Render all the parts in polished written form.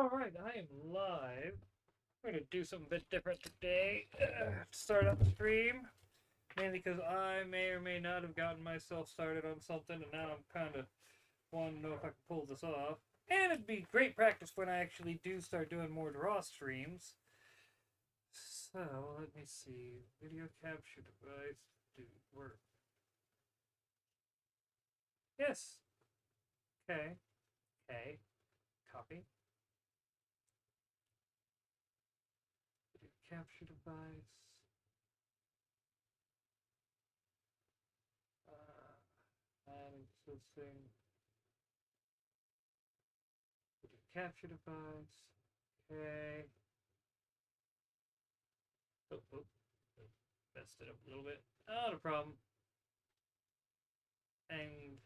Alright, I am live. We're going to do something a bit different today to start up the stream. Mainly because I may or may not have gotten myself started on something, and now I'm kind of wanting to know if I can pull this off. And it'd be great practice when I actually do start doing more draw streams. So, let me see. Video capture device do work. Yes. Okay. Okay. Copy. Video capture device. And existing video capture device. Okay. Oh, messed it up a little bit. Not a problem. And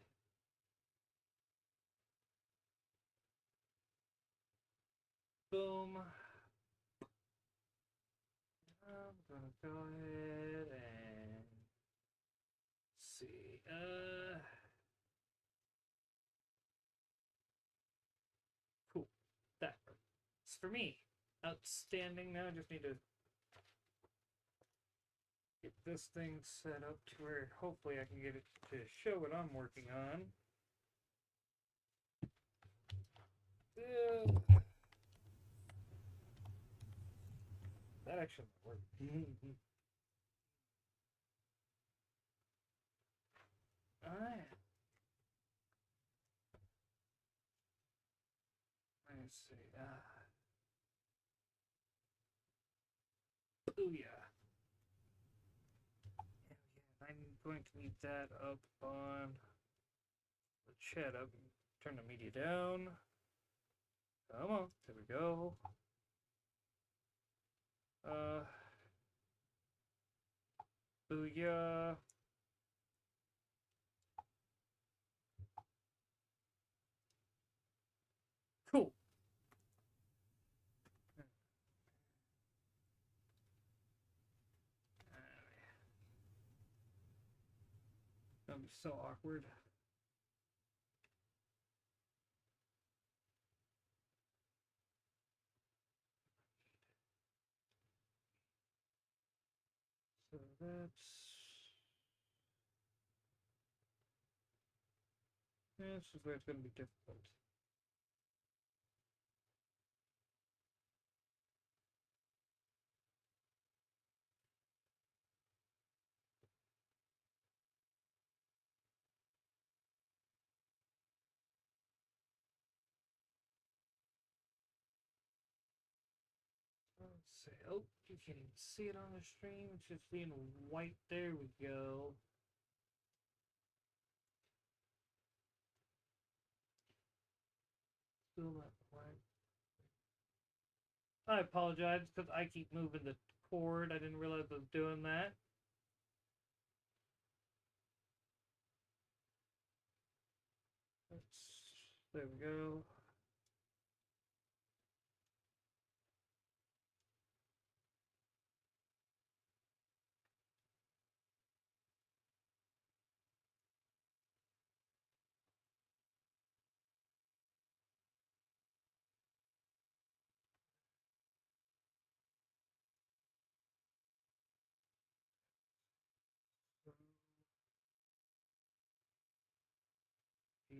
boom. I'm gonna go ahead and see. Cool. That works for me. Outstanding. Now I just need to get this thing set up to where hopefully I can get it to show what I'm working on. That actually might work. Alright. Let's see. Booyah. I'm going to need that up on the chat up. Turn the media down. Come on. There we go. Booyah. Cool. That'll be so awkward. So this is where it's going to be difficult. Let's see. Oh, you can't even see it on the stream. It's just being white. There we go. Still not white. I apologize because I keep moving the cord. I didn't realize I was doing that. There we go. The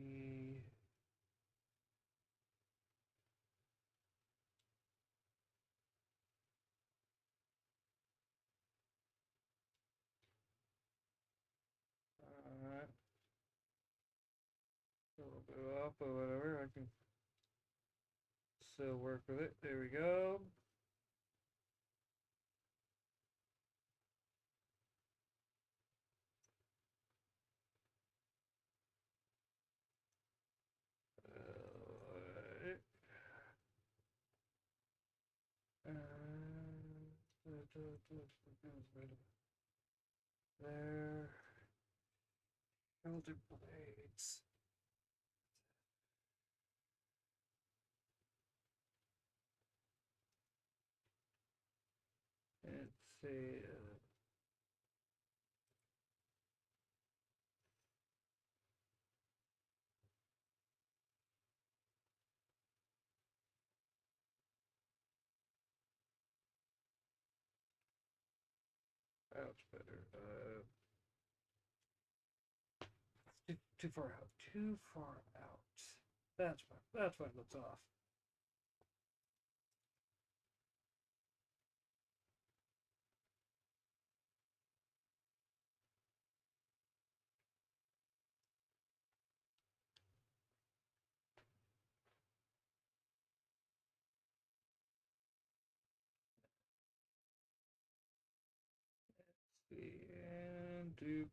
Alright. A little bit off, but whatever. I can still work with it. There we go. Alright. There. Shoulder blades. Let's see. out's better. Too far out. Too far out. That's why it looks off. And dupe.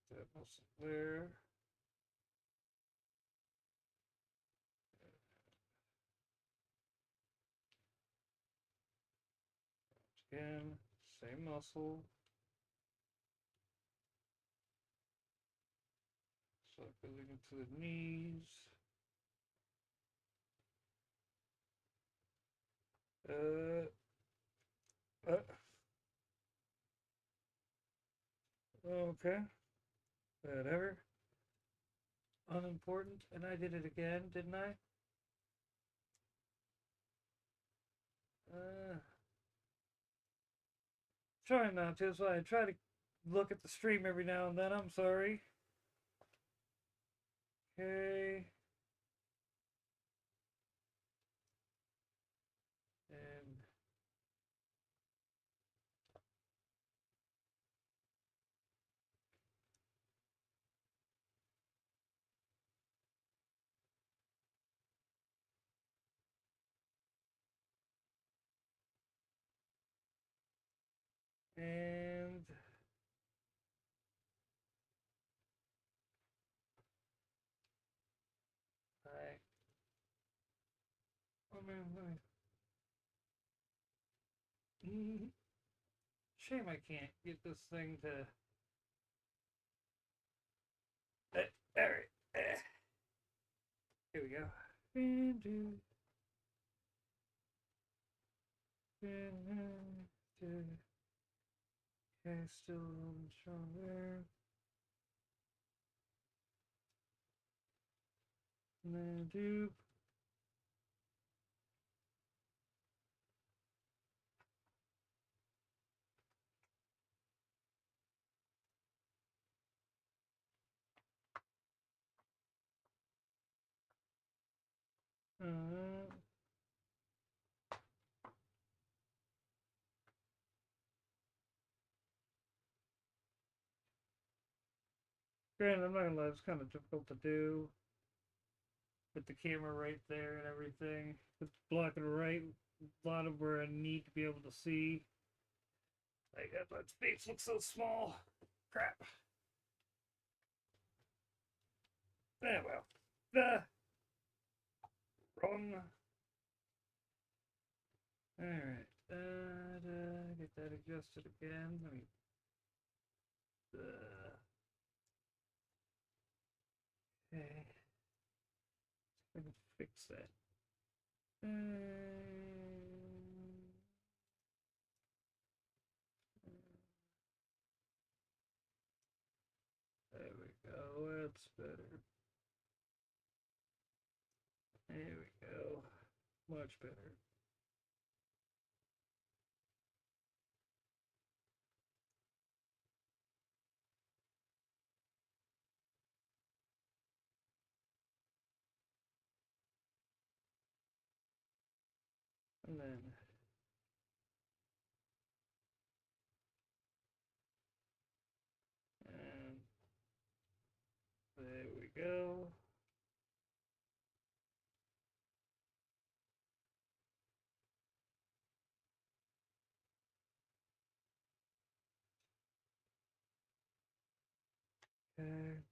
That muscle there. Again, same muscle. So building into the knees. Okay. Whatever. Unimportant. And I did it again, didn't I? Trying not to, so I try to look at the stream every now and then. I'm sorry. Okay. And and I oh man, shame I can't get this thing to alright. Here we go. Okay, still stronger. And then dupe. Granted, I'm not gonna lie, it's kind of difficult to do with the camera right there and everything. It's blocking right a lot of where I need to be able to see. Like that space looks so small. Crap. Well. Wrong. Alright. Get that adjusted again. Let me. Okay. Let me fix that. There we go. That's better. There we go. Much better. And then and there we go. Okay.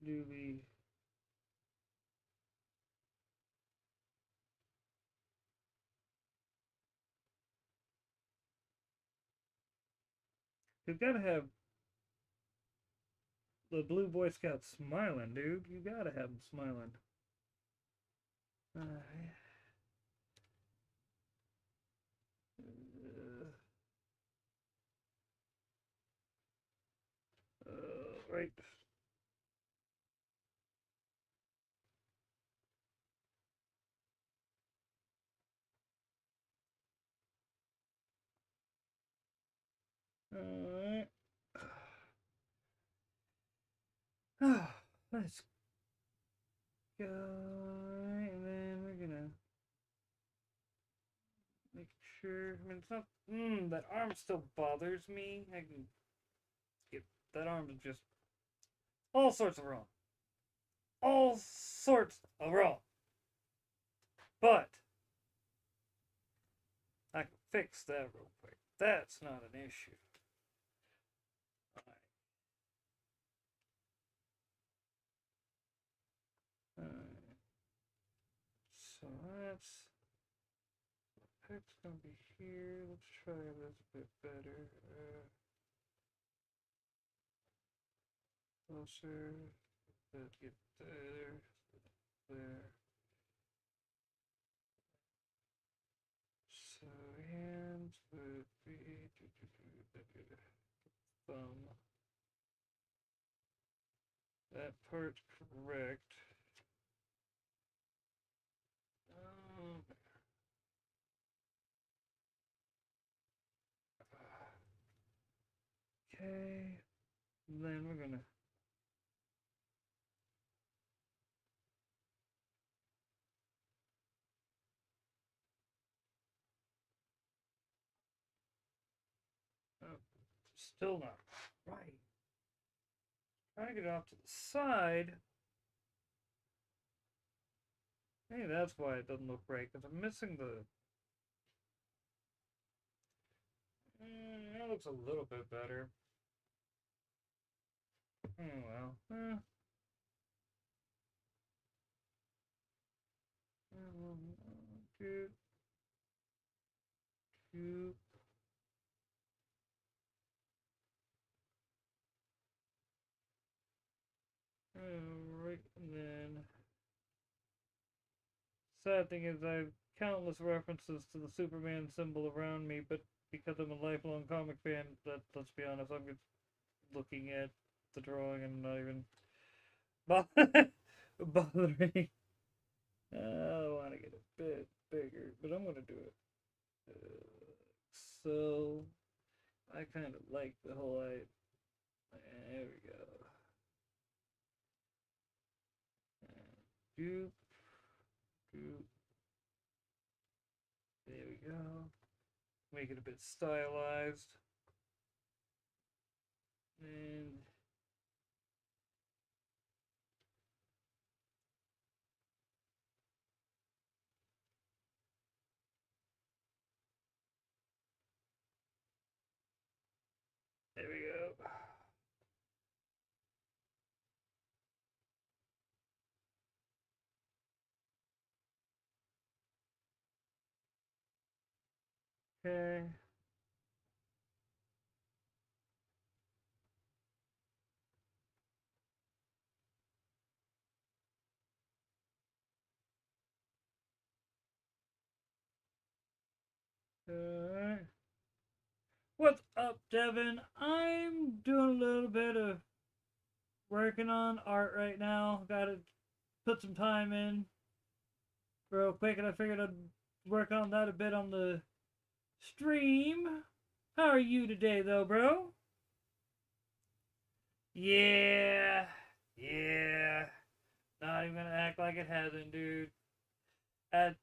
Newly. You've got to have the blue Boy Scout smiling, dude. You gotta have them smiling. Uh, Alright. Let's go. And then we're gonna make sure. I mean, it's not. That arm still bothers me. I can get. That arm is just all sorts of wrong. All sorts of wrong. But I can fix that real quick. That's not an issue. Alright. So that's. It's gonna be here. Let's try this a bit better. Closer. Let's get there. There. So hands would be thumb. That part's correct. Okay. Then we're gonna still not right. Trying to get it off to the side. Maybe that's why it doesn't look right, because I'm missing the. That looks a little bit better. Oh well. Good. Good. Alright, and then sad thing is I have countless references to the Superman symbol around me, but because I'm a lifelong comic fan, that let's be honest, I'm just looking at the drawing and not even bothering. I want to get a bit bigger, but I'm gonna do it. So I kind of like the whole idea. There we go. Doop, doop. There we go. Make it a bit stylized. And there we go. Okay. Alright. What's up, Devin? I'm doing a little bit of working on art right now. Gotta put some time in real quick, and I figured I'd work on that a bit on the stream. How are you today, though, bro? Yeah. Yeah. Not even gonna act like it hasn't, dude. At,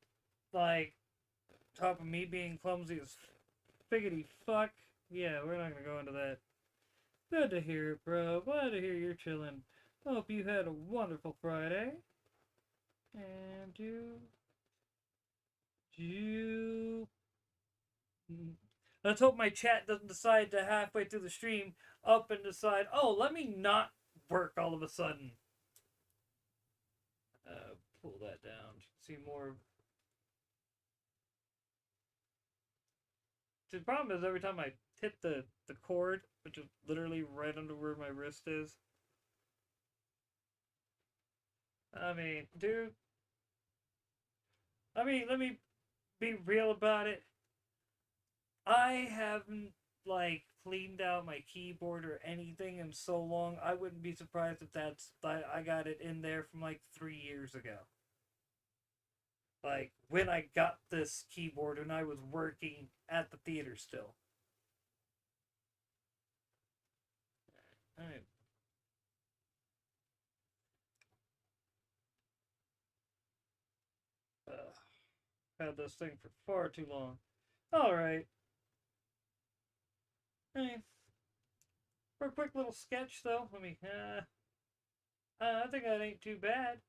like, top of me being clumsy as figgity fuck. Yeah, we're not gonna go into that. Good to hear it, bro. Glad to hear you're chilling. Hope you had a wonderful Friday. And you. Let's hope my chat doesn't decide to halfway through the stream up and decide, oh, let me not work all of a sudden. Pull that down. See more. The problem is every time I hit the cord, which is literally right under where my wrist is. I mean, dude. Let me be real about it. I haven't like cleaned out my keyboard or anything in so long. I wouldn't be surprised if I got it in there from like 3 years ago. Like when I got this keyboard and I was working at the theater still. Alright. Had this thing for far too long. Alright. Hey. For a quick little sketch, though, I think that ain't too bad.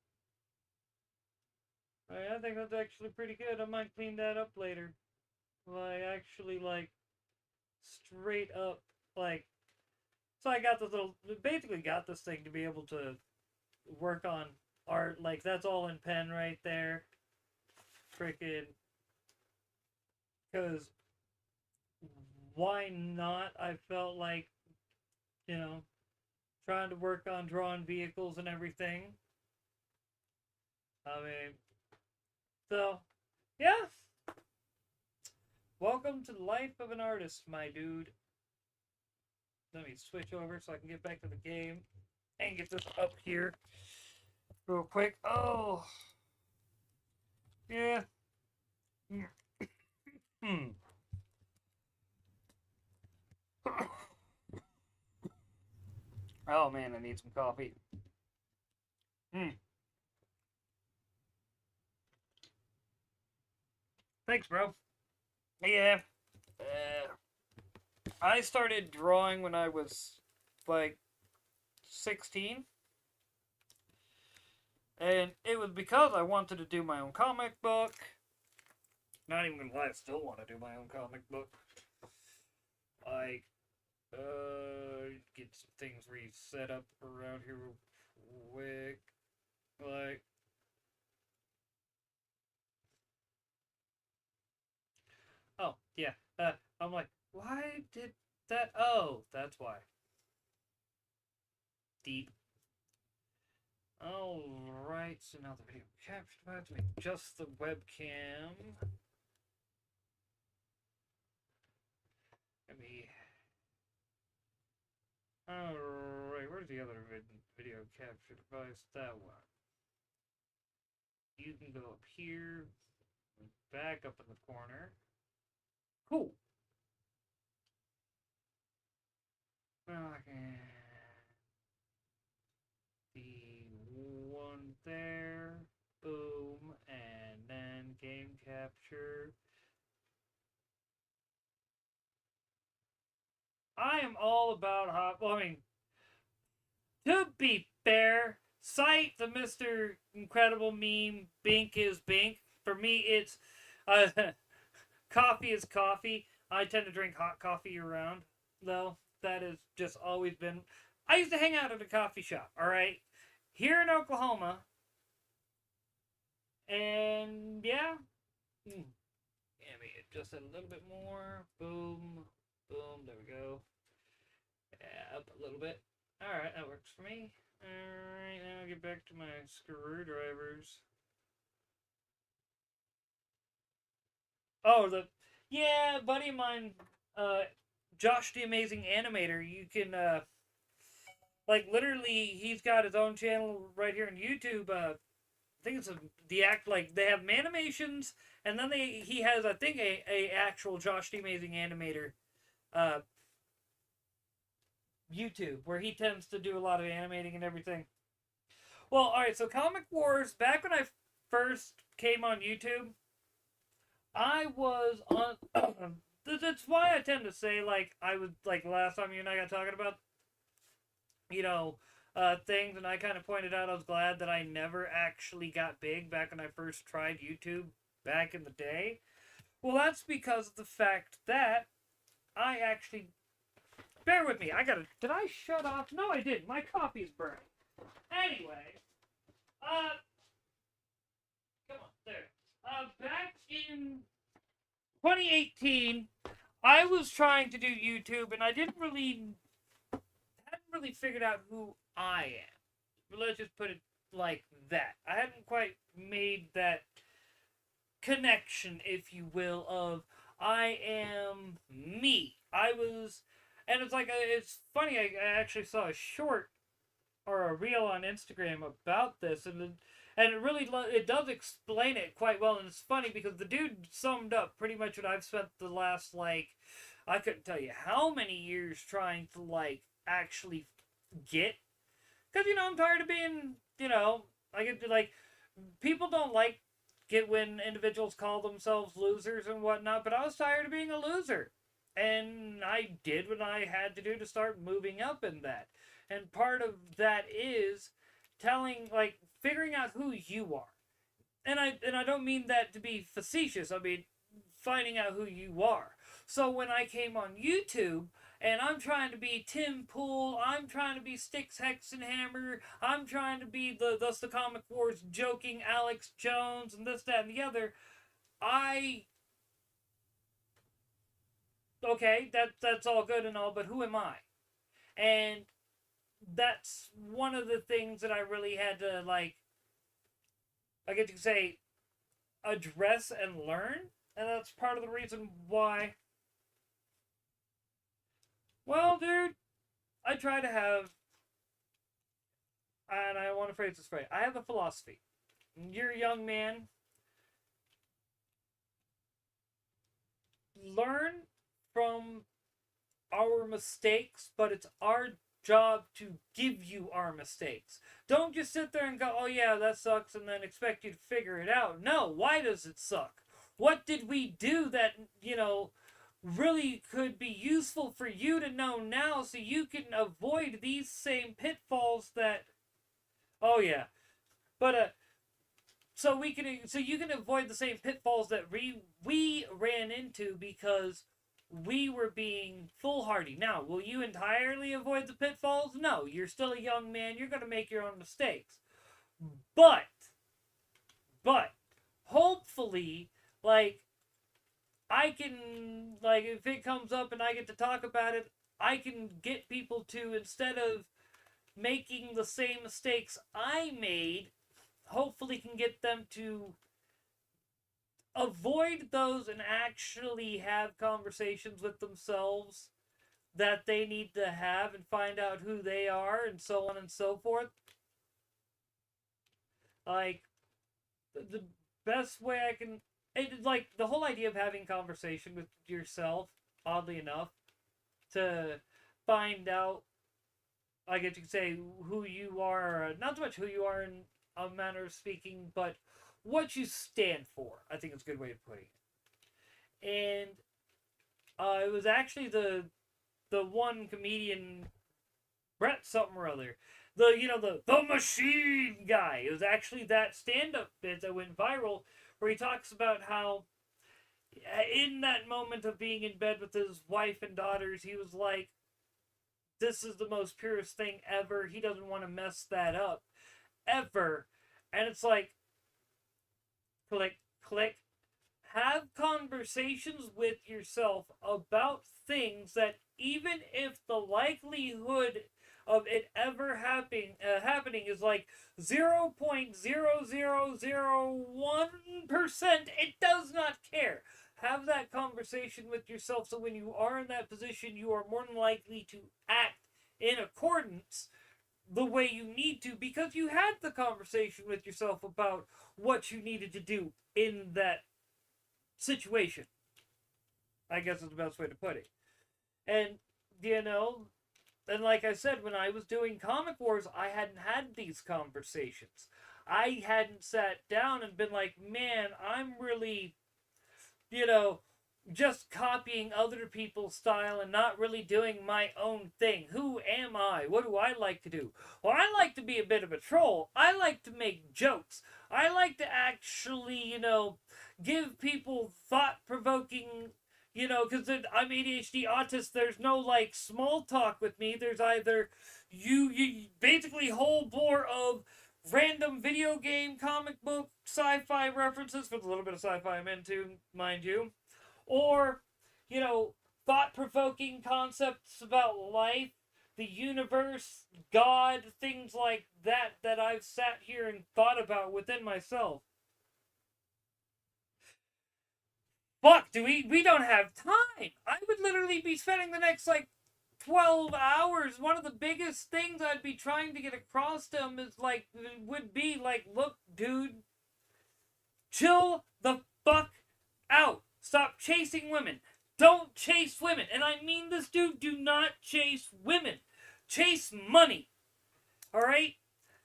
I think that's actually pretty good. I might clean that up later. Like, actually, like, straight up, like, so I got this little, basically got this thing to be able to work on art. Like, that's all in pen right there. Freaking, because why not? I felt like, trying to work on drawing vehicles and everything. I mean, so, yeah. Welcome to the life of an artist, my dude. Let me switch over so I can get back to the game and get this up here real quick. Oh, yeah. Oh man, I need some coffee. Thanks, bro. Yeah. I started drawing when I was like 16. And it was because I wanted to do my own comic book. Not even gonna lie, I still want to do my own comic book. Like, get some things reset up around here real quick. Like, oh, yeah. I'm like, why did that? Oh, that's why. Deep. Alright, so now the video capture device, make just the webcam. Let me. Alright, where's the other video capture device? That one. You can go up here, back up in the corner. Cool. Now I can. The one there. Boom. And then game capture. I am all about hot. Well, I mean, to be fair, cite the Mr. Incredible meme, Bink is Bink. For me, it's coffee is coffee. I tend to drink hot coffee year round, though. That has just always been. I used to hang out at a coffee shop, alright? Here in Oklahoma. And yeah. Let me adjust it a little bit more. Boom. Boom. There we go. Up a little bit. Alright, that works for me. Alright, now I'll get back to my screwdrivers. Oh, yeah, buddy of mine, Josh the Amazing Animator, you can, like, literally, he's got his own channel right here on YouTube. I think it's like, they have Manimations, and then he has, I think, a actual Josh the Amazing Animator, YouTube, where he tends to do a lot of animating and everything. Well, alright, so Comic Wars, back when I first came on YouTube, I was on. That's why I tend to say, like, I was, like, last time you and I got talking about, things, and I kind of pointed out I was glad that I never actually got big back when I first tried YouTube back in the day. Well, that's because of the fact that I actually. Bear with me, Did I shut off? No, I didn't. My coffee's burning. Anyway, come on, there. Back in 2018, I was trying to do YouTube, and I hadn't really figured out who I am. Let's just put it like that. I hadn't quite made that connection, if you will, of I am me. And it's like, it's funny, I actually saw a short or a reel on Instagram about this, and it really does explain it quite well. And it's funny because the dude summed up pretty much what I've spent the last, like, I couldn't tell you how many years trying to, like, actually get. Because, I'm tired of being, I get to, like, people don't like get when individuals call themselves losers and whatnot, but I was tired of being a loser. And I did what I had to do to start moving up in that. And part of that is figuring out who you are. And I don't mean that to be facetious. I mean finding out who you are. So when I came on YouTube and I'm trying to be Tim Pool, I'm trying to be Styx Hexenhammer, I'm trying to be the Comic Wars joking Alex Jones and this, that, and the other, I okay, that's all good and all, but who am I? And that's one of the things that I really had to I get to say address and learn, and that's part of the reason why. Well, dude, I try to have, and I want to phrase this right. I have a philosophy. You're a young man. Learn from our mistakes, but it's our job to give you our mistakes. Don't just sit there and go, oh yeah, that sucks, and then expect you to figure it out. No, why does it suck? What did we do that, really could be useful for you to know now so you can avoid these same pitfalls that, oh yeah. But so you can avoid the same pitfalls that we ran into because we were being foolhardy. Now, will you entirely avoid the pitfalls? No, you're still a young man. You're going to make your own mistakes. But hopefully, I can, if it comes up and I get to talk about it, I can get people to, instead of making the same mistakes I made, hopefully can get them to avoid those and actually have conversations with themselves that they need to have and find out who they are and so on and so forth. The best way I can, the whole idea of having conversation with yourself, oddly enough, to find out, I get to say who you are, not so much who you are in a manner of speaking, but what you stand for. I think it's a good way of putting it. And it was actually the one comedian, Brett something or other, the machine guy. It was actually that stand-up bit that went viral where he talks about how in that moment of being in bed with his wife and daughters, he was like, this is the most purest thing ever. He doesn't want to mess that up ever. And it's like, click, click. Have conversations with yourself about things that, even if the likelihood of it ever happening is like 0.0001%, it does not care. Have that conversation with yourself so when you are in that position, you are more than likely to act in accordance the way you need to, because you had the conversation with yourself about what you needed to do in that situation. I guess is the best way to put it. And, and like I said, when I was doing Comic Wars, I hadn't had these conversations. I hadn't sat down and been like, man, I'm really, just copying other people's style and not really doing my own thing. Who am I? What do I like to do? Well, I like to be a bit of a troll. I like to make jokes. I like to actually, give people thought-provoking, because I'm ADHD autist, there's no, small talk with me. There's either you basically whole bore of random video game, comic book, sci-fi references, for the little bit of sci-fi I'm into, mind you, or, thought-provoking concepts about life, the universe, God, things like that I've sat here and thought about within myself. Fuck, we don't have time. I would literally be spending the next 12 hours. One of the biggest things I'd be trying to get across to him is would be look, dude, chill the fuck out. Stop chasing women. Don't chase women. And I mean this, dude, do not chase women. chase money. All right?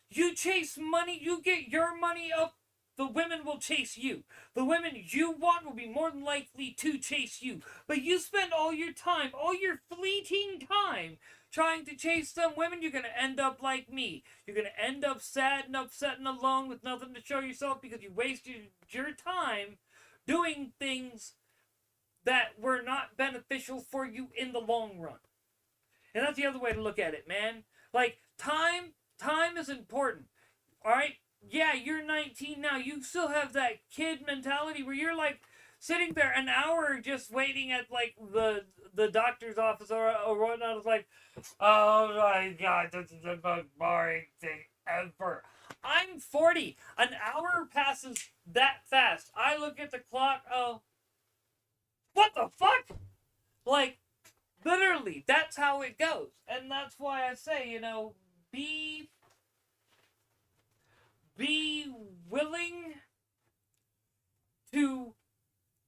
You chase money, you get your money up, the women will chase you. The women you want will be more than likely to chase you. But you spend all your time, all your fleeting time, trying to chase some women, you're going to end up like me. You're going to end up sad and upset and alone with nothing to show yourself because you wasted your time doing things that were not beneficial for you in the long run. And that's the other way to look at it, man. Like, time is important. Alright? Yeah, you're 19 now. You still have that kid mentality where you're like sitting there an hour just waiting at like the doctor's office or whatnot. It's like, oh my god, this is the most boring thing ever. I'm 40. An hour passes that fast. I look at the clock, oh, what the fuck? Like, literally, that's how it goes. And that's why I say, you know, be willing to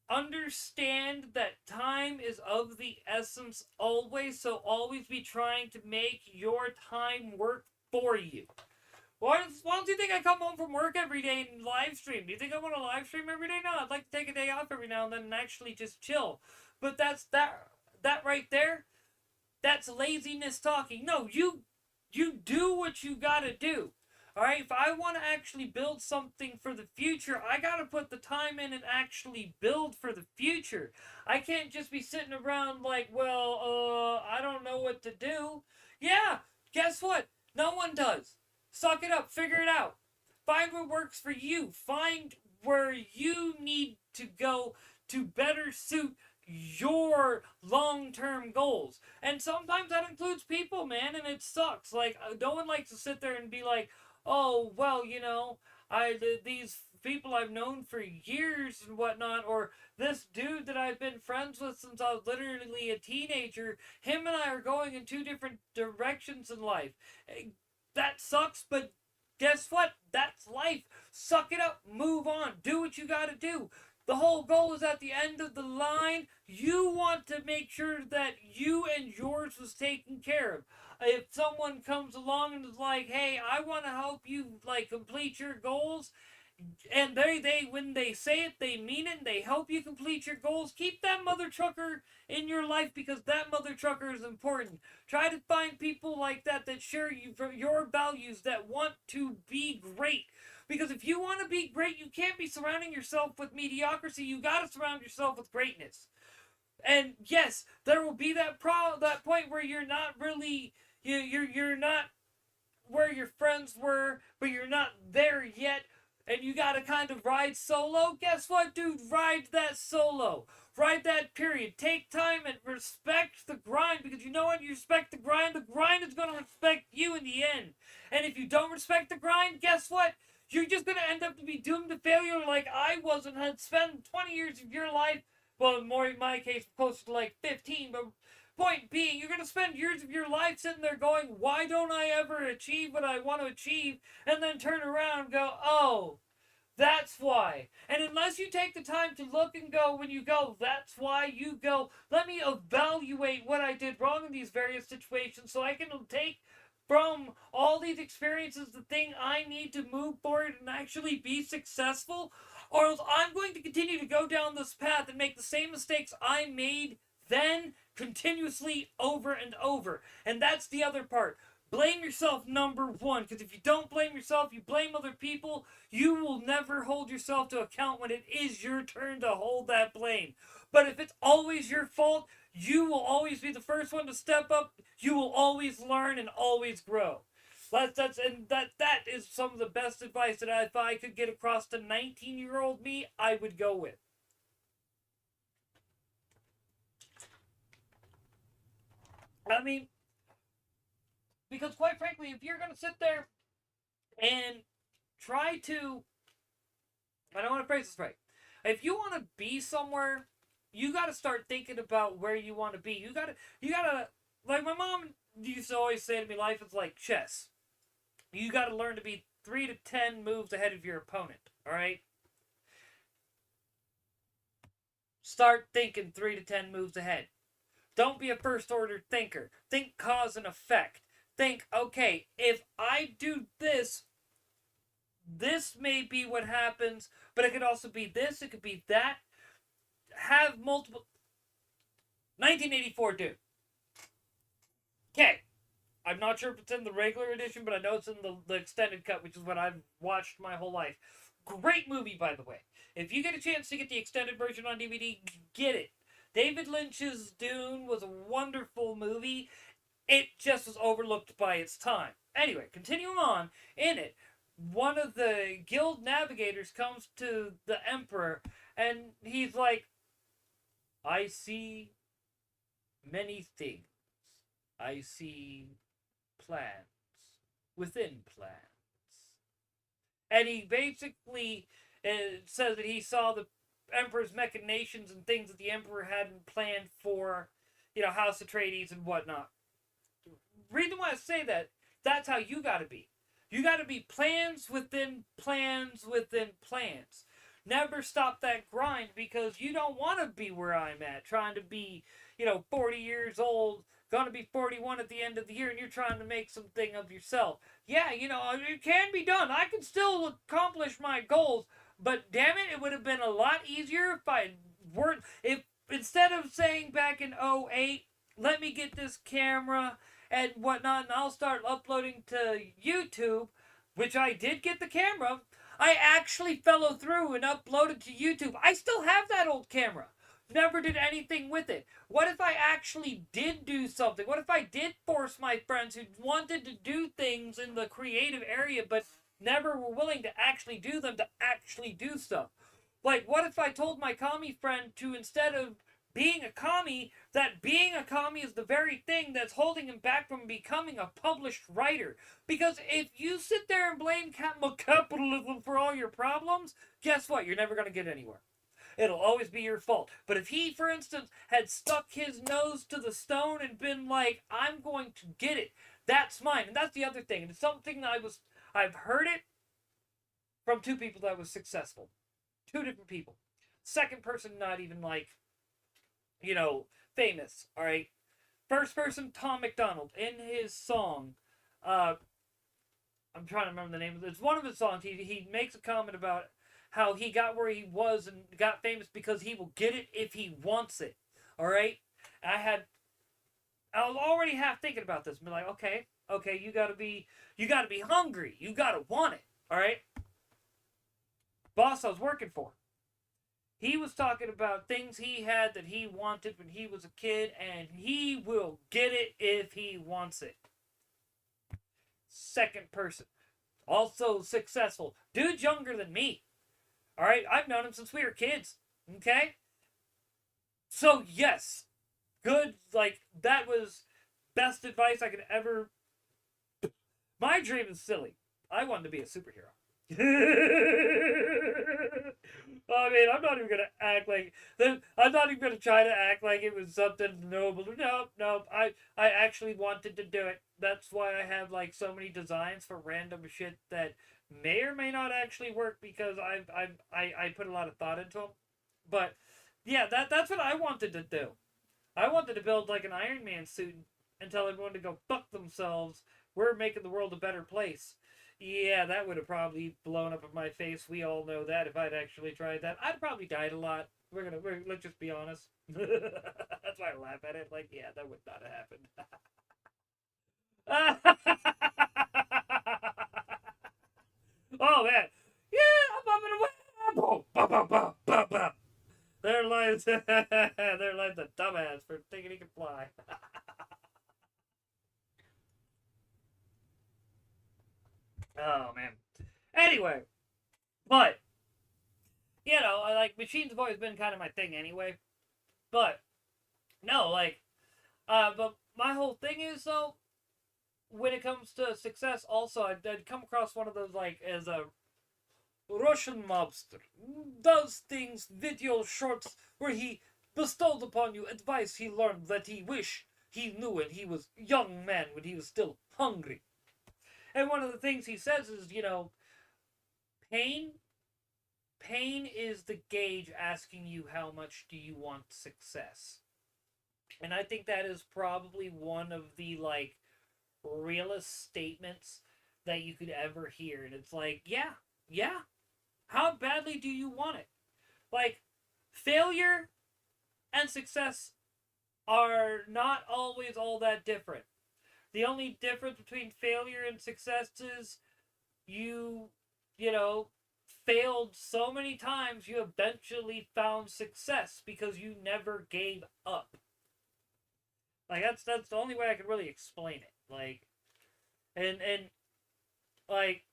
understand that time is of the essence always, so always be trying to make your time work for you. Why don't you think I come home from work every day and live stream? Do you think I want to live stream every day? No, I'd like to take a day off every now and then and actually just chill. But that right there, that's laziness talking. No, you do what you gotta do. Alright, if I want to actually build something for the future, I gotta put the time in and actually build for the future. I can't just be sitting around like, well, I don't know what to do. Yeah, guess what? No one does. Suck it up, figure it out. Find what works for you. Find where you need to go to better suit your long-term goals. And sometimes that includes people, man, and it sucks. Like, no one likes to sit there and be like, oh, well, you know, these people I've known for years and whatnot, or this dude that I've been friends with since I was literally a teenager, him and I are going in two different directions in life. That sucks, but guess what? That's life. Suck it up, move on, do what you gotta do. The whole goal is at the end of the line, you want to make sure that you and yours was taken care of. If someone comes along and is like, hey, I want to help you like complete your goals, and they when they say it, they mean it, and they help you complete your goals, keep that mother trucker in your life because that mother trucker is important. Try to find people like that that share your values, that want to be great. Because if you want to be great, you can't be surrounding yourself with mediocrity. You got to surround yourself with greatness. And yes, there will be that point where you're not really you're not where your friends were, but you're not there yet, and you gotta kind of ride solo. Guess what, dude? Ride that solo. Ride that period. Take time and respect the grind, because you know what? You respect the grind is gonna respect you in the end. And if you don't respect the grind, guess what? You're just gonna end up to be doomed to failure like I was and had spent 20 years of your life, well, more in my case, closer to like 15, but point being, you're going to spend years of your life sitting there going, why don't I ever achieve what I want to achieve? And then turn around and go, oh, that's why. And unless you take the time to look and go, when you go, that's why, you go, let me evaluate what I did wrong in these various situations so I can take from all these experiences the thing I need to move forward and actually be successful, or else I'm going to continue to go down this path and make the same mistakes I made then continuously over and over. And that's the other part. Blame yourself, number one, because if you don't blame yourself, you blame other people, you will never hold yourself to account when it is your turn to hold that blame. But if it's always your fault, you will always be the first one to step up. You will always learn and always grow. That is some of the best advice that if I could get across to 19-year-old me, I would go with. I mean, because quite frankly, if you're going to sit there and try to, I don't want to phrase this right. If you want to be somewhere, you got to start thinking about where you want to be. You got to, like my mom used to always say to me, life is like chess. You got to learn to be 3 to 10 moves ahead of your opponent, all right? Start thinking 3 to 10 moves ahead. Don't be a first order thinker. Think cause and effect. think, okay, if I do this, this may be what happens, but it could also be this, it could be that. Have multiple. 1984 Dune. Okay. I'm not sure if it's in the regular edition, but I know it's in the extended cut, which is what I've watched my whole life. Great movie, by the way. If you get a chance to get the extended version on DVD, get it. David Lynch's Dune was a wonderful movie. It just was overlooked by its time. Anyway, continuing on, in it, one of the guild navigators comes to the Emperor, and he's like, I see many things. I see plans within plans. And he basically says that he saw the Emperor's machinations and things that the Emperor hadn't planned for, House Atreides and whatnot. Reason why I say that, that's how you gotta be. You gotta be plans within plans within plans. Never stop that grind, because you don't want to be where I'm at, trying to be, 40 years old, gonna be 41 at the end of the year, and you're trying to make something of yourself. Yeah, it can be done. I can still accomplish my goals, but damn it, it would have been a lot easier if I weren't, if instead of saying back in '08, let me get this camera and whatnot, and I'll start uploading to YouTube, which I did get the camera. I actually followed through and uploaded to YouTube. I still have that old camera. Never did anything with it. What if I actually did do something? What if I did force my friends who wanted to do things in the creative area but never were willing to actually do them to actually do stuff? Like, what if I told my commie friend to, instead of being a commie, that being a commie is the very thing that's holding him back from becoming a published writer? Because if you sit there and blame capitalism for all your problems, guess what? You're never going to get anywhere. It'll always be your fault. But if he, for instance, had stuck his nose to the stone and been like, I'm going to get it, that's mine. And that's the other thing. And it's something that I've heard it from two people that was successful. Two different people. Second person, not even like, famous, all right? First person, Tom McDonald, in his song, I'm trying to remember the name of it. It's one of his songs. He makes a comment about how he got where he was and got famous because he will get it if he wants it, all right? I was already half thinking about this. Be like, okay, you gotta be hungry. You gotta want it, all right? Boss I was working for, he was talking about things he had that he wanted when he was a kid, and he will get it if he wants it. Second person, also successful. Dude's younger than me. Alright, I've known him since we were kids. Okay? So, yes. Good, like, that was best advice I could ever. My dream is silly. I wanted to be a superhero. I mean, I'm not even gonna act like I'm not even gonna try to act like it was something noble. No. I actually wanted to do it. That's why I have like so many designs for random shit that may or may not actually work, because I put a lot of thought into them. But yeah, that's what I wanted to do. I wanted to build like an Iron Man suit and tell everyone to go fuck themselves. We're making the world a better place. Yeah, that would have probably blown up in my face. We all know that. If I'd actually tried that, I'd probably died a lot. Let's just be honest. That's why I laugh at it. Like, yeah, that would not have happened. Oh man, yeah, I'm up and away. Boom, bum, bum, bum, bum, bum. There lies the dumbass for thinking he could fly. Oh man. Anyway, but I like machines have always been kind of my thing anyway. But no, like, but my whole thing is though, when it comes to success, also I'd come across one of those like as a Russian mobster does things, video shorts where he bestowed upon you advice he learned that he wish he knew when he was young man, when he was still hungry. And one of the things he says is, pain is the gauge asking you how much do you want success. And I think that is probably one of the like realest statements that you could ever hear. And it's like, yeah, yeah. How badly do you want it? Like, failure and success are not always all that different. The only difference between failure and success is you, you know, failed so many times you eventually found success because you never gave up. Like that's the only way I can really explain it. Like and like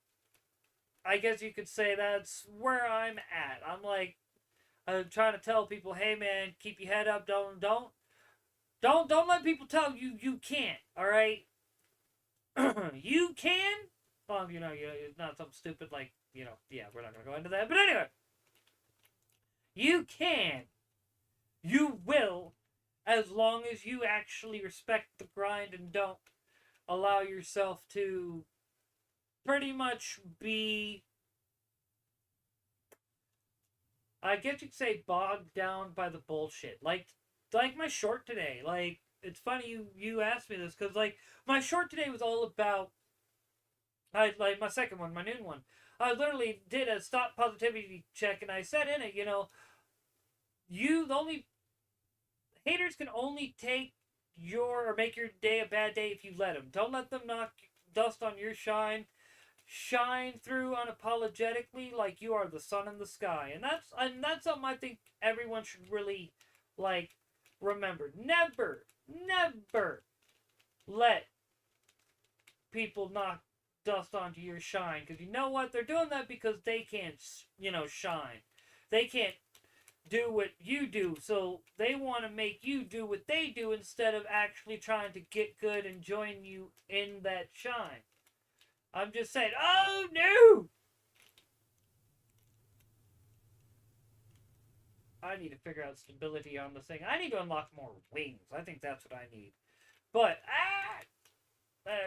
I guess you could say that's where I'm at. I'm trying to tell people, hey man, keep your head up. Don't let people tell you you can't. All right, you can. Well, it's not something stupid like yeah, we're not gonna go into that. But anyway, you can, you will, as long as you actually respect the grind and don't allow yourself to pretty much be, I guess you could say, bogged down by the bullshit. Like my short today. Like, it's funny you asked me this because like my short today was all about. I like my second one, my noon one. I literally did a stop positivity check, and I said in it, the only haters can only take your or make your day a bad day if you let them. Don't let them knock dust on your shine. Shine through unapologetically like you are the sun in the sky, and that's something I think everyone should really like remember. Never let people knock dust onto your shine, because you know what, they're doing that because they can't shine. They can't do what you do, so they want to make you do what they do instead of actually trying to get good and join you in that shine. I'm just saying, oh no! I need to figure out stability on the thing. I need to unlock more wings. I think that's what I need. But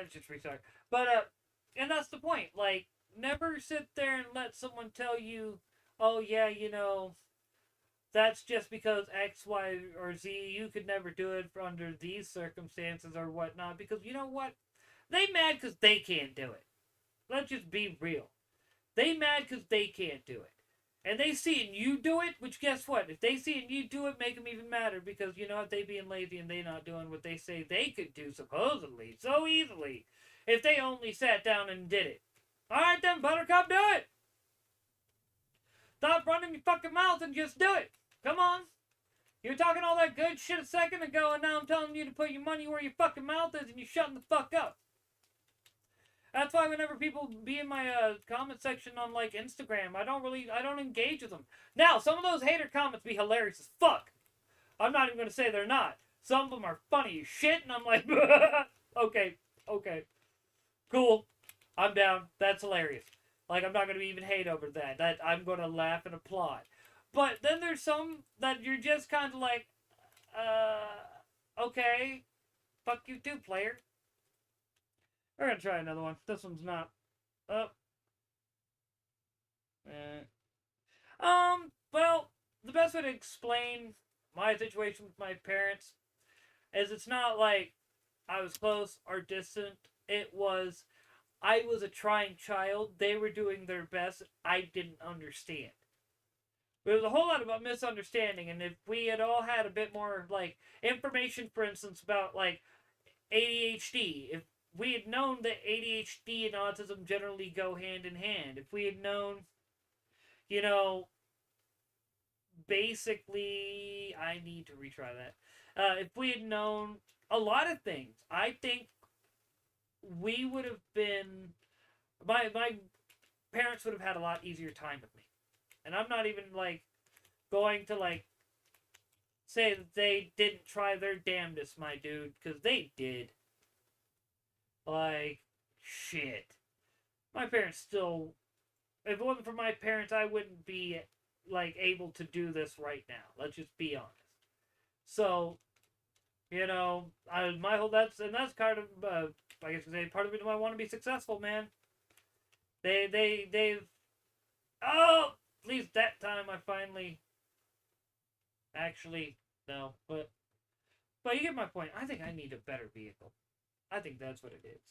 just restart. But and that's the point. Like, never sit there and let someone tell you, oh yeah, that's just because X, Y, or Z. You could never do it under these circumstances or whatnot. Because you know what? They mad because they can't do it. Let's just be real. They mad because they can't do it. And they seeing you do it, which guess what? If they seeing you do it, make them even madder because if they being lazy and they not doing what they say they could do supposedly so easily, if they only sat down and did it. All right then, Buttercup, do it. Stop running your fucking mouth and just do it. Come on. You were talking all that good shit a second ago, and now I'm telling you to put your money where your fucking mouth is, and you're shutting the fuck up. That's why whenever people be in my comment section on like Instagram, I don't engage with them. Now, some of those hater comments be hilarious as fuck. I'm not even gonna say they're not. Some of them are funny as shit, and I'm like, okay, cool, I'm down. That's hilarious. Like, I'm not gonna even hate over that. That I'm gonna laugh and applaud. But then there's some that you're just kind of like, okay, fuck you too, player. We're gonna try another one. This one's not up. Well, the best way to explain my situation with my parents is it's not like I was close or distant. It was I was a trying child. They were doing their best. I didn't understand. There was a whole lot about misunderstanding, and if we had all had a bit more like information, for instance, about like ADHD, if we had known that ADHD and autism generally go hand in hand, if we had known, basically, I need to retry that. If we had known a lot of things, I think we would have been, my parents would have had a lot easier time with me. And I'm not even like going to like say that they didn't try their damnedest, my dude, because they did. Like, shit. My parents still... If it wasn't for my parents, I wouldn't be, like, able to do this right now. Let's just be honest. So, my whole... That's kind of, I guess you say, part of it, I want to be successful, man. They've... Oh! At least that time I finally... Actually, no. But you get my point. I think I need a better vehicle. I think that's what it is.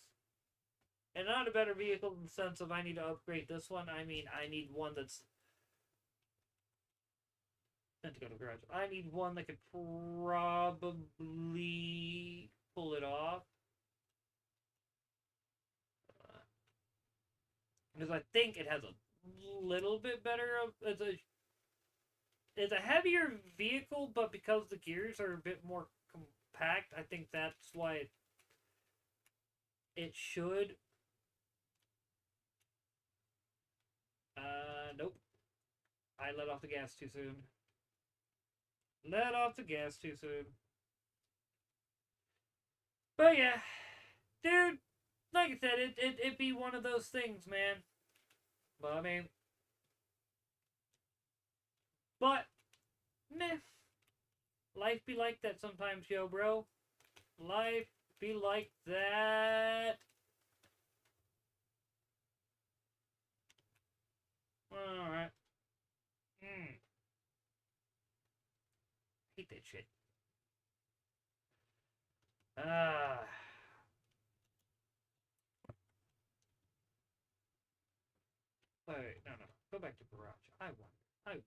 And not a better vehicle in the sense of I need to upgrade this one. I mean, I need one that's meant to go to the garage. I need one that could probably pull it off. Because I think it has a little bit better of it's a heavier vehicle, but because the gears are a bit more compact, I think that's why it should. Nope. I let off the gas too soon. Let off the gas too soon. But yeah, dude, like I said, it'd be one of those things, man. But I mean, but meh, life be like that sometimes, yo, bro. Life be like that. Alright. Hate that shit. Ah. Wait, no. Go back to garage. I wonder.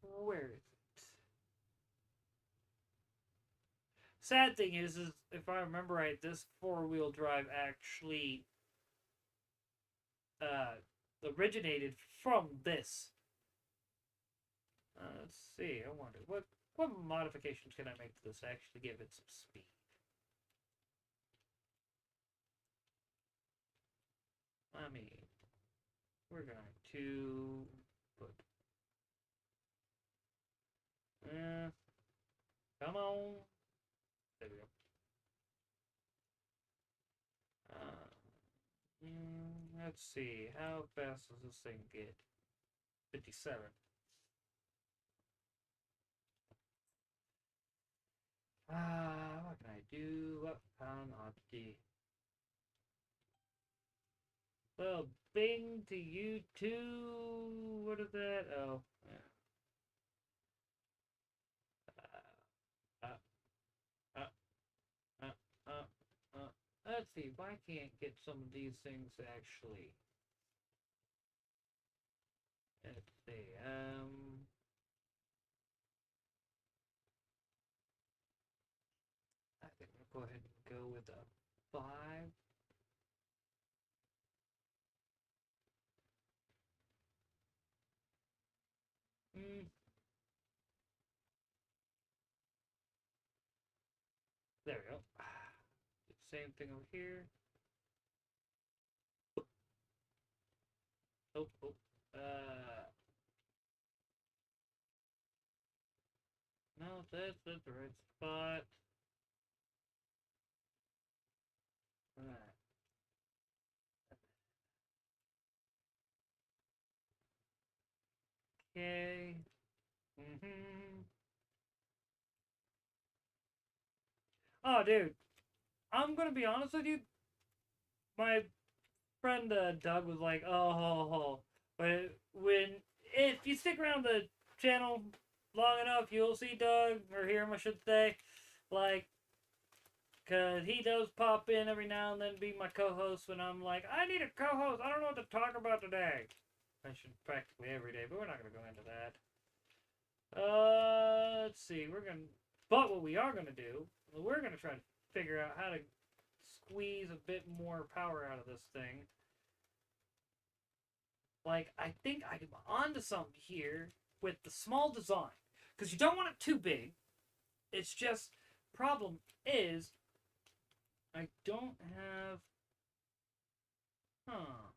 Where is it? Sad thing is if I remember right, this four-wheel drive actually originated from this. Let's see. I wonder what modifications can I make to this to actually give it some speed. I mean, we're going to put. Come on. There we go. Let's see. How fast does this thing get? 57. What can I do? What can I do? Well, bing to you too. What is that? Oh, yeah. Uh, uh, uh, Let's see. If I can't get some of these things actually. Let's see. I think we'll go ahead and go with a 5. There we go. Same thing over here. Oh. No, that's the right spot. Alright. Okay. Oh, dude. I'm gonna be honest with you. My friend Doug was like, "Oh, but when if you stick around the channel long enough, you'll see Doug or hear him, I should say, like, cause he does pop in every now and then, be my co-host when I'm like, I need a co-host. I don't know what to talk about today. I should practically every day, but we're not gonna go into that. Let's see. But what we are gonna do, we're gonna try to figure out how to squeeze a bit more power out of this thing. Like, I think I'm onto something here with the small design. Because you don't want it too big. It's just, problem is, I don't have... Huh.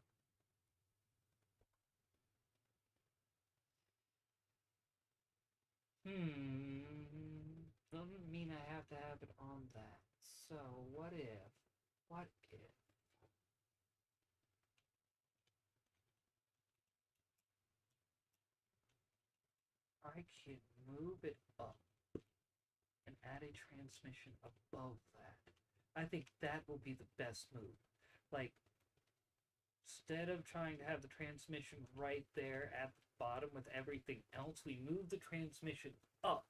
Doesn't mean I have to have it on that. So, what if? What if? I can move it up and add a transmission above that. I think that will be the best move. Like, instead of trying to have the transmission right there at the bottom with everything else, we move the transmission up.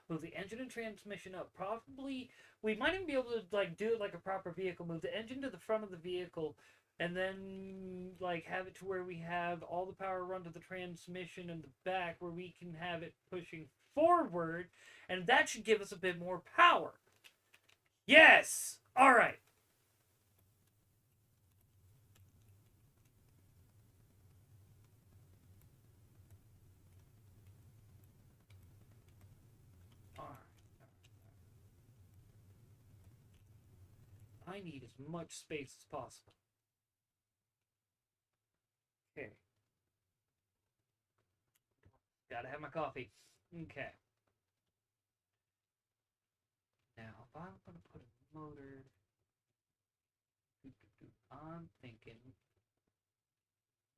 Move the engine and transmission up. Probably, we might even be able to, like, do it like a proper vehicle. Move the engine to the front of the vehicle, and then, like, have it to where we have all the power run to the transmission in the back, where we can have it pushing forward, and that should give us a bit more power. Yes! Alright. I need as much space as possible. Okay. Gotta have my coffee. Okay. Now, if I'm gonna put a motor, I'm thinking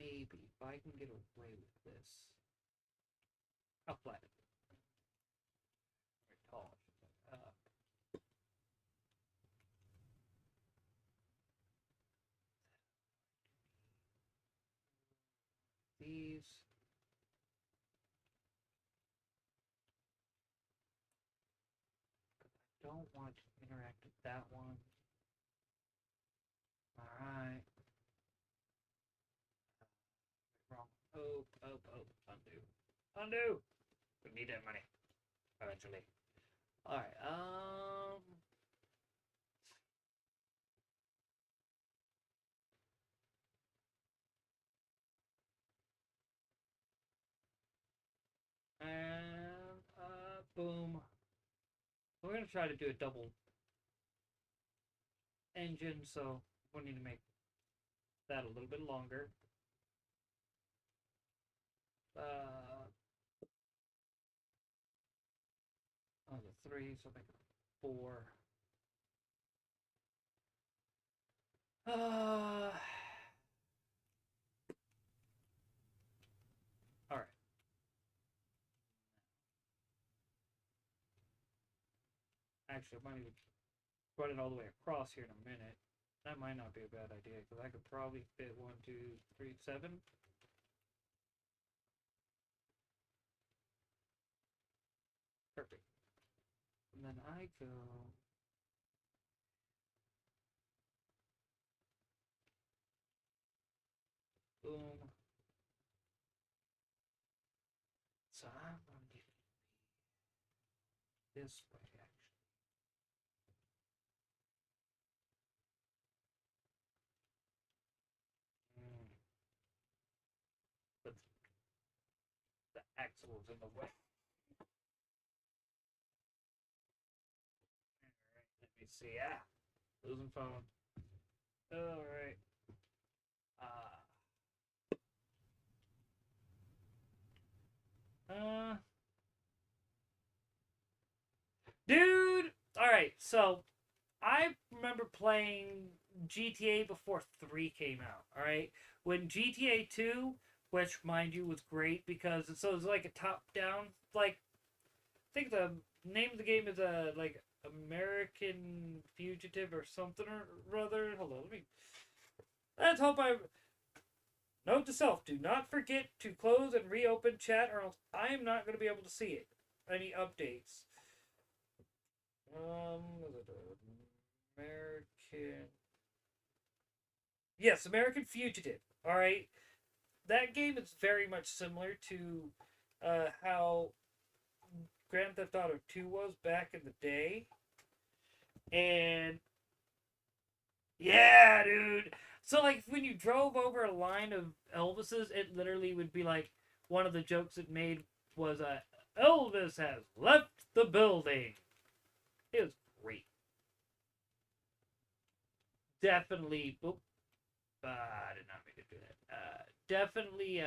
maybe if I can get away with this, I'll flatten it. Very tall. These. I don't want to interact with that one. Alright. Wrong. Oh, undo. Undo! We need that money. Eventually. Alright, and, boom. We're gonna try to do a double engine, so we need to make that a little bit longer. Oh, the 3, so make it 4. Alright. Actually, I might even run it all the way across here in a minute. That might not be a bad idea, because I could probably fit 1, 2, 3, 7. Perfect. And then I go... Boom. So I'm going to be this way, actually. But the axle is in the way. Alright, let me see. Ah, losing phone. Alright. Dude! Alright, so I remember playing GTA before 3 came out, alright? When GTA 2, which, mind you, was great because it was like a top-down, like, I think the name of the game is, like, American Fugitive or something or other. Hold on, let's hope Note to self, do not forget to close and reopen chat or else I am not going to be able to see it. Any updates. American... Yes, American Fugitive. Alright. That game is very much similar to how Grand Theft Auto 2 was back in the day. And... yeah, dude! So, like, when you drove over a line of Elvis's, it literally would be like, one of the jokes it made was, Elvis has left the building. It was great. Definitely, I did not mean to do that. Definitely,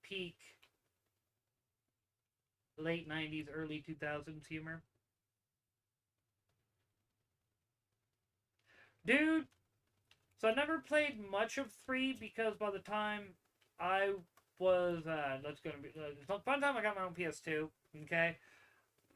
peak late 90s, early 2000s humor. Dude, so I never played much of 3 because by the time I was, by the time I got my own PS2, okay,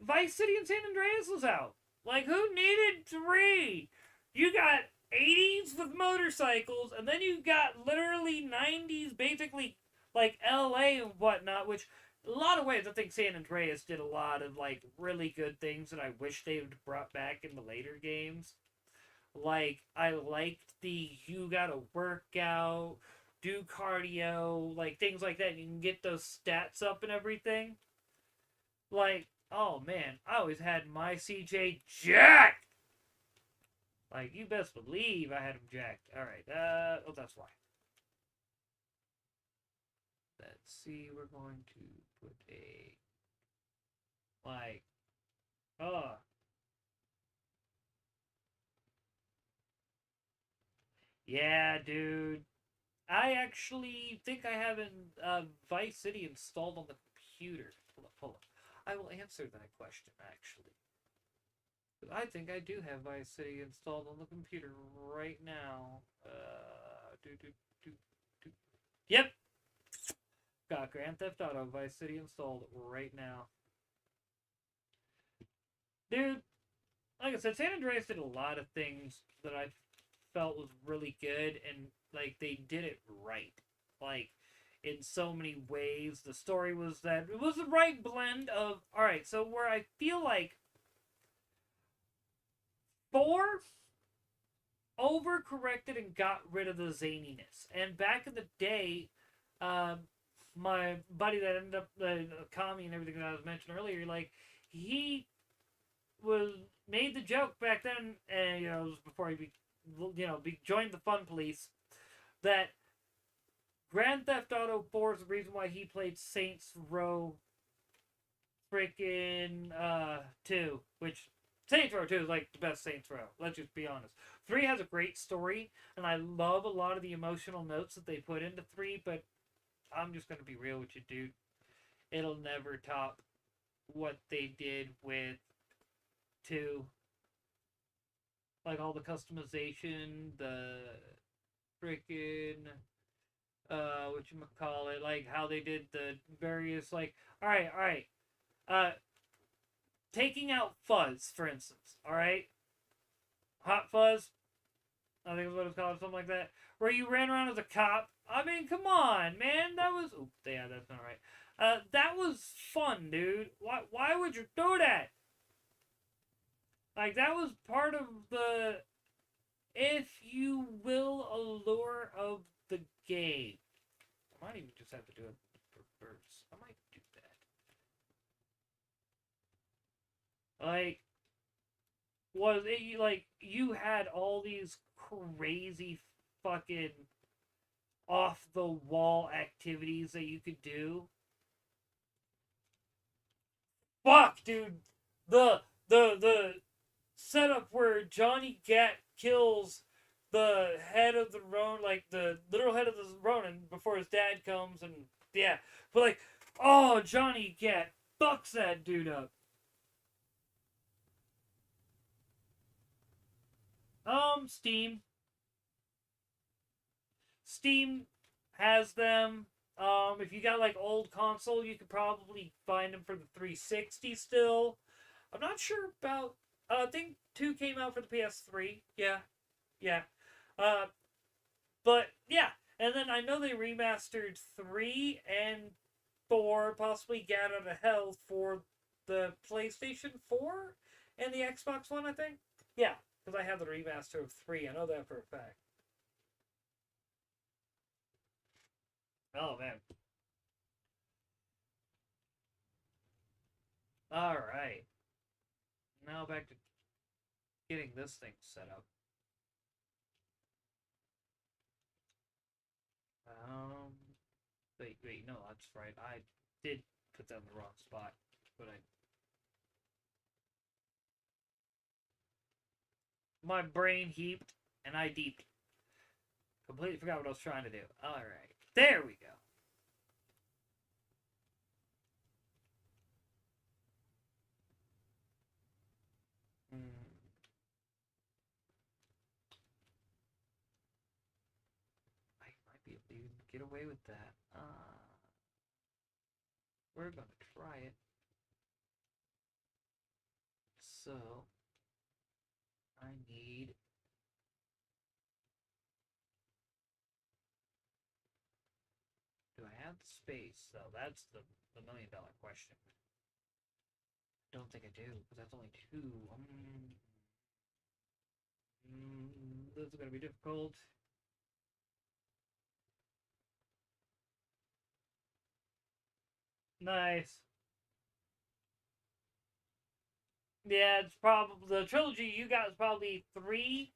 Vice City and San Andreas was out. Like, who needed 3? You got 80s with motorcycles, and then you got literally 90s, basically, like, LA and whatnot, which a lot of ways, I think San Andreas did a lot of like really good things that I wish they would brought back in the later games. Like I liked the you gotta work out, do cardio, like things like that. You can get those stats up and everything. Like, oh man, I always had my CJ jacked. Like, you best believe I had him jacked. Alright, oh, that's why. Let's see, we're going to put a, like, oh. Yeah, dude. I actually think I have Vice City installed on the computer. Hold up, hold up. I will answer that question, actually. I think I do have Vice City installed on the computer right now. Do. Yep! Got Grand Theft Auto Vice City installed right now. Dude, like I said, San Andreas did a lot of things that I felt was really good, and, like, they did it right. Like, in so many ways, the story was that it was the right blend of, alright, so where I feel like 4 overcorrected and got rid of the zaniness. And back in the day, my buddy that ended up the Kami and everything that I was mentioning earlier, like he was made the joke back then, and it was before he joined the Fun Police, that Grand Theft Auto 4 is the reason why he played Saints Row freaking 2, which Saints Row 2 is like the best Saints Row. Let's just be honest. 3 has a great story, and I love a lot of the emotional notes that they put into 3, but I'm just going to be real with you, dude. It'll never top what they did with 2. Like all the customization, the freaking whatchamacallit, like how they did the various, like, alright. Taking out Fuzz, for instance, alright? Hot Fuzz, I think is what it's called, something like that. Where you ran around as a cop. I mean, come on, man. That was... Oh, yeah, that's not right. That was fun, dude. Why would you do that? Like, that was part of the, if you will, allure of the game. I might even just have to do it reverse. I might do that. Like, was it, like, you had all these crazy fucking off the wall activities that you could do. Fuck, dude. The setup where Johnny Gat kills the head of the Ronin, like the literal head of the Ronin, before his dad comes, and yeah. But like, oh, Johnny Gat fucks that dude up. Steam. Steam has them. If you got like old console, you could probably find them for the 360 still. I'm not sure about. I think 2 came out for the PS3. Yeah. Uh, but yeah, and then I know they remastered 3 and 4, possibly Get Out of Hell for the PlayStation 4 and the Xbox One. I think. Yeah, because I have the remaster of 3. I know that for a fact. Oh man. All right. Now back to getting this thing set up. Um, wait, no, that's right. I did put that in the wrong spot, but my brain heaped and I deeped. Completely forgot what I was trying to do. All right, there we go. Hmm. I might be able to even get away with that. We're gonna try it. So I need. Do I have the space, though? That's the $1,000,000 question. Don't think I do, because that's only two. This is gonna be difficult. Nice. Yeah, it's probably the trilogy you got is probably 3,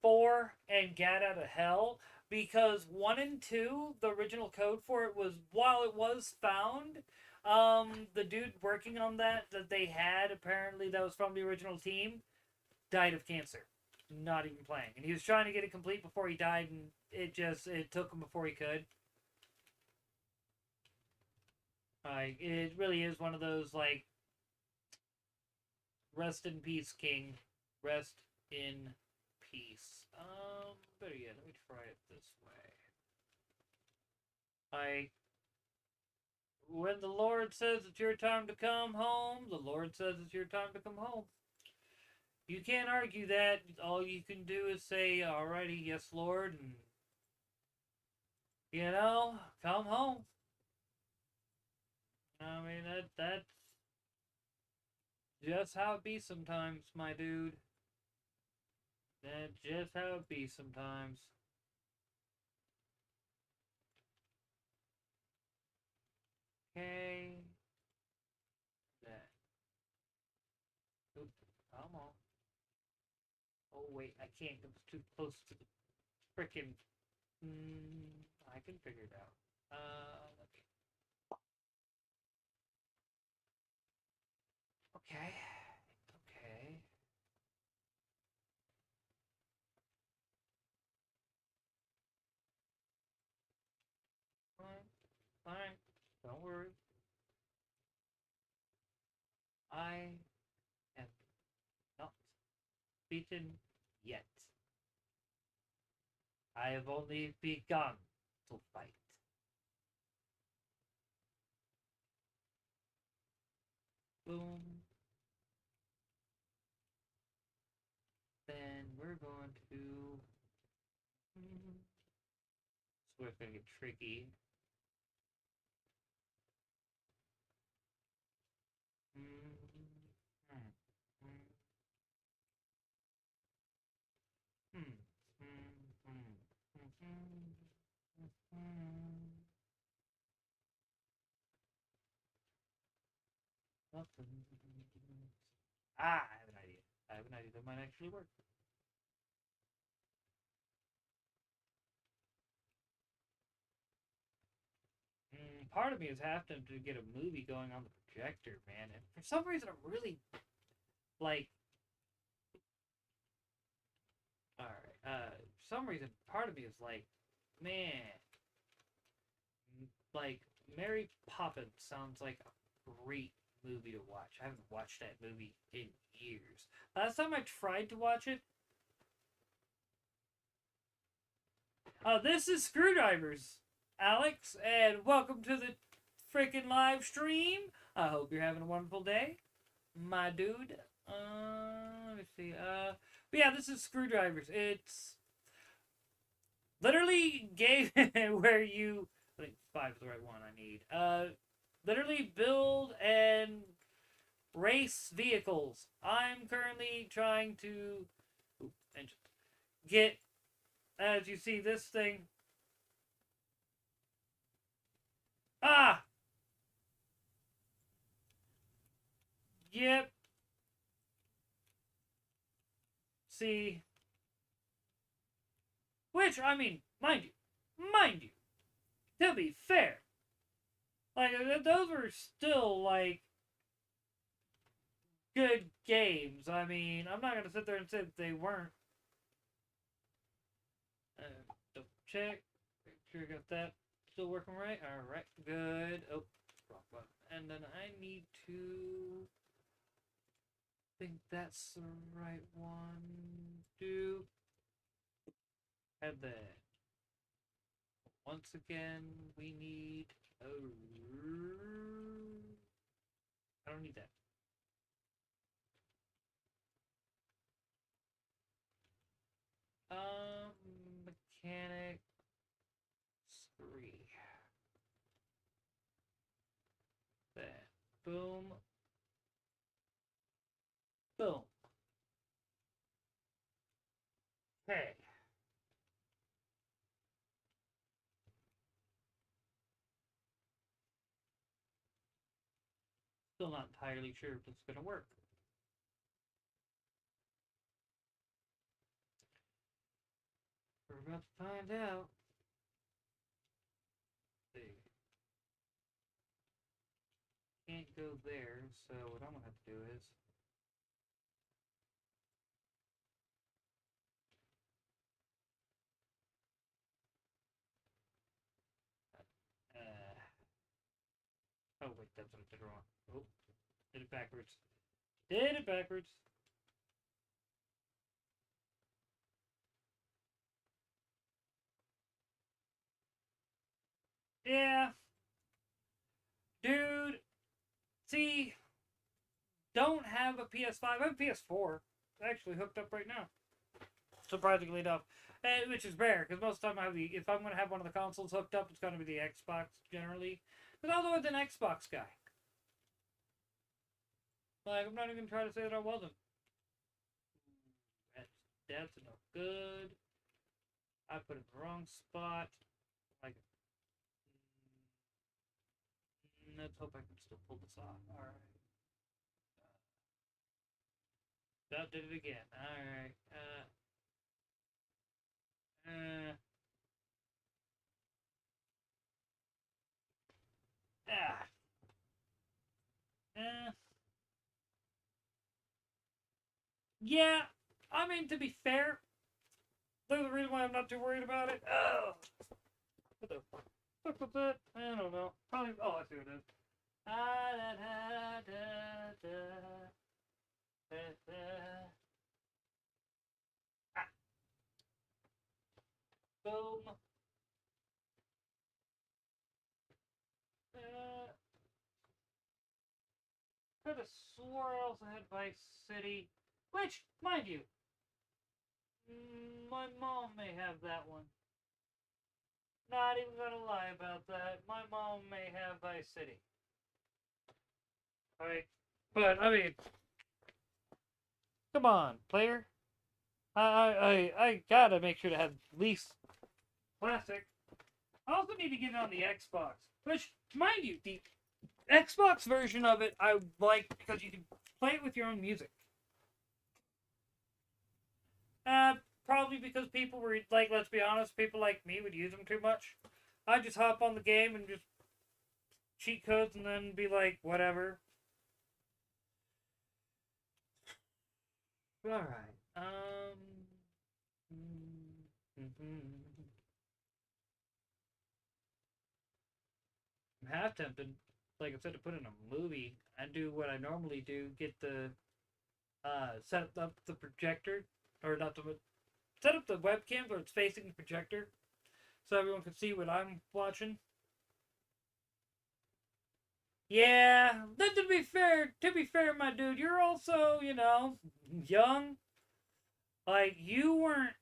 4, and Get Out of Hell. Because 1 and 2, the original code for it was, while it was found, the dude working on that they had, apparently that was from the original team, died of cancer. Not even playing. And he was trying to get it complete before he died, and it took him before he could. Like, it really is one of those, like, rest in peace, King. Rest in peace. Better yet, let me try it this way. Like, when the Lord says it's your time to come home, the Lord says it's your time to come home. You can't argue that. All you can do is say, alrighty, yes, Lord, and, come home. I mean, that's just how it be sometimes, my dude. That's just how it be sometimes. Okay. That. Oops, come on. Oh, wait, I can't. It was too close to the frickin'. I can figure it out. Okay. Okay. Fine. Fine. Don't worry. I am not beaten yet. I have only begun to fight. Boom. Then we're going to. So it's gonna get tricky. I have an idea. I have an idea that might actually work. Part of me is having to get a movie going on the projector, man. And for some reason, I'm really like, all right. For some reason, part of me is like, man, like Mary Poppins sounds like a great movie to watch. I haven't watched that movie in years. Last time I tried to watch it, this is Screwdrivers, Alex, and welcome to the freaking live stream. I hope you're having a wonderful day, my dude. Let me see. But yeah, this is Screwdrivers. It's literally game where you. I think 5 is the right one I need. Literally build and race vehicles. I'm currently trying to get, as you see, this thing. Ah! Yep. See. Which, I mean, mind you, to be fair, like, those were still, like, good games. I mean, I'm not going to sit there and say that they weren't. Double check. Make sure I got that still working right. Alright, good. Oh, wrong button. And then I need to think that's the right one. Do. And then, once again, we need. I don't need that. Mechanic 3. Boom. Boom. Hey. Still not entirely sure if it's gonna work. We're about to find out. Let's see. Can't go there, so what I'm gonna have to do is oh wait, that's what I did wrong. Oh, did it backwards. Did it backwards. Yeah. Dude, see, don't have a PS5. I have a PS4. It's actually hooked up right now. Surprisingly enough. Which is rare, because most of the time if I'm going to have one of the consoles hooked up, it's going to be the Xbox, generally. Because I'm always an Xbox guy. Like, I'm not even trying to say that I wasn't. That's no good. I put it in the wrong spot. Like, let's hope I can still pull this off. Alright. That did it again. Alright. Ah. Yeah, I mean, to be fair, there's a reason why I'm not too worried about it. Oh, what the fuck was that? I don't know. Probably. Oh, I see what it is. Ah, da, da, da, da, da. Ah. Boom. Could have swore I also had Vice City, which, mind you, my mom may have that one. Not even gonna lie about that. My mom may have Vice City. Alright. But, I mean, come on, player. I gotta make sure to have at least classic. I also need to get it on the Xbox. Which, mind you, the Xbox version of it I like because you can play it with your own music. Probably because people were, like, let's be honest, people like me would use them too much. I just hop on the game and just cheat codes and then be like, whatever. Alright. I'm half tempted, like I said, to put in a movie and do what I normally do, get the set up the projector, or not the set up the webcam where it's facing the projector, so everyone can see what I'm watching. Yeah, then to be fair, my dude, you're also, young. Like, you weren't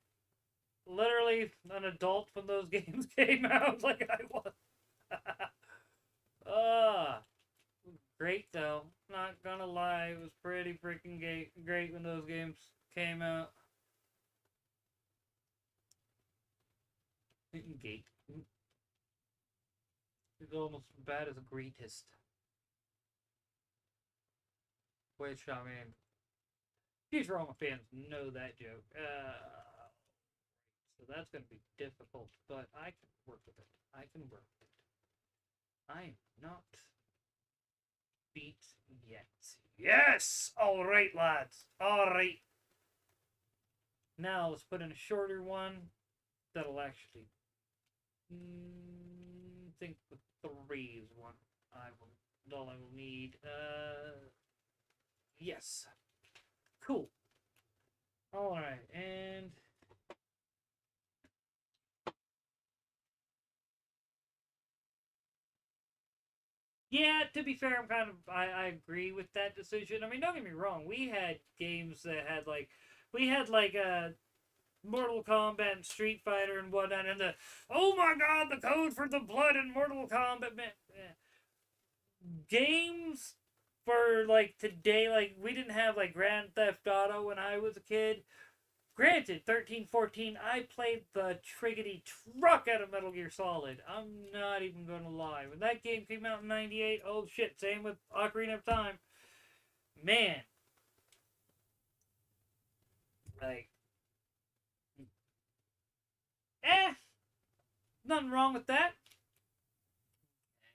literally an adult when those games came out like I was. uh, Great though. Not gonna lie, it was pretty freaking great when those games came out. Gate. It's almost as bad as the greatest. Which, I mean, Futurama fans know that joke. So that's going to be difficult, but I can work with it. I can work with it. I am not beat yet. Yes! Alright, lads. Alright. Now, let's put in a shorter one that'll actually... think the 3 is one all I will need. Yes. Cool. Alright, and... Yeah, to be fair, I agree with that decision. I mean, don't get me wrong, we had games that had, like... We had, like, Mortal Kombat and Street Fighter and whatnot, and oh my god, the code for the blood in Mortal Kombat, man. Games for like today, like we didn't have like Grand Theft Auto when I was a kid. Granted, 13, 14, I played the triggity truck out of Metal Gear Solid. I'm not even gonna lie. When that game came out in 98, oh shit, same with Ocarina of Time. Man. Like, nothing wrong with that.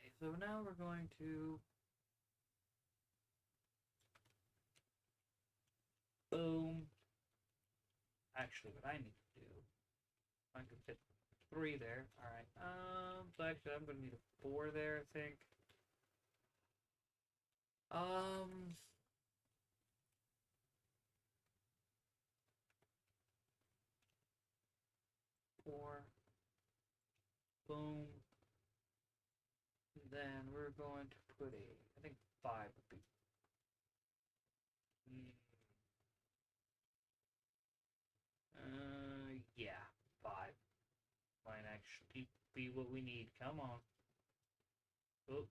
Okay, so now we're going to... Boom. Actually, what I need to do... I can fit 3 there. Alright. So actually I'm gonna need a 4 there, I think. Four. Boom. And then we're going to put I think 5 would be... yeah, 5 might actually be what we need. Come on. Oh.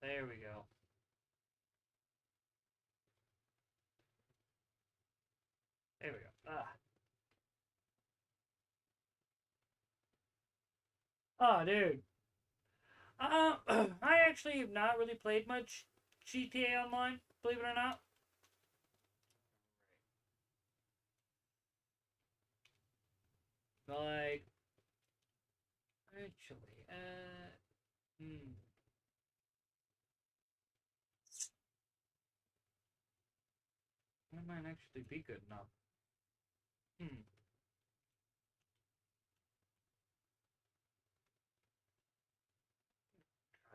There we go. There we go. Oh, dude. I actually have not really played much GTA Online, believe it or not. Like, actually, that might actually be good enough. Try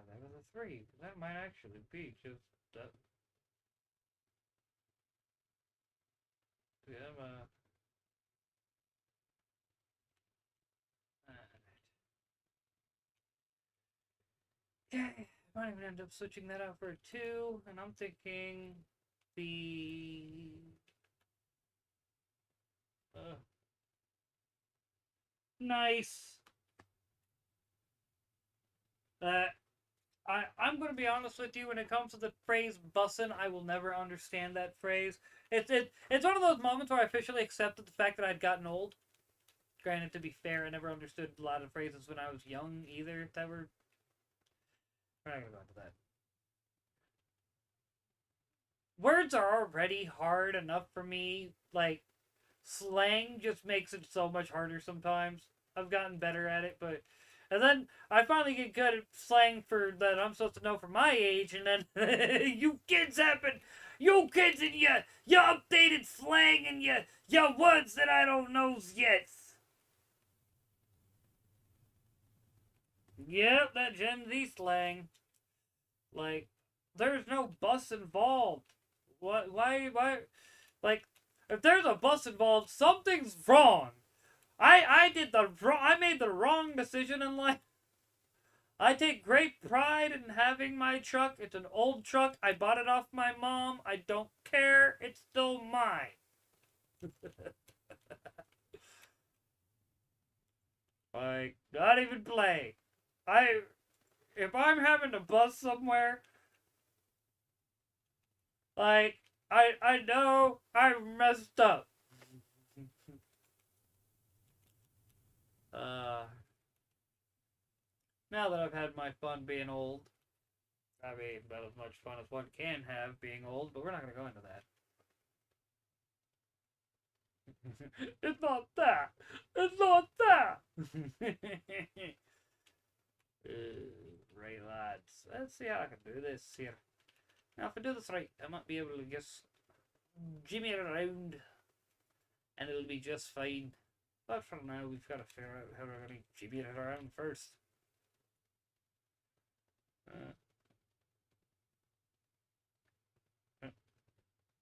that with a 3. That might actually be just that. Yeah, okay, I might even end up switching that out for a 2, and I'm thinking the nice. I'm going to be honest with you. When it comes to the phrase "bussin'," I will never understand that phrase. It's one of those moments where I officially accepted the fact that I'd gotten old. Granted, to be fair, I never understood a lot of phrases when I was young either. That were... We're not going to go into that. Words are already hard enough for me. Like, slang just makes it so much harder sometimes. I've gotten better at it, but... And then I finally get good at slang for that I'm supposed to know for my age, and then you kids and you updated slang and you words that I don't know yet. Yep, that Gen Z slang. Like, there's no bus involved. What? Why? Like, if there's a bus involved, something's wrong. I made the wrong decision in life. I take great pride in having my truck. It's an old truck. I bought it off my mom. I don't care. It's still mine. Like, not even play. If I'm having to bus somewhere, like, I know I messed up. Now that I've had my fun being old, I mean, about as much fun as one can have being old, but we're not going to go into that. It's not that. It's not that. Right, lads. Let's see how I can do this here. Now, if I do this right, I might be able to just jimmy it around, and it'll be just fine. But for now, we've got to figure out how we're going to jimmy it around first.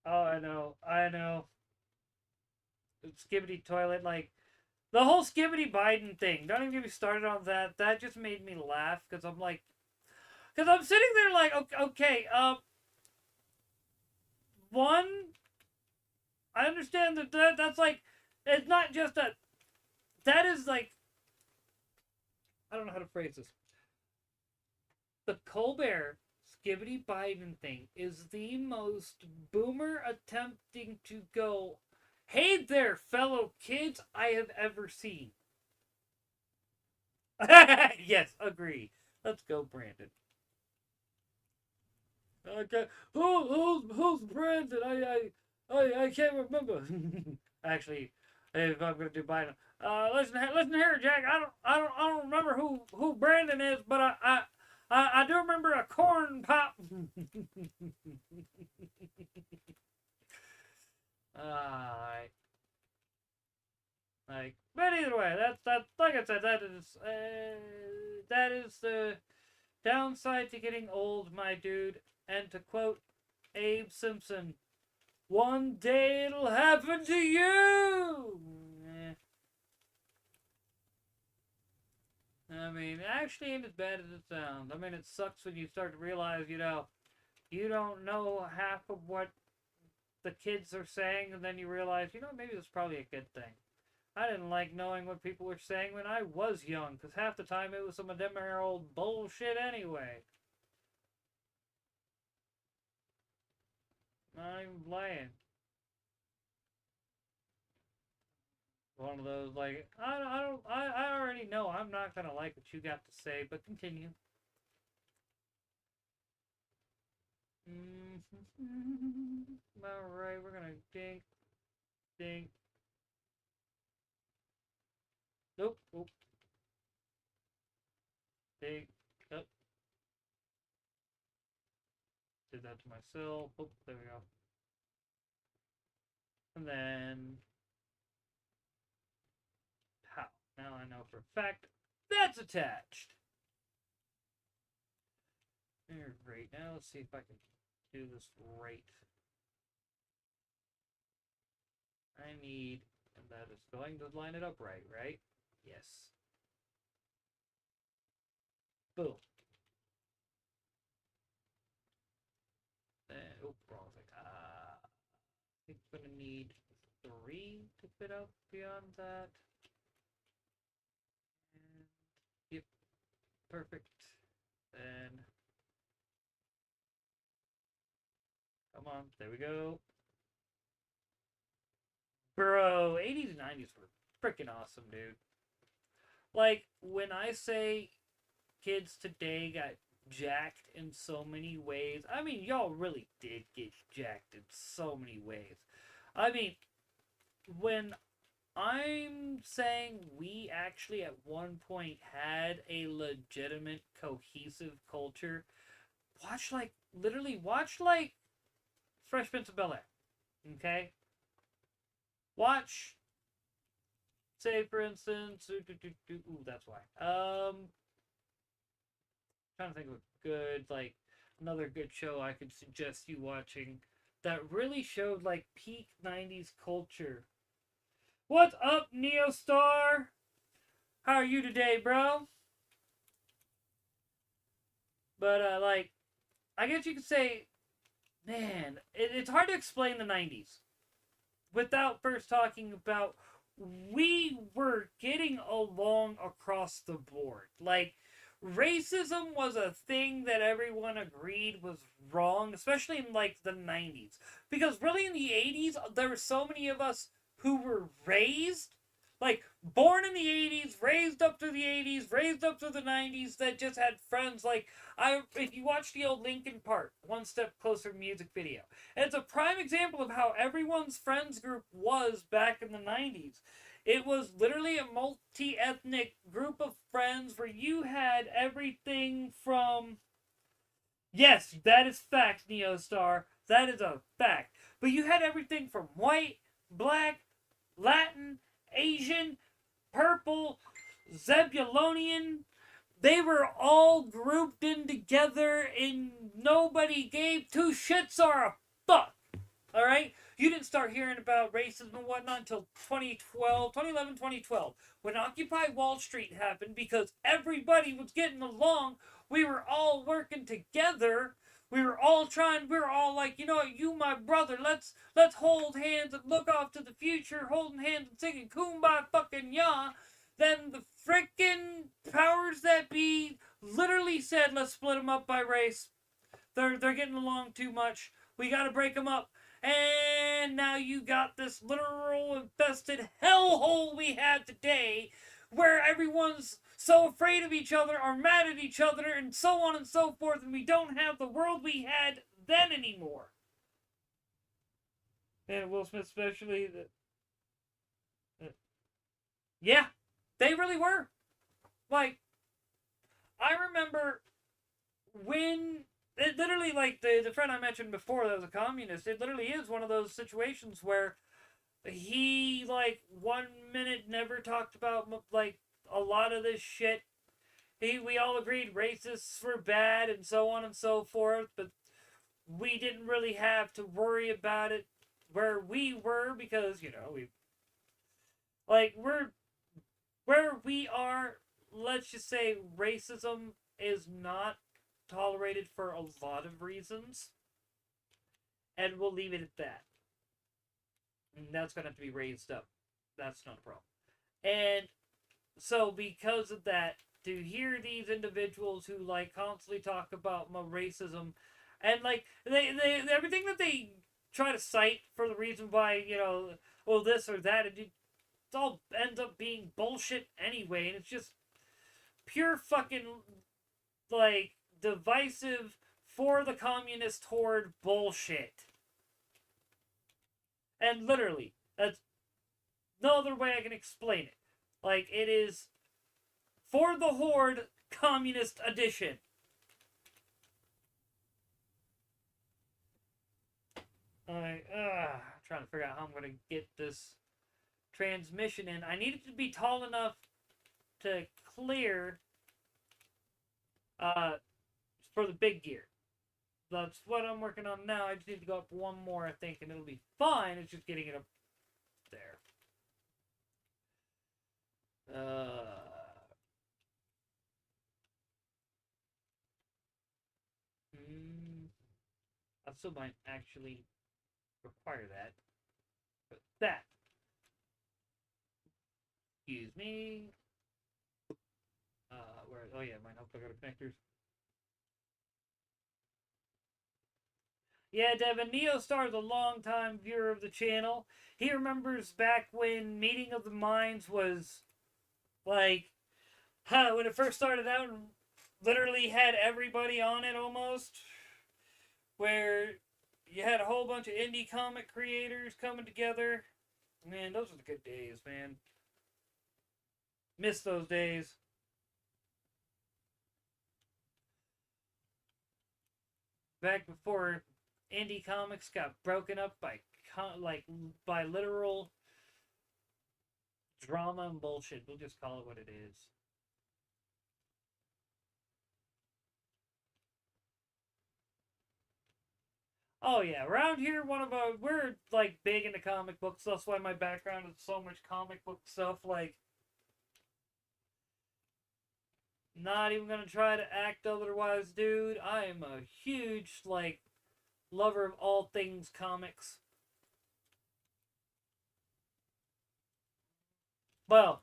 Oh, I know. Skibidi toilet, like, the whole Skibidi Biden thing. Don't even get me started on that. That just made me laugh, because I'm like, because I'm sitting there like, okay, one, I understand that's like, it's not just a, that is like, I don't know how to phrase this. The Colbert Skibbity Biden thing is the most boomer attempting to go, hey there, fellow kids, I have ever seen. Yes, agree. Let's go, Brandon. Okay, who's Brandon? I can't remember. Actually, if I'm gonna do Biden, listen here, Jack. I don't remember who Brandon is, but I do remember a corn pop. Alright. But either way, that's like I said, that is the downside to getting old, my dude. And to quote Abe Simpson, one day it'll happen to you. I mean, it actually ain't as bad as it sounds. I mean, it sucks when you start to realize, you don't know half of what the kids are saying, and then you realize, maybe that's probably a good thing. I didn't like knowing what people were saying when I was young, because half the time it was some of them old bullshit anyway. I'm lying. One of those, like, I already know I'm not gonna like what you got to say, but continue. Alright, we're gonna dink, dink. Nope, nope. Dink, up. Did that to myself. Oh, there we go. And then, how? Now I know for a fact that's attached. Alright, now let's see if I can do this right. I need, and that is going to line it up right? Yes. Boom. Oh, wrong thing. I think I'm gonna need 3 to fit out beyond that. And, yep, perfect. Then, come on, there we go. Bro, 80s and 90s were freaking awesome, dude. Like, when I say kids today got jacked in so many ways, I mean, y'all really did get jacked in so many ways. I mean, when I'm saying we actually at one point had a legitimate cohesive culture, watch like Fresh Prince of Bel Air, okay? Watch, say for instance, ooh, that's why. Trying to think of a good, like, another good show I could suggest you watching that really showed like peak 90s culture. What's up, Neostar? How are you today, bro? But like, I guess you could say, man, it's hard to explain the 90s without first talking about we were getting along across the board. Like, racism was a thing that everyone agreed was wrong, especially in like the 90s. Because really in the 80s, there were so many of us who were raised, like born in the 80s, raised up through the 80s, raised up through the 90s, that just had friends like if you watch the old Linkin Park One Step Closer music video, it's a prime example of how everyone's friends group was back in the 90s. It was literally a multi-ethnic group of friends where you had everything from, yes, that is fact, Neostar, that is a fact, but you had everything from white, black, Latin, Asian, purple, Zebulonian. They were all grouped in together and nobody gave two shits or a fuck. Alright? You didn't start hearing about racism and whatnot until 2011, 2012, when Occupy Wall Street happened, because everybody was getting along. We were all working together. We were all like, you know what, you my brother, let's hold hands and look off to the future, holding hands and singing Kumbaya fucking ya. Then the frickin' powers that be literally said, let's split them up by race. They're getting along too much. We got to break them up. And now you got this literal infested hellhole we have today where everyone's so afraid of each other or mad at each other and so on and so forth, and we don't have the world we had then anymore. And Will Smith especially. Yeah, they really were. Like, I remember when it literally, like, the friend I mentioned before that was a communist, it literally is one of those situations where he, like, 1 minute never talked about, like, a lot of this shit. We all agreed racists were bad and so on and so forth, but we didn't really have to worry about it where we were because, we're where we are, let's just say racism is not tolerated for a lot of reasons. And we'll leave it at that. And that's going to have to be raised up. That's not a problem. And so, because of that, to hear these individuals who, like, constantly talk about racism and, like, they everything that they try to cite for the reason why, well, this or that, it all ends up being bullshit anyway. And it's just pure fucking, like, divisive for the communist horde bullshit. And literally, that's no other way I can explain it. Like, it is for the horde communist edition. I'm trying to figure out how I'm going to get this transmission in. I need it to be tall enough to clear for the big gear. That's what I'm working on now. I just need to go up one more, I think, and it'll be fine. It's just getting it up there. I still might actually require that. But that. Excuse me. Where? Oh yeah, might help I go to connectors. Yeah, Devin, Neostar is a long-time viewer of the channel. He remembers back when Meeting of the Minds was, like, when it first started out, literally had everybody on it almost. Where you had a whole bunch of indie comic creators coming together. Man, those were the good days, man. Miss those days. Back before indie comics got broken up by literal drama and bullshit. We'll just call it what it is. Oh yeah, around here, we're like big into comic books. That's why my background is so much comic book stuff. Like, not even gonna try to act otherwise, dude. I am a huge, like, lover of all things comics. Well,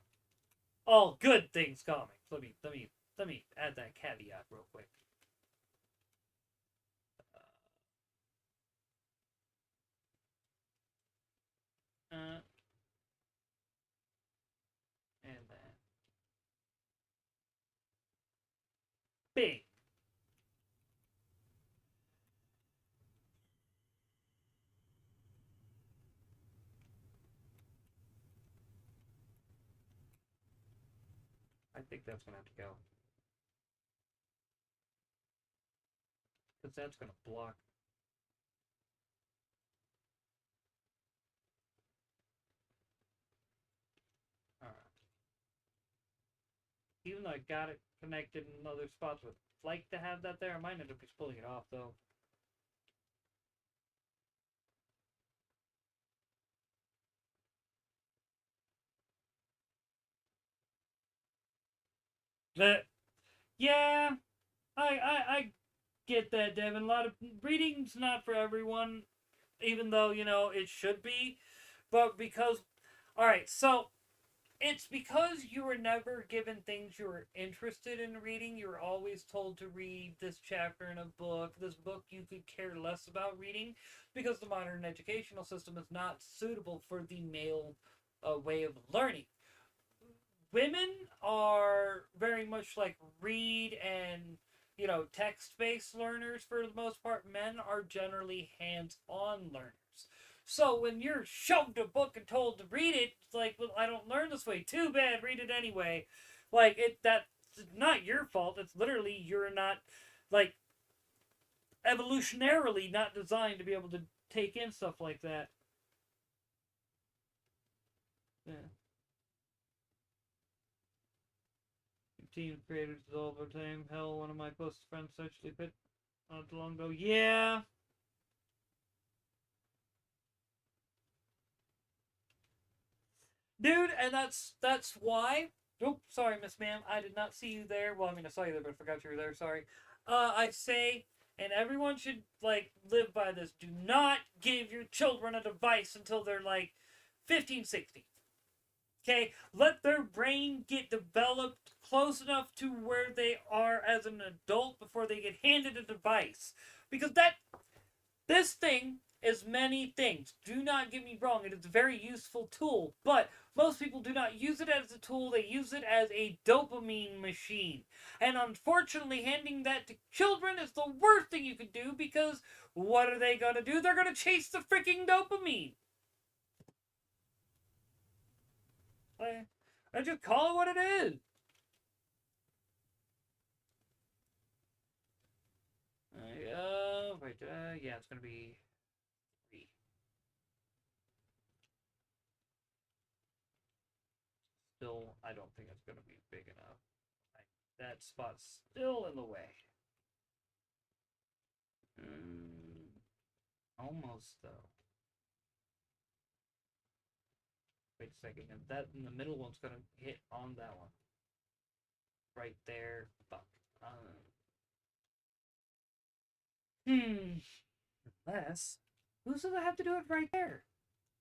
all good things comics. Let me add that caveat real quick. And then bing. I think that's gonna have to go. Because that's gonna block. Alright. Even though I got it connected in other spots with like to have that there, I might end up just pulling it off though. But yeah, I get that, Devin. A lot of reading's not for everyone, even though, it should be. But because, alright, so it's because you were never given things you were interested in reading. You were always told to read this chapter in a book, this book you could care less about reading, because the modern educational system is not suitable for the male way of learning. Women are very much like read and text-based learners for the most part. Men are generally hands-on learners. So when you're shoved a book and told to read it, it's like, well, I don't learn this way. Too bad, read it anyway. Like that's not your fault. It's literally you're not like evolutionarily not designed to be able to take in stuff like that. Yeah. Team creators dissolve over time. Hell, one of my closest friends actually quit not too long ago. Yeah. Dude, and that's why. Oh, sorry, Miss Ma'am. I did not see you there. Well, I mean, I saw you there, but I forgot you were there. Sorry. I say, and everyone should like live by this. Do not give your children a device until they're like 15, 16. Okay, let their brain get developed close enough to where they are as an adult before they get handed a device. Because this thing is many things. Do not get me wrong, it is a very useful tool, but most people do not use it as a tool, they use it as a dopamine machine. And unfortunately, handing that to children is the worst thing you could do, because what are they gonna do? They're gonna chase the freaking dopamine. I just call it what it is. Wait, yeah, it's gonna be 3. Still, I don't think it's gonna be big enough. That spot's still in the way. Almost though. Wait a second, and that in the middle one's gonna hit on that one. Right there. Fuck. Unless, who says I have to do it right there?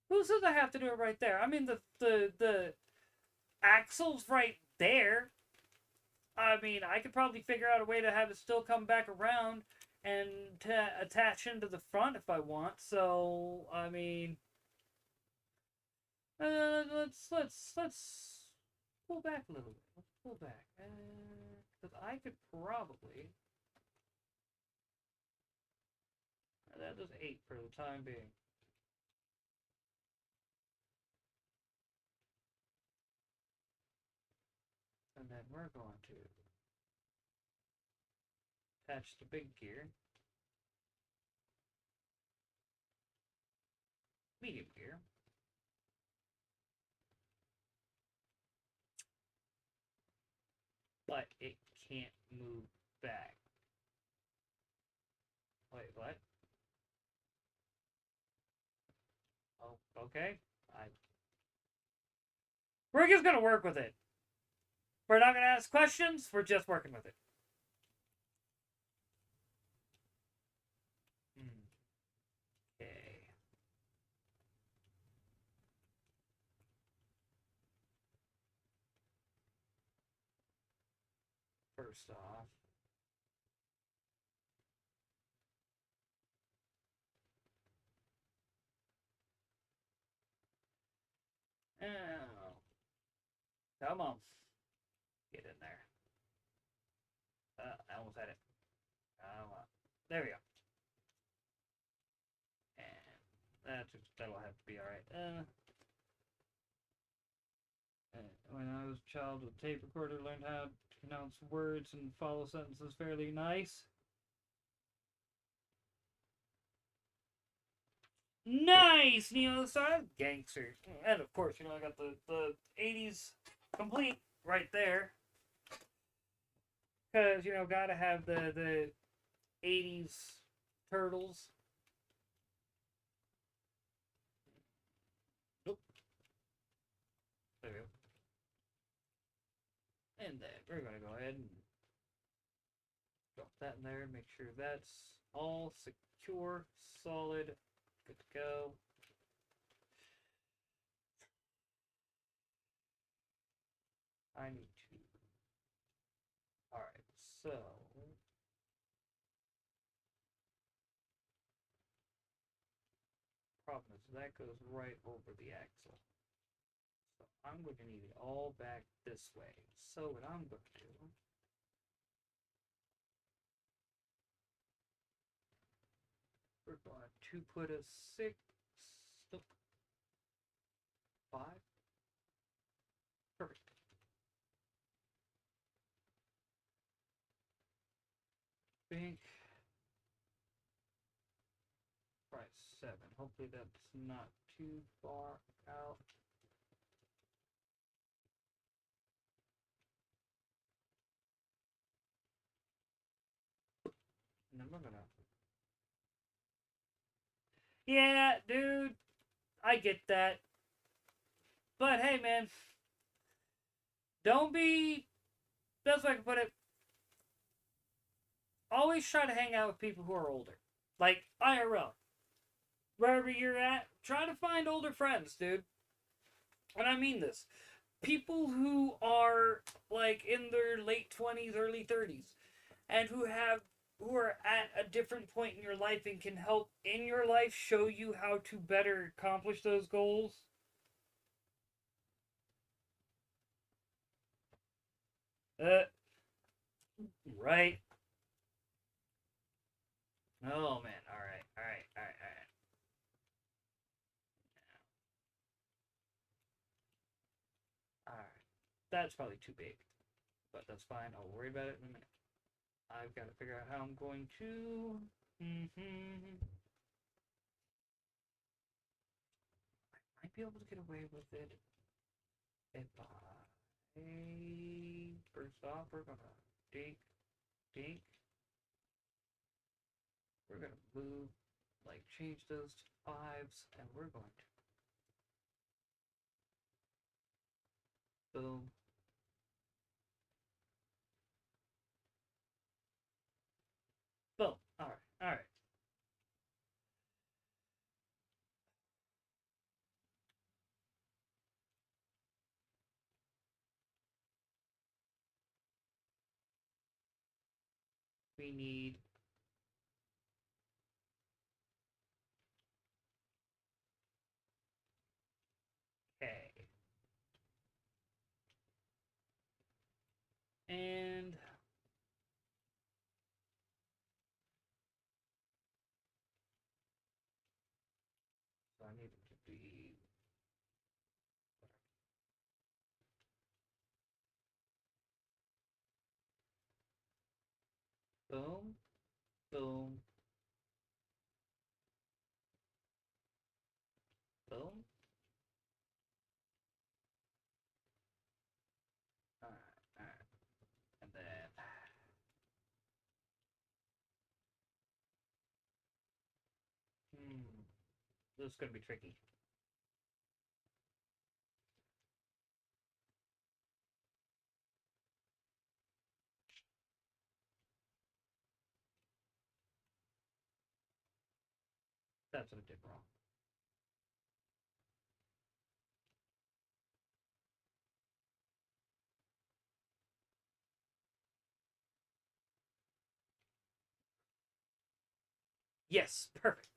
Who says I have to do it right there? I mean, the axle's right there. I mean, I could probably figure out a way to have it still come back around and to attach into the front if I want. So, I mean, let's pull back a little bit. Let's pull back, because I could probably. That does 8 for the time being. And then we're going to attach the big gear, medium gear, but it can't move back. Wait, what? Oh, okay. We're just gonna work with it. We're not gonna ask questions. We're just working with it. Okay. First off, oh, come on, get in there. I almost had it. Come on. There we go. And that'll have to be all right. When I was a child with a tape recorder, learned how to pronounce words and follow sentences fairly nice. Nice! So I'm gangster. And of course, I got the 80s complete right there. Because, gotta have the 80s turtles. Nope. There we go. And then we're going to go ahead and drop that in there. Make sure that's all secure, solid, good to go. I need to. Alright, so. Problem is, that goes right over the axle. So I'm going to need it all back this way. So what I'm going to do. We're going to put a 6. Nope. 5. Perfect. Think. Price 7. Hopefully that's not too far out. And then we're gonna. Yeah, dude. I get that. But hey, man. Don't be. Best way I can put it. Always try to hang out with people who are older. Like IRL. Wherever you're at, try to find older friends, dude. And I mean this. People who are like in their late 20s, early 30s, and who are at a different point in your life and can help in your life show you how to better accomplish those goals. Right. Oh man. All right. All right. All right. All right. All right. That's probably too big, but that's fine. I'll worry about it in a minute. I've got to figure out how I'm going to. I might be able to get away with it if I. First off, we're gonna dig, dig. We're gonna move, like change those to 5s, and we're going to boom. Boom. Alright, alright. We need K. And so I need it to be boom, boom, boom. Alright, alright. And then this is gonna be tricky. That's what I did wrong. Yes, perfect.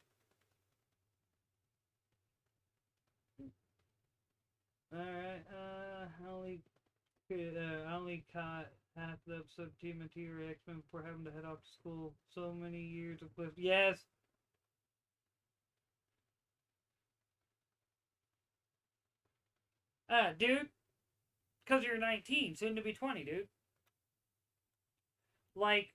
Alright, I only caught half the episode of TMNT or X-Men before having to head off to school. So many years of cliff. Yes! Dude, because you're 19, soon to be 20, dude. Like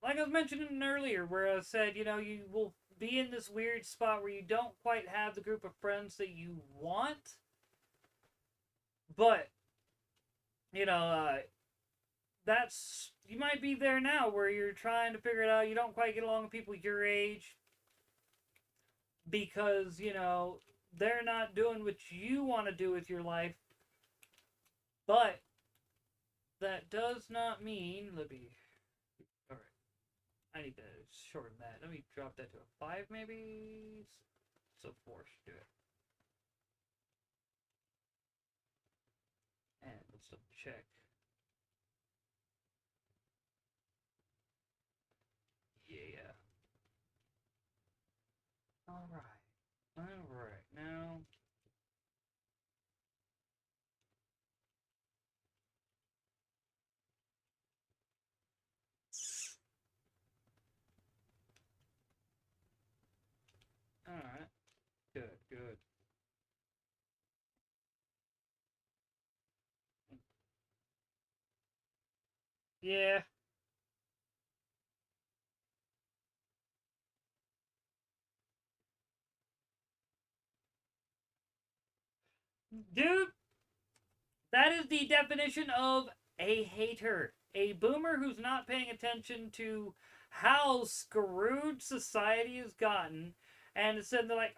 I was mentioning earlier, where I said, you will be in this weird spot where you don't quite have the group of friends that you want, but, that's, you might be there now where you're trying to figure it out. You don't quite get along with people your age because, they're not doing what you want to do with your life, but that does not mean, let me, alright, I need to shorten that. Let me drop that to a 5 maybe, so 4 should do it. And let's double check. Alright, now... Alright, good. Yeah. Dude, that is the definition of a hater. A boomer who's not paying attention to how screwed society has gotten. And instead they're like,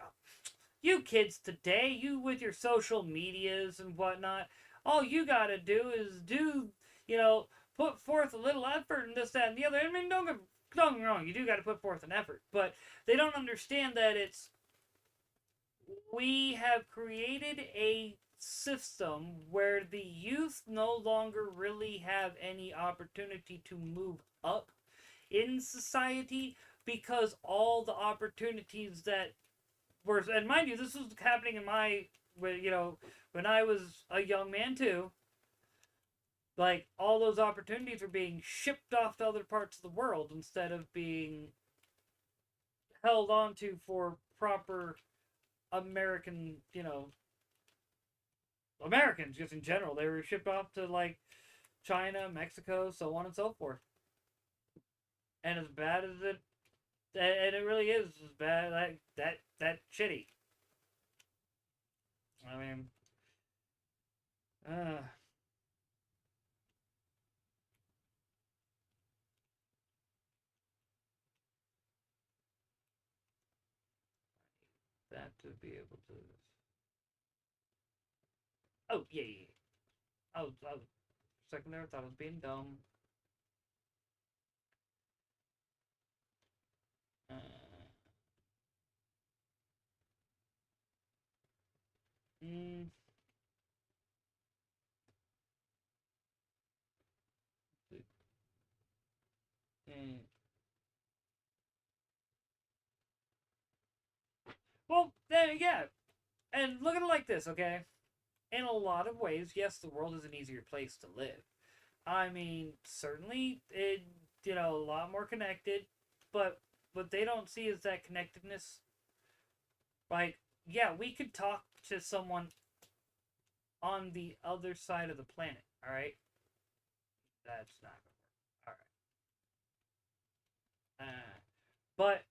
you kids today, you with your social medias and whatnot, all you gotta do is put forth a little effort and this, that, and the other. I mean, don't get me wrong, you do gotta put forth an effort, but they don't understand that we have created a system where the youth no longer really have any opportunity to move up in society because all the opportunities that were, and mind you, this was happening in when I was a young man too. Like, all those opportunities were being shipped off to other parts of the world instead of being held on to for proper American, Americans just in general. They were shipped off to like China, Mexico, so on and so forth. And as bad as and it really is as bad, like that shitty. I mean, uh, that to be able to. Oh yeah. I was second there. Thought I was being dumb. Uh, mm, mm. Well, then yeah, and look at it like this, okay? In a lot of ways, yes, the world is an easier place to live. I mean, certainly a lot more connected, but what they don't see is that connectedness. Like, yeah, we could talk to someone on the other side of the planet. All right, that's not gonna work. All right, but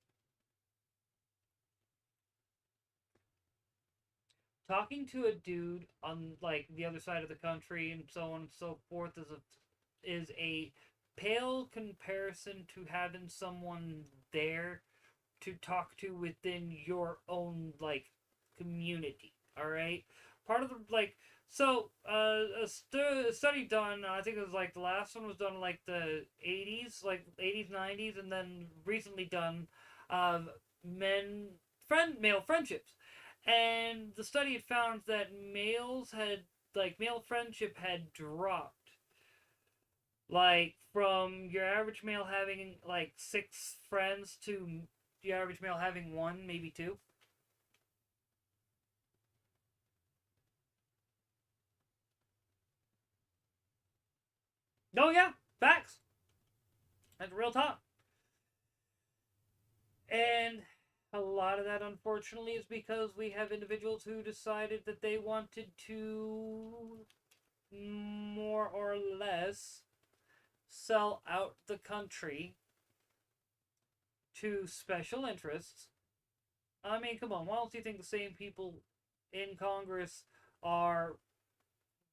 talking to a dude on like the other side of the country and so on and so forth is a pale comparison to having someone there to talk to within your own like community. All right, part of the like so a study done. I think it was like the last one was done in like the 80s, like 80s 90s, and then recently done of male friendships. And the study had found that male friendship had dropped, like from your average male having like 6 friends to the average male having one, maybe two. Oh yeah, facts. That's real talk. And a lot of that, unfortunately, is because we have individuals who decided that they wanted to more or less sell out the country to special interests. I mean, come on, why don't you think the same people in Congress are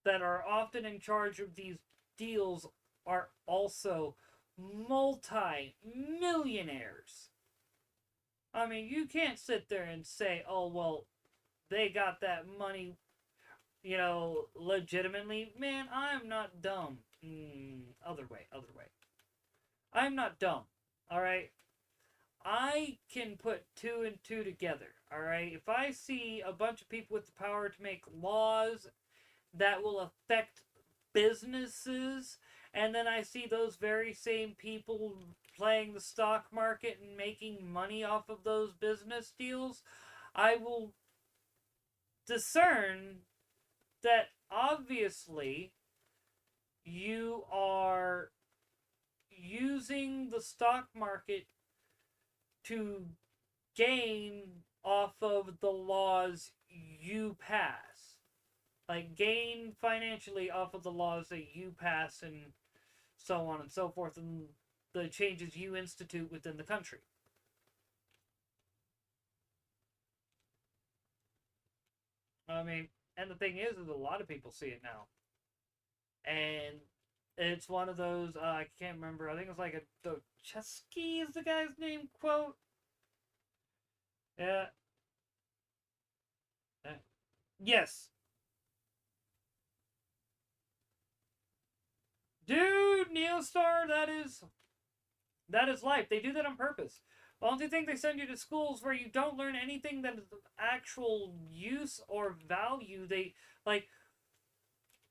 that are often in charge of these deals are also multi-millionaires? I mean, you can't sit there and say, oh, well, they got that money, legitimately. Man, I'm not dumb. Other way. I'm not dumb. All right? I can put two and two together. All right? If I see a bunch of people with the power to make laws that will affect businesses, and then I see those very same people playing the stock market and making money off of those business deals, I will discern that obviously you are using the stock market to gain off of the laws you pass. Like, gain financially off of the laws that you pass and so on and so forth, and the changes you institute within the country. I mean, and the thing is a lot of people see it now. And it's one of those, I can't remember, I think it's like a Dostoevsky is the guy's name, quote. Yeah. Yes. Dude, Neostar, that is life. They do that on purpose. Well, don't you think they send you to schools where you don't learn anything that is of actual use or value? They, like,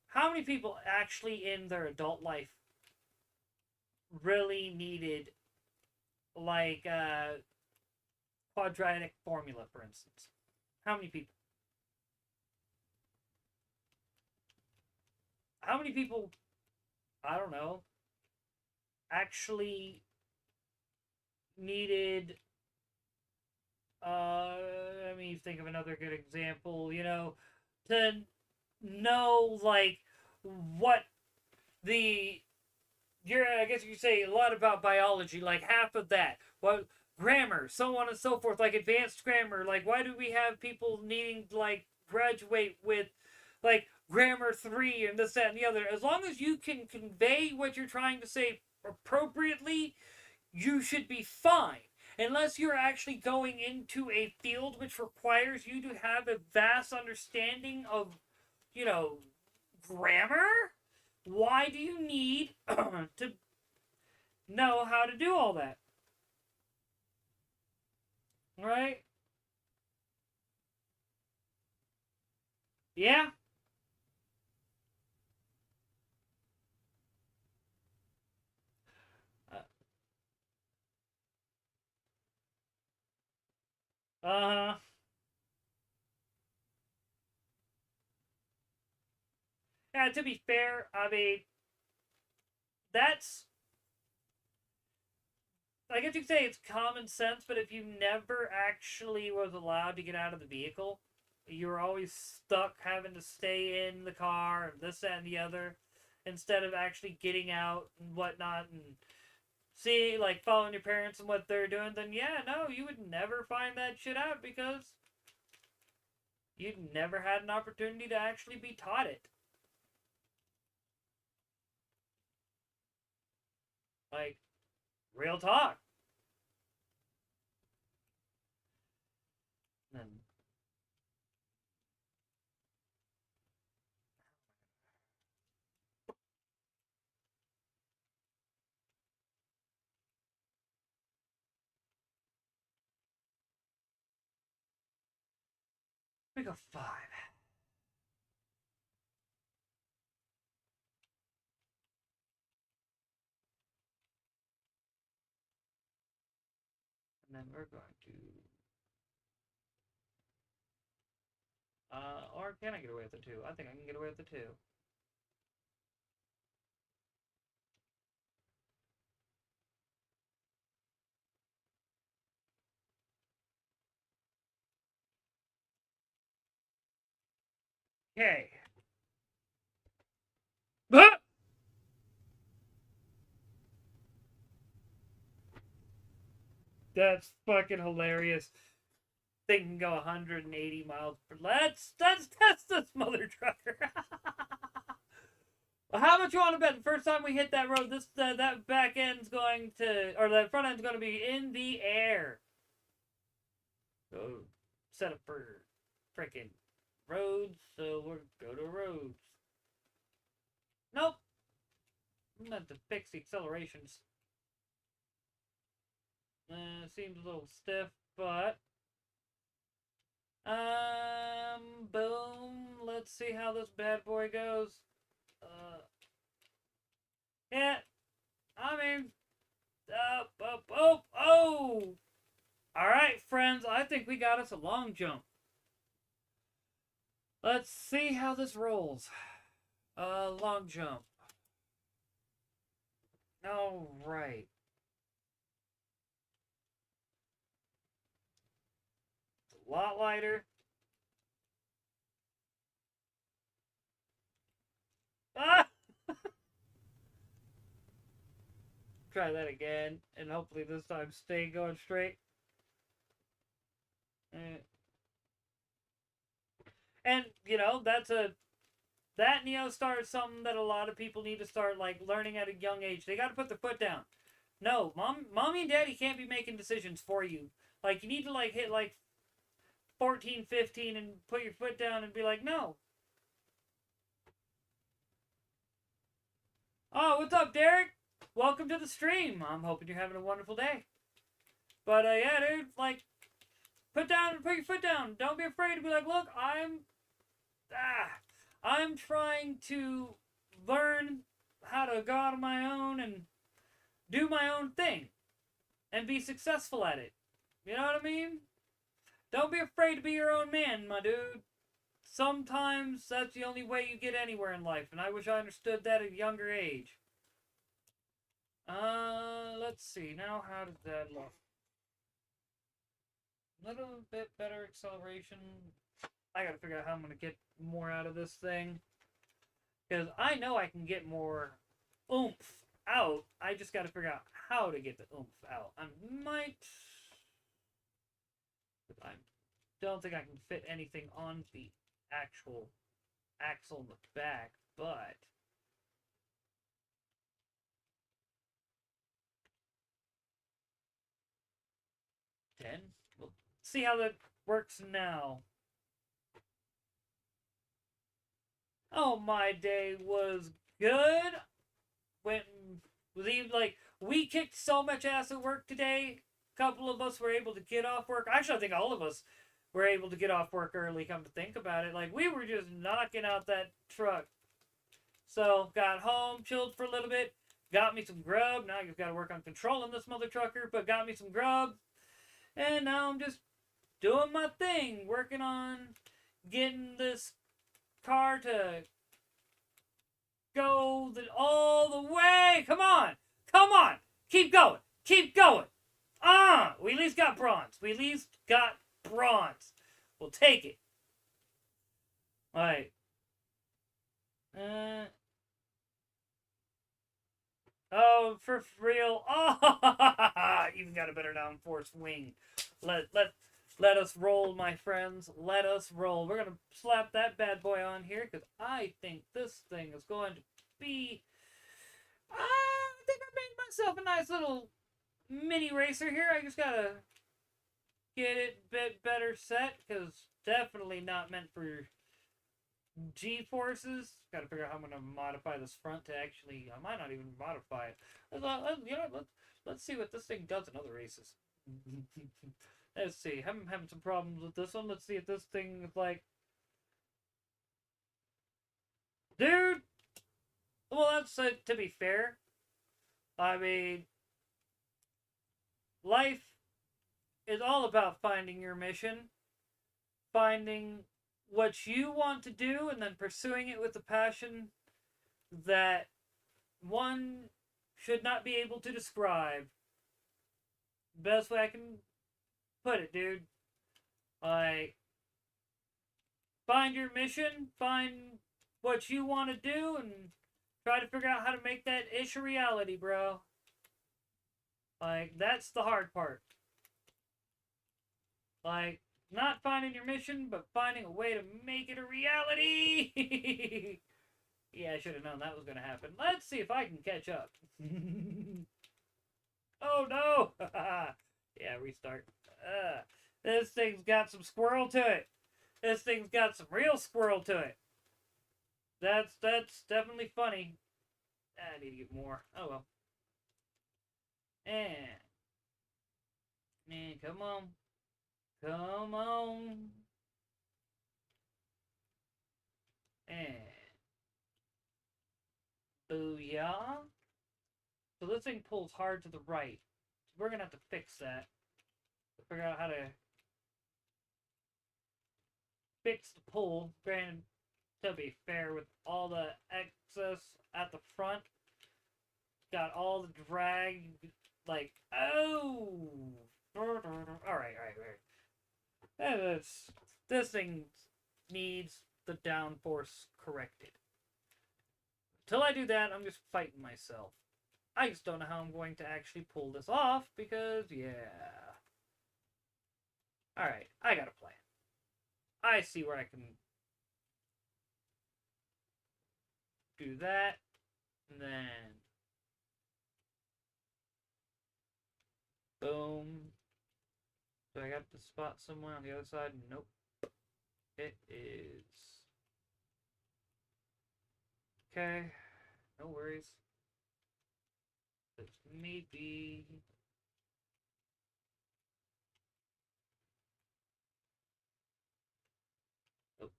how many people actually in their adult life really needed, like, quadratic formula, for instance? How many people? How many people, I don't know, actually needed, let me think of another good example, to know, like, what the, I guess you could say a lot about biology, like half of that. What, grammar, so on and so forth, like advanced grammar. Like, why do we have people needing to, like, graduate with, like, grammar 3 and this, that, and the other? As long as you can convey what you're trying to say appropriately, you should be fine. Unless you're actually going into a field which requires you to have a vast understanding of, grammar, why do you need to know how to do all that? Right? Yeah? Uh-huh. Yeah, to be fair, I mean, that's, I guess you could say it's common sense, but if you never actually was allowed to get out of the vehicle, you were always stuck having to stay in the car and this, that, and the other, instead of actually getting out and whatnot and see, like, following your parents and what they're doing, then yeah, no, you would never find that shit out because you'd never had an opportunity to actually be taught it. Like, real talk. And we go 5. And then we're going to, or can I get away with the 2? I think I can get away with the 2. Okay. That's fucking hilarious. They can go 180 miles per. Let's test this mother trucker. How much you want to bet the first time we hit that road, this that back end's going to, or that front end's going to be in the air. So set up for freaking roads, so we'll go to roads. Nope. I'm going to fix the accelerations. Seems a little stiff, but boom. Let's see how this bad boy goes. Yeah, I mean, think we got us a long jump. Let's see how this rolls. Long jump. All right. It's a lot lighter. Ah! Try that again, and hopefully this time stay going straight. And you know, that Neostar is something that a lot of people need to start like learning at a young age. They got to put their foot down. No, mommy and daddy can't be making decisions for you. Like you need to like hit like 14, 15 and put your foot down and be like, "No." Oh, what's up, Derek? Welcome to the stream. I'm hoping you're having a wonderful day. But yeah, dude, like put your foot down. Don't be afraid to be like, "Look, I'm trying to learn how to go out on my own and do my own thing and be successful at it." You know what I mean? Don't be afraid to be your own man, my dude. Sometimes that's the only way you get anywhere in life, and I wish I understood that at a younger age. Let's see. Now, how did that look? A little bit better acceleration. I gotta figure out how I'm gonna get more out of this thing. Because I know I can get more oomph out. I just gotta figure out how to get the oomph out. I might... I don't think I can fit anything on the actual axle in the back, but... We'll see how that works now. Oh, my day was good. We kicked so much ass at work today. A couple of us were able to get off work. Actually, I think all of us were able to get off work early, come to think about it. Like, we were just knocking out that truck. So, got home, chilled for a little bit, got me some grub. Now I've got to work on controlling this mother trucker, but got me some grub. And now I'm just doing my thing, working on getting this car to go all the way. Come on. Come on. Keep going. Keep going. We at least got bronze. We'll take it. All right. Oh, for real. Oh, even got a better downforce wing. Let us roll, my friends. Let us roll. We're going to slap that bad boy on here because I think this thing is going to be... I think I made myself a nice little mini racer here. I just got to get it a bit better set because definitely not meant for G-forces. Got to figure out how I'm going to modify this front to actually... I might not even modify it. Let's see what this thing does in other races. Let's see. I'm having some problems with this one. Let's see if this thing is like... Dude! Well, that's to be fair. I mean... Life is all about finding your mission. Finding what you want to do and then pursuing it with a passion that one should not be able to describe. Best way I can put it, dude. Like, find your mission, find what you want to do, and try to figure out how to make that ish a reality, bro. Like, that's the hard part. Like, not finding your mission, but finding a way to make it a reality. Yeah, I should have known that was going to happen. Let's see if I can catch up. Oh, no. Yeah, restart. This thing's got some squirrel to it. This thing's got some real squirrel to it. That's definitely funny. I need to get more. Oh, well. And come on. Come on. And booyah. So this thing pulls hard to the right. So we're going to have to fix that. Figure out how to fix the pool. Granted, to be fair, with all the excess at the front, got all the drag, like, oh! Alright. This thing needs the downforce corrected. Until I do that, I'm just fighting myself. I just don't know how I'm going to actually pull this off, because, yeah. Alright, I got a plan. I see where I can do that, and then boom. Do I got the spot somewhere on the other side? Nope. It is. Okay, no worries. This may be. Oh,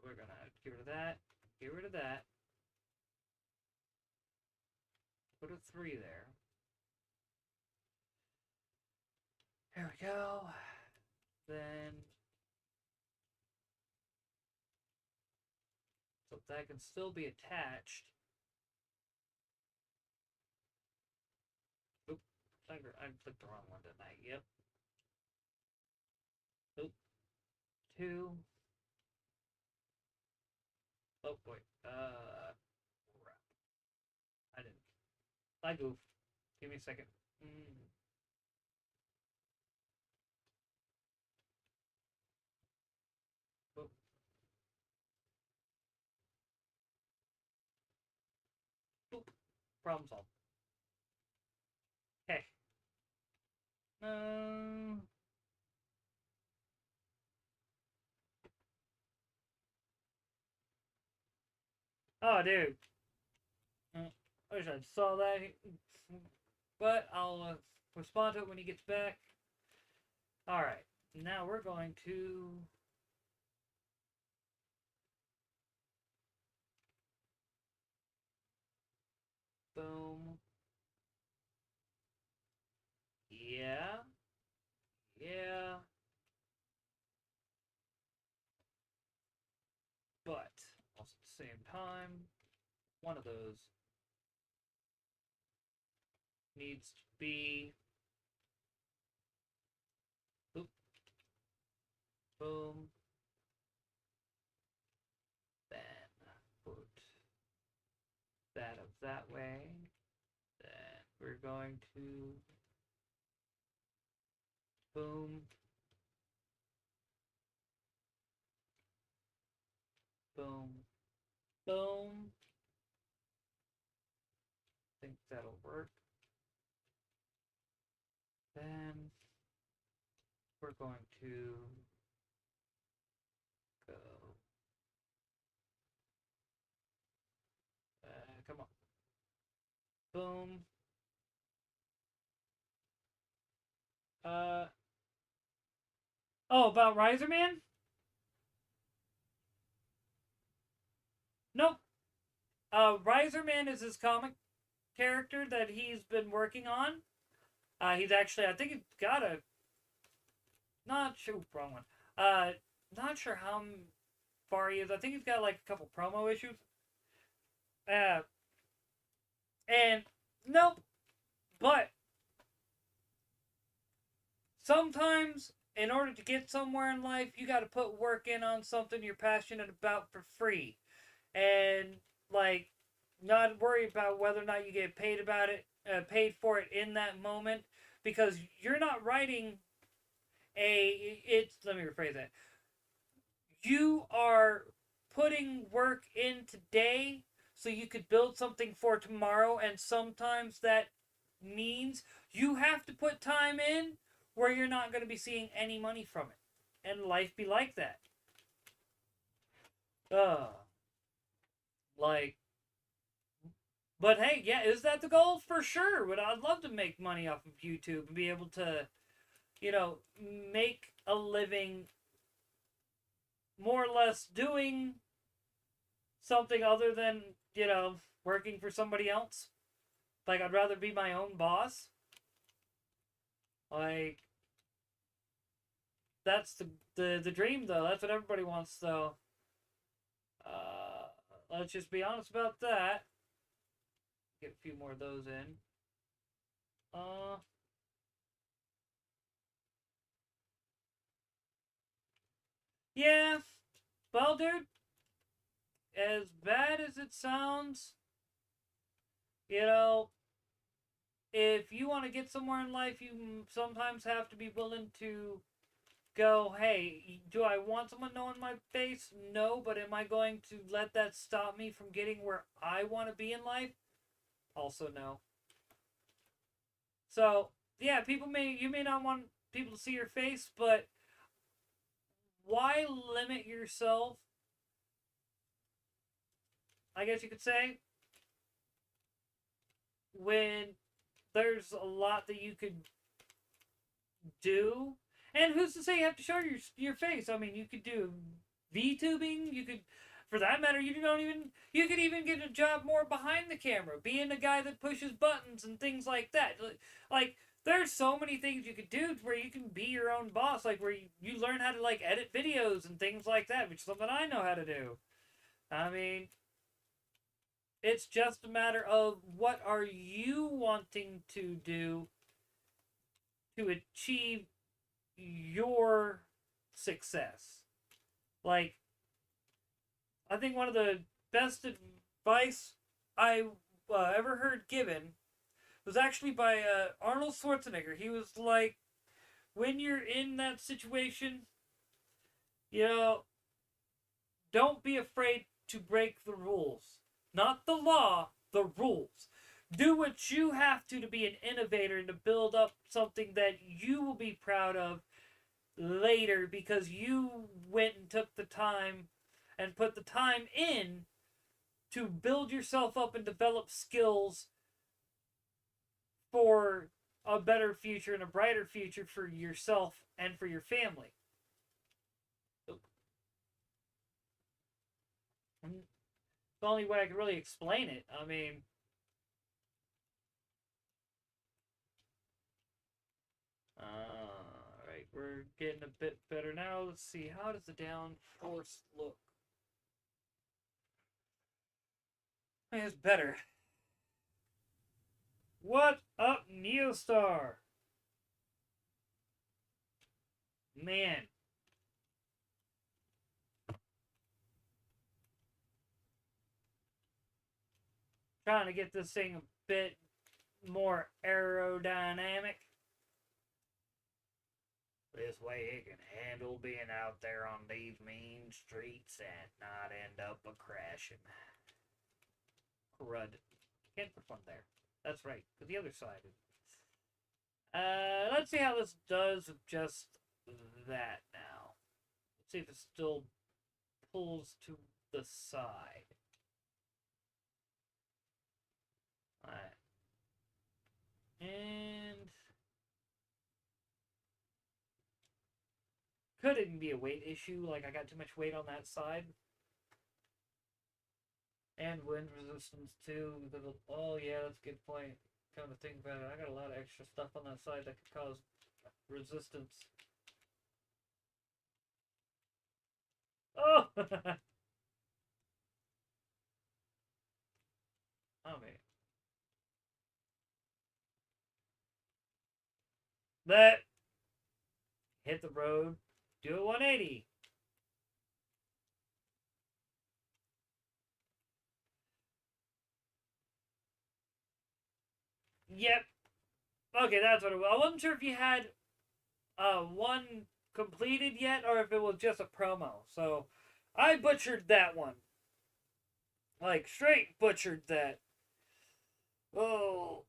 we're gonna get rid of that. Get rid of that. Put a 3 there. There we go. Then. So that can still be attached. Oop. I clicked the wrong one, didn't I? Yep. Oop. 2. Oh, boy. I didn't. I goofed. Give me a second. Oop. Boop. Problem solved. Okay. Oh, dude. I wish I saw that. But I'll respond to it when he gets back. Alright. Now we're going to. Boom. Yeah. But also at the same time, one of those needs to be. Oop. Boom. Then put that up that way. Then we're going to. Boom. Boom. Boom. I think that'll work. Then we're going to go. Come on. Boom. Oh, about Riser Man? Nope. Riser Man is his comic character that he's been working on. He's actually, I think he's got a. Not sure, wrong one. Not sure how far he is. I think he's got like a couple promo issues. And nope. But sometimes, in order to get somewhere in life, you got to put work in on something you're passionate about for free, and like not worry about whether or not you get paid paid for it in that moment, because you're not writing let me rephrase that. You are putting work in today so you could build something for tomorrow, and sometimes that means you have to put time in where you're not going to be seeing any money from it. And life be like that. But hey, yeah, is that the goal? For sure. But I'd love to make money off of YouTube and be able to, make a living more or less doing something other than, working for somebody else. Like, I'd rather be my own boss. Like, that's the dream, though. That's what everybody wants, though. Uh, let's just be honest about that. Get a few more of those in. Yeah. Well, dude, as bad as it sounds, you know, if you want to get somewhere in life, you sometimes have to be willing to go, hey, do I want someone knowing my face? No, but am I going to let that stop me from getting where I want to be in life? Also, no. So, yeah, you may not want people to see your face, but why limit yourself? I guess you could say, when there's a lot that you could do. And who's to say you have to show your face? I mean, you could do VTubing. You could, for that matter, you could even get a job more behind the camera, being a guy that pushes buttons and things like that. Like there's so many things you could do where you can be your own boss. Like where you learn how to like edit videos and things like that, which is something I know how to do. I mean, it's just a matter of what are you wanting to do to achieve your success. Like, I think one of the best advice I ever heard given was actually by Arnold Schwarzenegger. He was like, when you're in that situation, you know, don't be afraid to break the rules. Not the law, the rules. Do what you have to be an innovator and to build up something that you will be proud of later because you went and took the time and put the time in to build yourself up and develop skills for a better future and a brighter future for yourself and for your family. The only way I can really explain it. I mean, alright, we're getting a bit better now. Let's see, how does the downforce look? It's better. What up, Neostar? Man. Trying to get this thing a bit more aerodynamic. This way it can handle being out there on these mean streets and not end up a crashing. Crud. Can't put one there. That's right, because the other side. Let's see how this does with just that now. Let's see if it still pulls to the side. Alright. And could it be a weight issue? Like I got too much weight on that side? And wind resistance too. Oh yeah, that's a good point. Come to think about it, I got a lot of extra stuff on that side that could cause resistance. Oh! Oh man. That hit the road, do a 180. Yep. Okay, that's what it was. I wasn't sure if you had one completed yet or if it was just a promo. So I butchered that one. Like straight butchered that. Oh.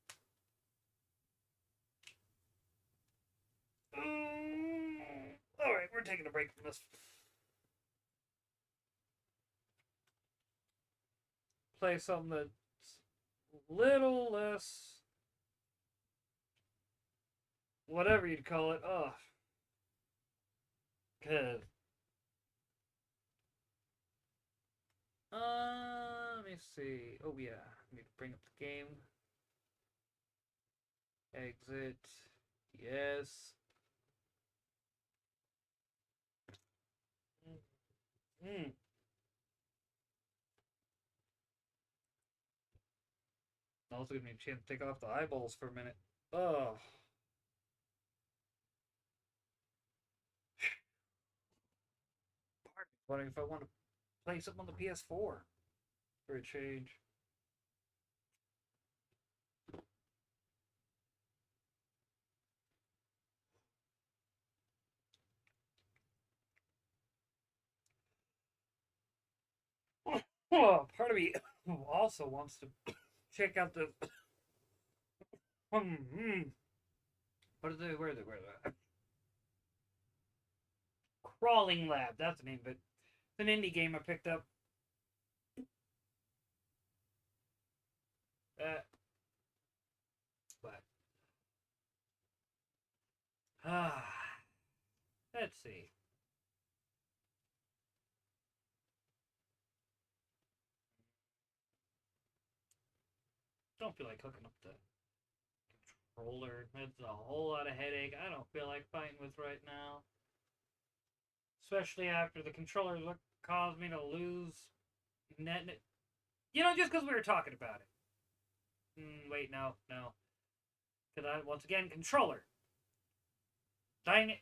Alright, we're taking a break from this. Play something that's a little less. Whatever you'd call it. Oh. Good. Let me see. Oh yeah, I need to bring up the game. Exit. Yes. Mm. Also give me a chance to take off the eyeballs for a minute. Oh. Wondering if I want to play something on the PS4 for a change. Oh, part of me also wants to check out the. What are they? Where are they? Where are they? Crawling Lab. That's the name of it. It's an indie game I picked up. Uh, but ah, let's see. Don't feel like hooking up the controller. It's a whole lot of headache. I don't feel like fighting with right now. Especially after the controller caused me to lose net. You know, just because we were talking about it. Wait, no. Because once again, controller. Dang it.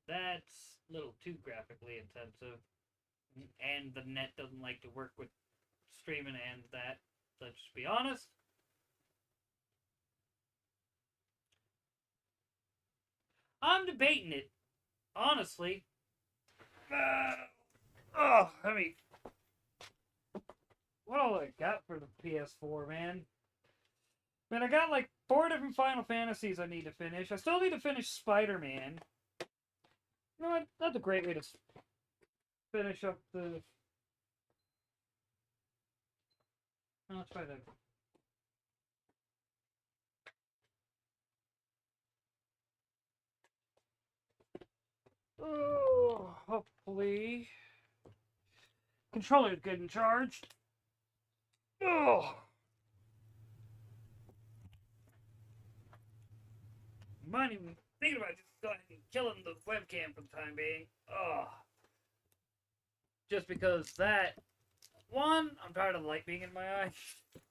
That's a little too graphically intensive. And the net doesn't like to work with streaming and that. Let's just be honest. I'm debating it, honestly. I mean, what all I got for the PS4, man? Man, I got like 4 different Final Fantasies I need to finish. I still need to finish Spider-Man. You know what? That's a great way to finish up the. Oh, let's try that. Oh, hopefully. Controller's getting charged. Oh. Mind even thinking about just going and killing the webcam for the time being. Oh. Just because that. One, I'm tired of the light being in my eye.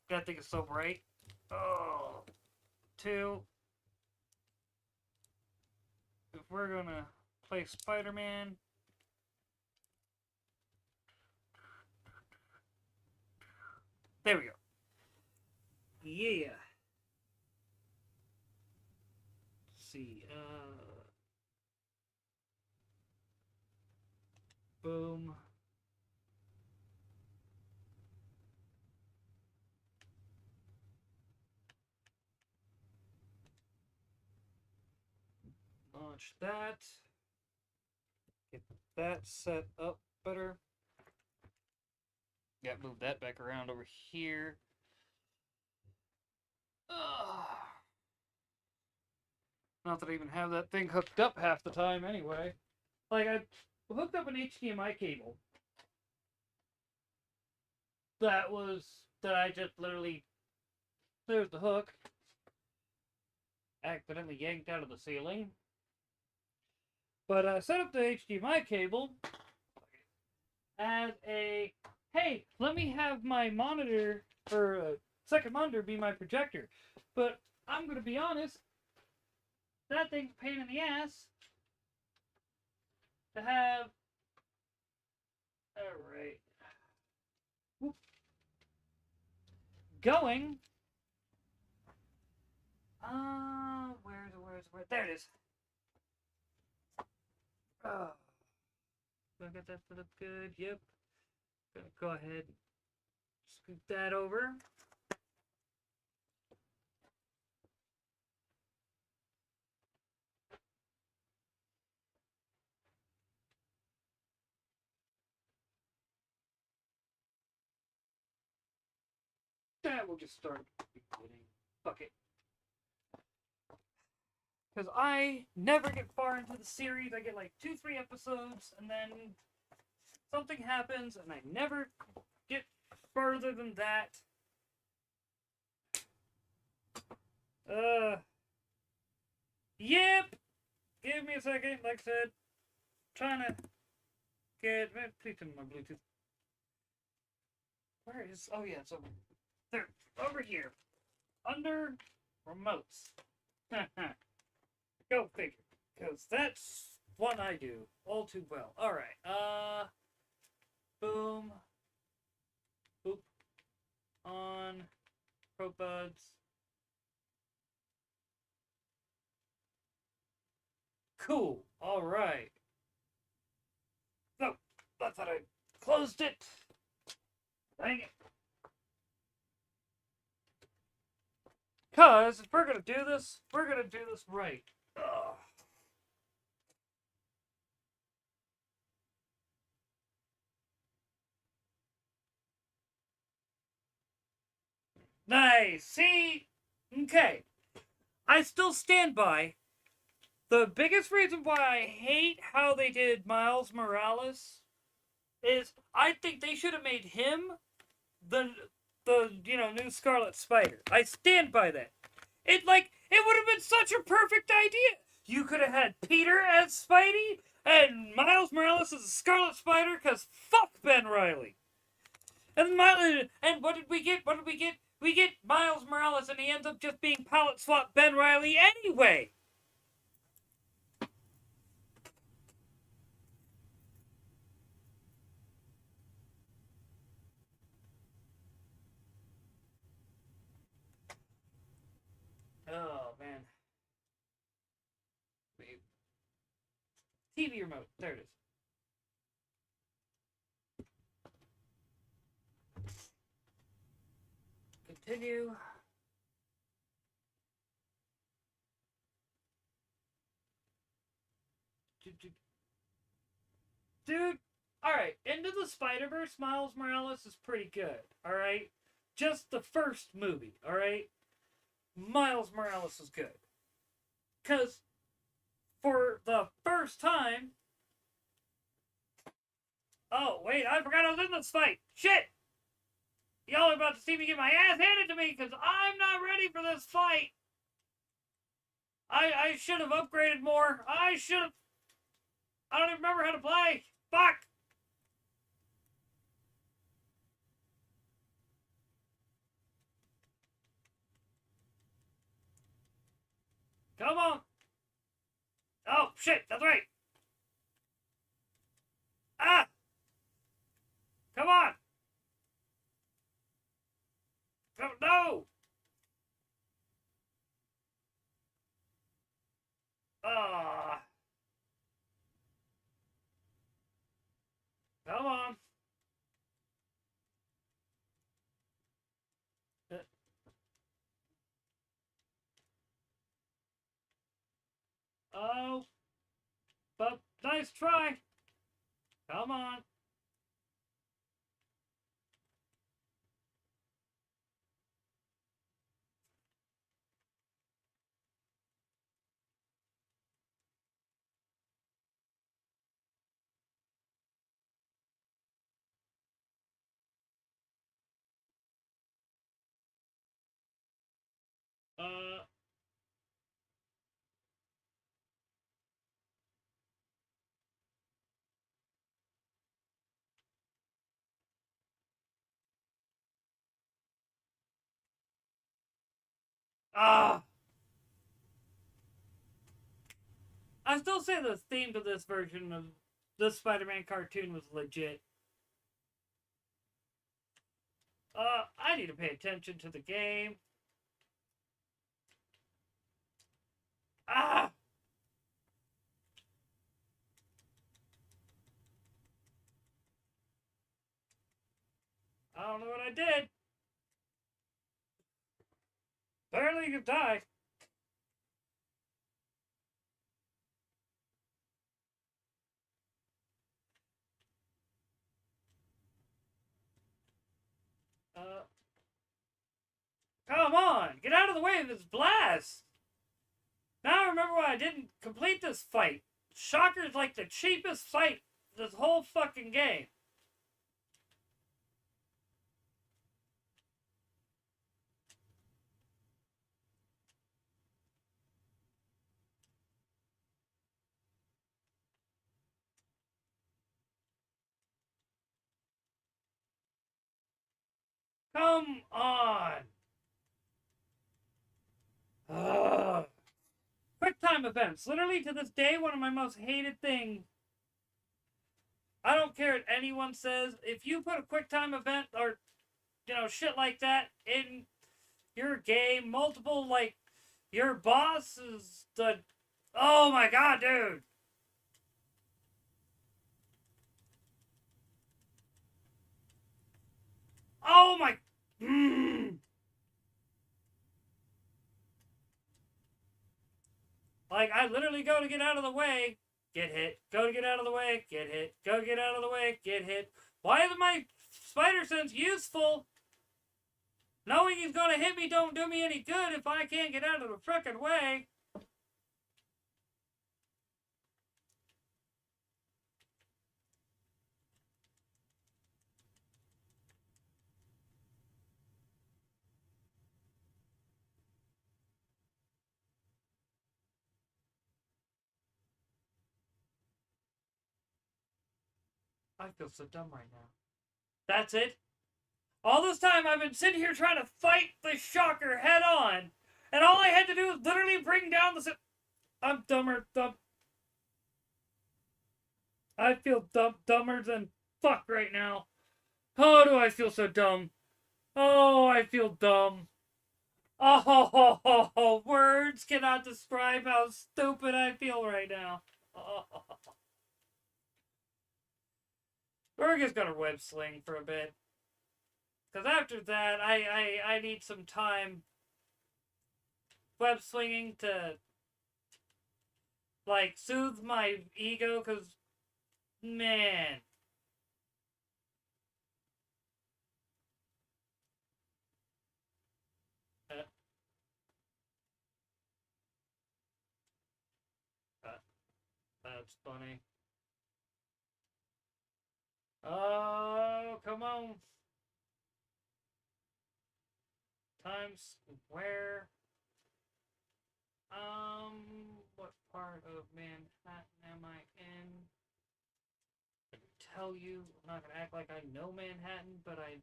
That thing is so bright. Oh. Two, if we're gonna play Spider-Man. There we go. Yeah. Let's see. Boom. Launch that. Get that set up better. Yeah, move that back around over here. Not that I even have that thing hooked up half the time anyway. Like, I hooked up an HDMI cable. That I just literally. There's the hook. Accidentally yanked out of the ceiling. But I set up the HDMI cable as a, hey, let me have my monitor, or a second monitor be my projector. But I'm going to be honest, that thing's a pain in the ass to have. Alright. Going. Where? There it is. Oh. Do I get that set up good? Yep. Gonna go ahead and scoot that over. That will just start recording. Fuck it. Because I never get far into the series. I get like 2-3 episodes, and then something happens, and I never get further than that. Yep. Give me a second. Like I said, trying to get. Please turn my Bluetooth. Where is? Oh yeah, it's over there. Over here, under remotes. Go figure. Because that's what I do all too well. All right. Boom. Boop. On. ProBuds. Cool. All right. So, I thought I closed it. Dang it. Because if we're going to do this, we're going to do this right. Ugh. Nice. See? Okay. I still stand by the biggest reason why I hate how they did Miles Morales is I think they should have made him the new Scarlet Spider. I stand by that. It would have been such a perfect idea. You could have had Peter as Spidey and Miles Morales as a Scarlet Spider because fuck Ben Reilly. And what did we get? What did we get? We get Miles Morales and he ends up just being palette swap Ben Reilly anyway. Oh man. Wait. TV remote. There it is. Continue. Dude, alright, Into the Spider-Verse, Miles Morales is pretty good, alright? Just the first movie, alright? Miles Morales is good. Because for the first time. Oh, wait, I forgot I was in this fight. Shit! Y'all are about to see me get my ass handed to me because I'm not ready for this fight. I should have upgraded more. I don't even remember how to play. Fuck! Come on! Oh, shit, that's right! Ah! Come on! No! Ah! Come on! Oh! But nice try! Come on! Uh... Ah! I still say the theme to this version of the Spider-Man cartoon was legit. I need to pay attention to the game. Ah! I don't know what I did. Apparently you died. Uh, Come on! Get out of the way of this blast! Now I remember why I didn't complete this fight. Shocker's like the cheapest fight this whole fucking game. Come on! Ugh. QuickTime events. Literally, to this day, one of my most hated things. I don't care what anyone says. If you put a QuickTime event or, shit like that in your game, multiple, like, your boss is the... Oh my god, dude! Oh my... Like, I literally go to get out of the way, get hit. Go to get out of the way, get hit. Go get out of the way, get hit. Why is my spider sense useful? Knowing he's gonna hit me don't do me any good if I can't get out of the frickin' way. I feel so dumb right now. That's it? All this time I've been sitting here trying to fight the shocker head on, and all I had to do was literally bring down the... I'm dumber. I feel dumber than fuck right now. Oh, do I feel so dumb. Oh, I feel dumb. Oh, words cannot describe how stupid I feel right now. Oh. We're just gonna web sling for a bit. Because after that, I need some time web swinging to, like, soothe my ego, because, man. That's funny. Oh, come on. Times Square. What part of Manhattan am I in? I can tell you. I'm not gonna act like I know Manhattan, but I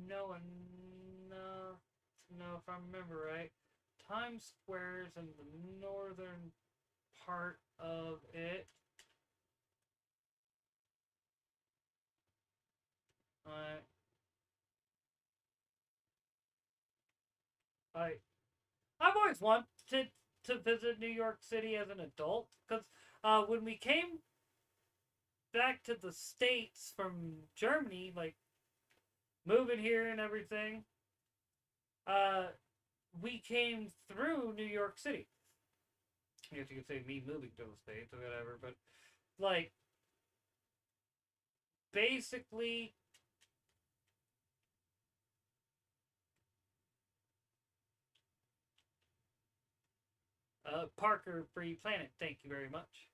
know enough to know if I remember right. Times Square is in the northern part of it. Uh, I I've always wanted to visit New York City as an adult because when we came back to the States from Germany, like moving here and everything, uh, we came through New York City. I guess you could say me moving to the States or whatever, but like basically. Parker Free Planet, thank you very much.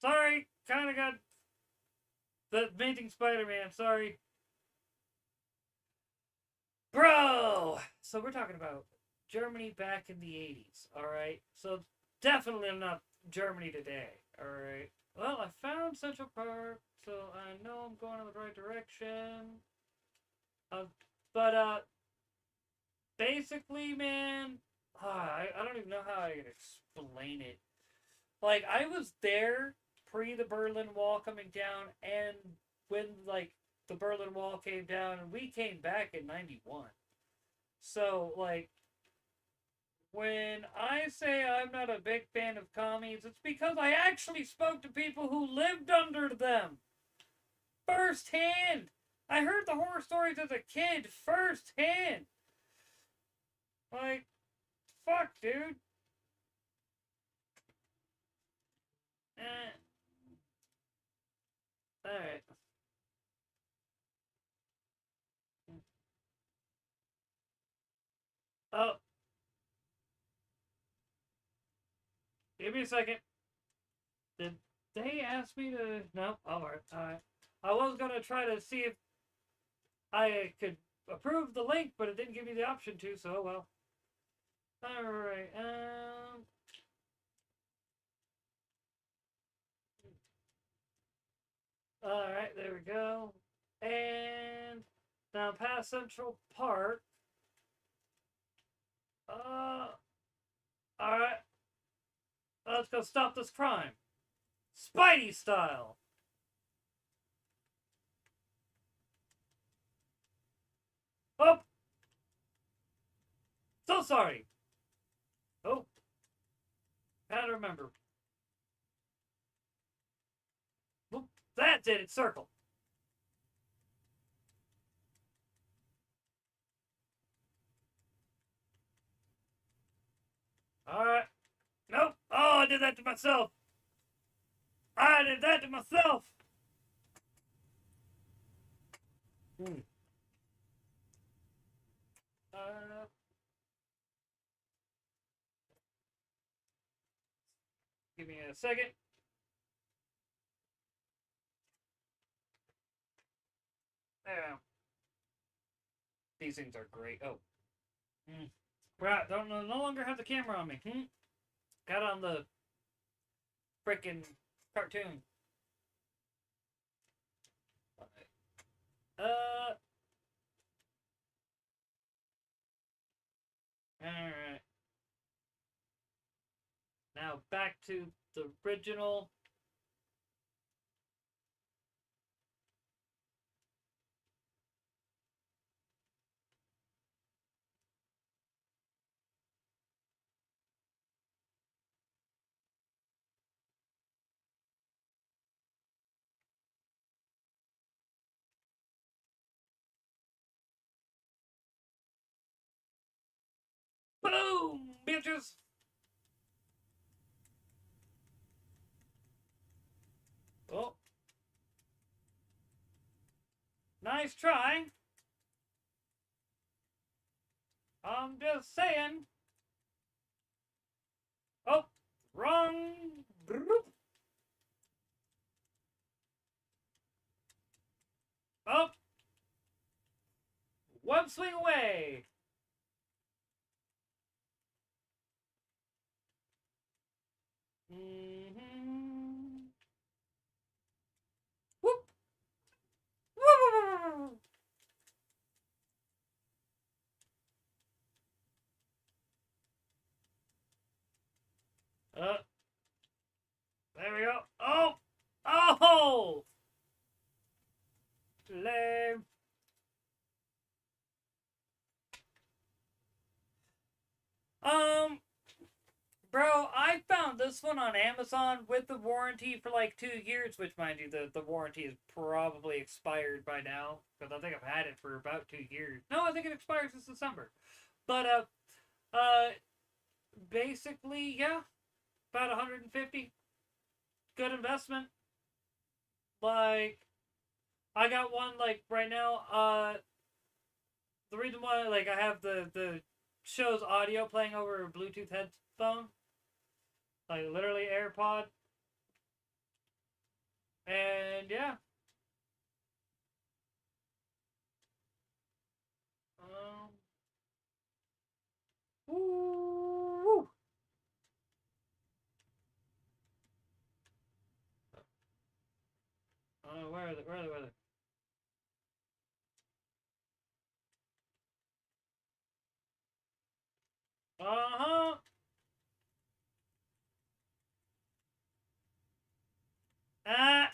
Sorry, kind of got the Amazing Spider-Man. Sorry, bro. So we're talking about Germany back in the '80s. All right. So definitely not Germany today. All right. Well, I found Central Park, so I know I'm going in the right direction. Uh, but basically, man, I don't even know how I can explain it. Like I was there pre the Berlin Wall coming down, and when like the Berlin Wall came down, and we came back in '91. So like when I say I'm not a big fan of commies, it's because I actually spoke to people who lived under them firsthand. I heard the horror stories as a kid firsthand. Like, fuck, dude. Eh. Alright. Oh, give me a second. Did they ask me to? No. Alright. Alright. I was gonna try to see if I could approve the link, but it didn't give me the option to, so oh well. Alright. Alright, there we go. And now past Central Park. Alright. Let's go stop this crime. Spidey style. Oh! So sorry. Oh. Gotta remember. Whoop. That did it. Circle. Alright. Nope. Oh, I did that to myself. I did that to myself. Hmm. Uh, Give me a second. Yeah. These things are great. Oh. Hmm. Right. Don't no longer have the camera on me. Hmm. Got on the freaking cartoon. Uh. Alright. Now back to the original. Boom, bitches. Oh. Nice try. I'm just saying. Oh. Wrong. Oh. One swing away. Mm-hmm. Whoop. Whoop. Uh, there we go. Oh. Oh. Lame. Um, Bro, I found this one on Amazon with the warranty for like 2 years, which, mind you, the warranty is probably expired by now because I think I've had it for about 2 years. No, I think it expires this December. But uh, basically, yeah, about 150. Good investment. Like, I got one like right now. The reason why like I have the show's audio playing over a Bluetooth headphone, like literally AirPod, and yeah. Um, Woo! Where are they? Where are they? Where are they? Uh-huh! Ah!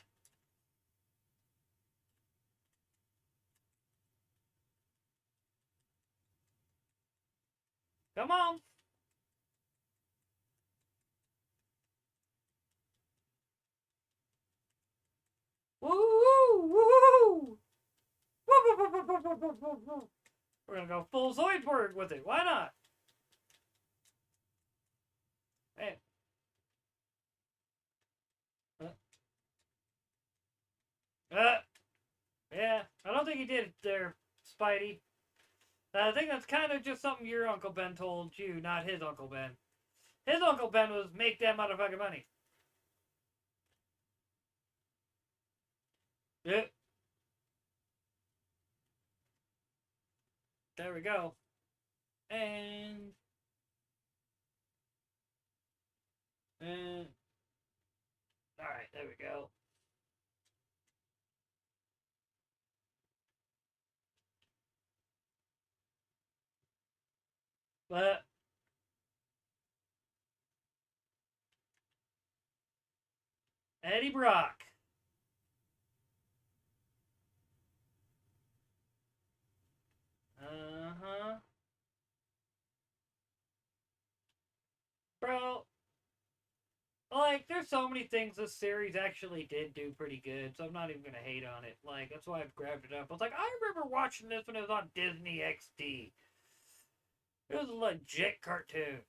Come on! Woo! Woo! Woo! We're gonna go full Zoidberg with it. Why not? Hey. Uh, uh, yeah. I don't think he did it there, Spidey. I think that's kind of just something your Uncle Ben told you, not his Uncle Ben. His Uncle Ben was make that motherfucking money. Yeah. There we go. And all right, there we go. But Eddie Brock. Uh-huh. Bro, like, there's so many things this series actually did do pretty good, so I'm not even gonna hate on it. Like, that's why I've grabbed it up. I was like, I remember watching this when it was on Disney XD. It was a legit cartoon.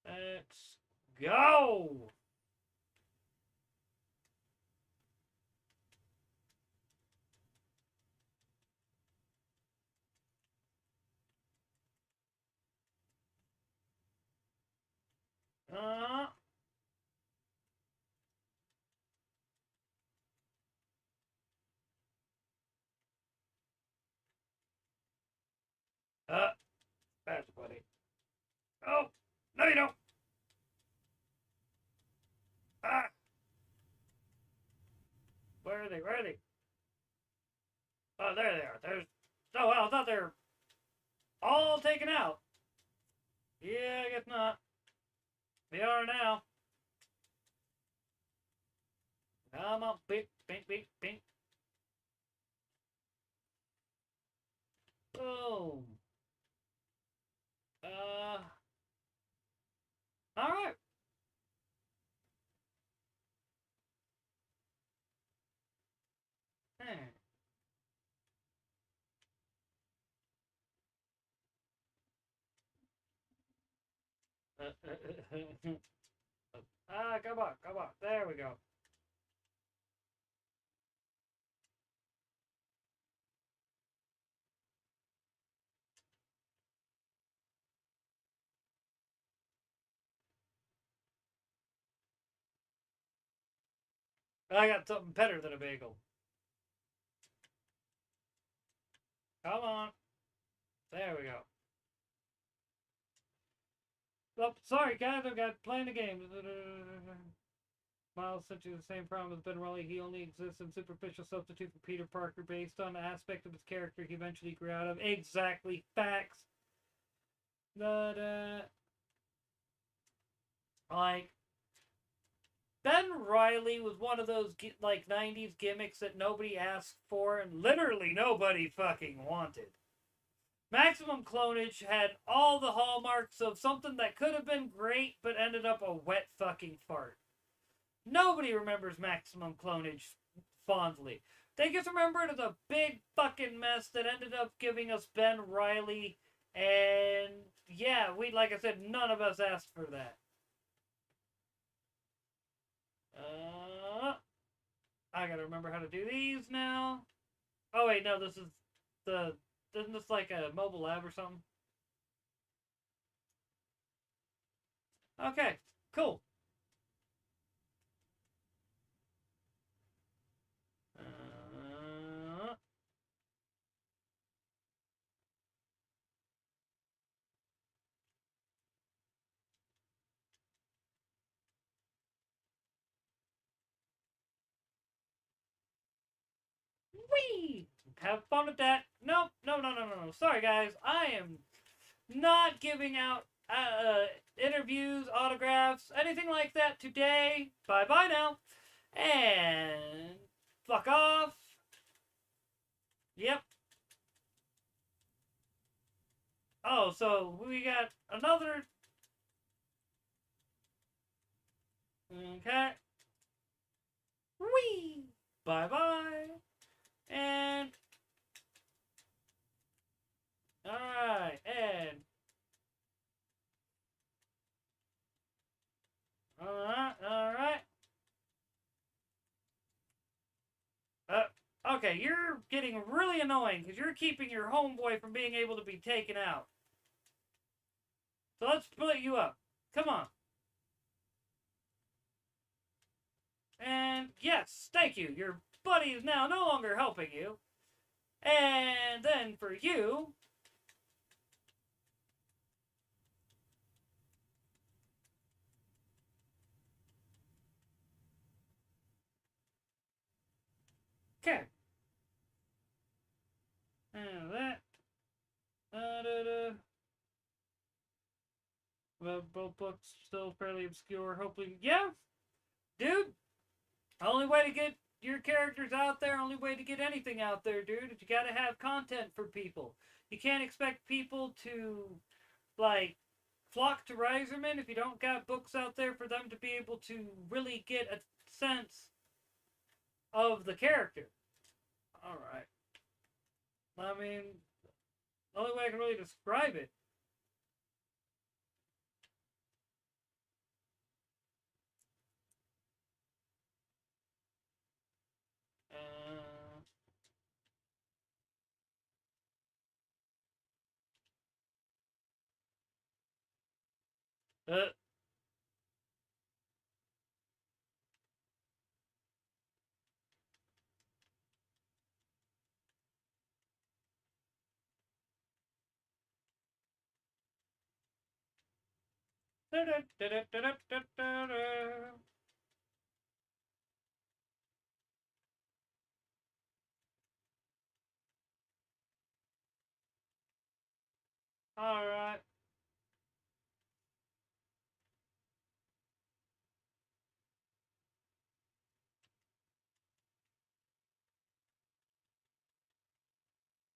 Let's go! Uh, uh, that's funny. Oh, no you don't! Ah, where are they? Where are they? Oh, there they are. There's. Oh, well, I thought they were all taken out. Yeah, I guess not. They are now. Come on, beep, beep, beep, beep. Boom. Uh, alright. Hmm. Come on, come on. There we go. I got something better than a bagel. Come on. There we go. Oh, sorry, guys. I've got playing the game. Miles sent you the same problem as Ben Reilly. He only exists in superficial substitute for Peter Parker based on the aspect of his character he eventually grew out of. Exactly. Facts. But, like, Ben Reilly was one of those, like, 90s gimmicks that nobody asked for and literally nobody fucking wanted. Maximum Clonage had all the hallmarks of something that could have been great but ended up a wet fucking fart. Nobody remembers Maximum Clonage fondly. They just remember it as a big fucking mess that ended up giving us Ben Reilly. And yeah, like I said, none of us asked for that. I gotta remember how to do these now. Oh wait, no, this is the. Isn't this like a mobile lab or something? Okay, cool. Uh, Whee! Have fun with that. Nope, no. Sorry, guys. I am not giving out interviews, autographs, anything like that today. Bye bye now. And fuck off. Yep. Oh, so we got another. Okay. Whee! Bye bye. And. Alright. And. Alright. Okay, you're getting really annoying because you're keeping your homeboy from being able to be taken out. So let's split you up. Come on. And yes, thank you. Your buddy is now no longer helping you. And then for you. both books still fairly obscure. Hopefully, yeah, dude. Only way to get your characters out there, only way to get anything out there, dude, is you gotta have content for people. You can't expect people to, like, flock to Riserman if you don't got books out there for them to be able to really get a sense of the character. Alright. I mean, the only way I can really describe it. Uh, uh, Alright.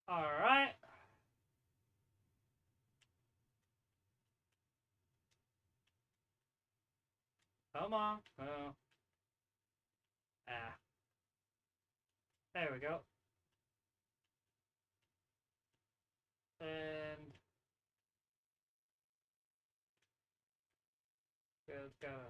Alright. Come on. Oh. Ah. There we go. And just gotta.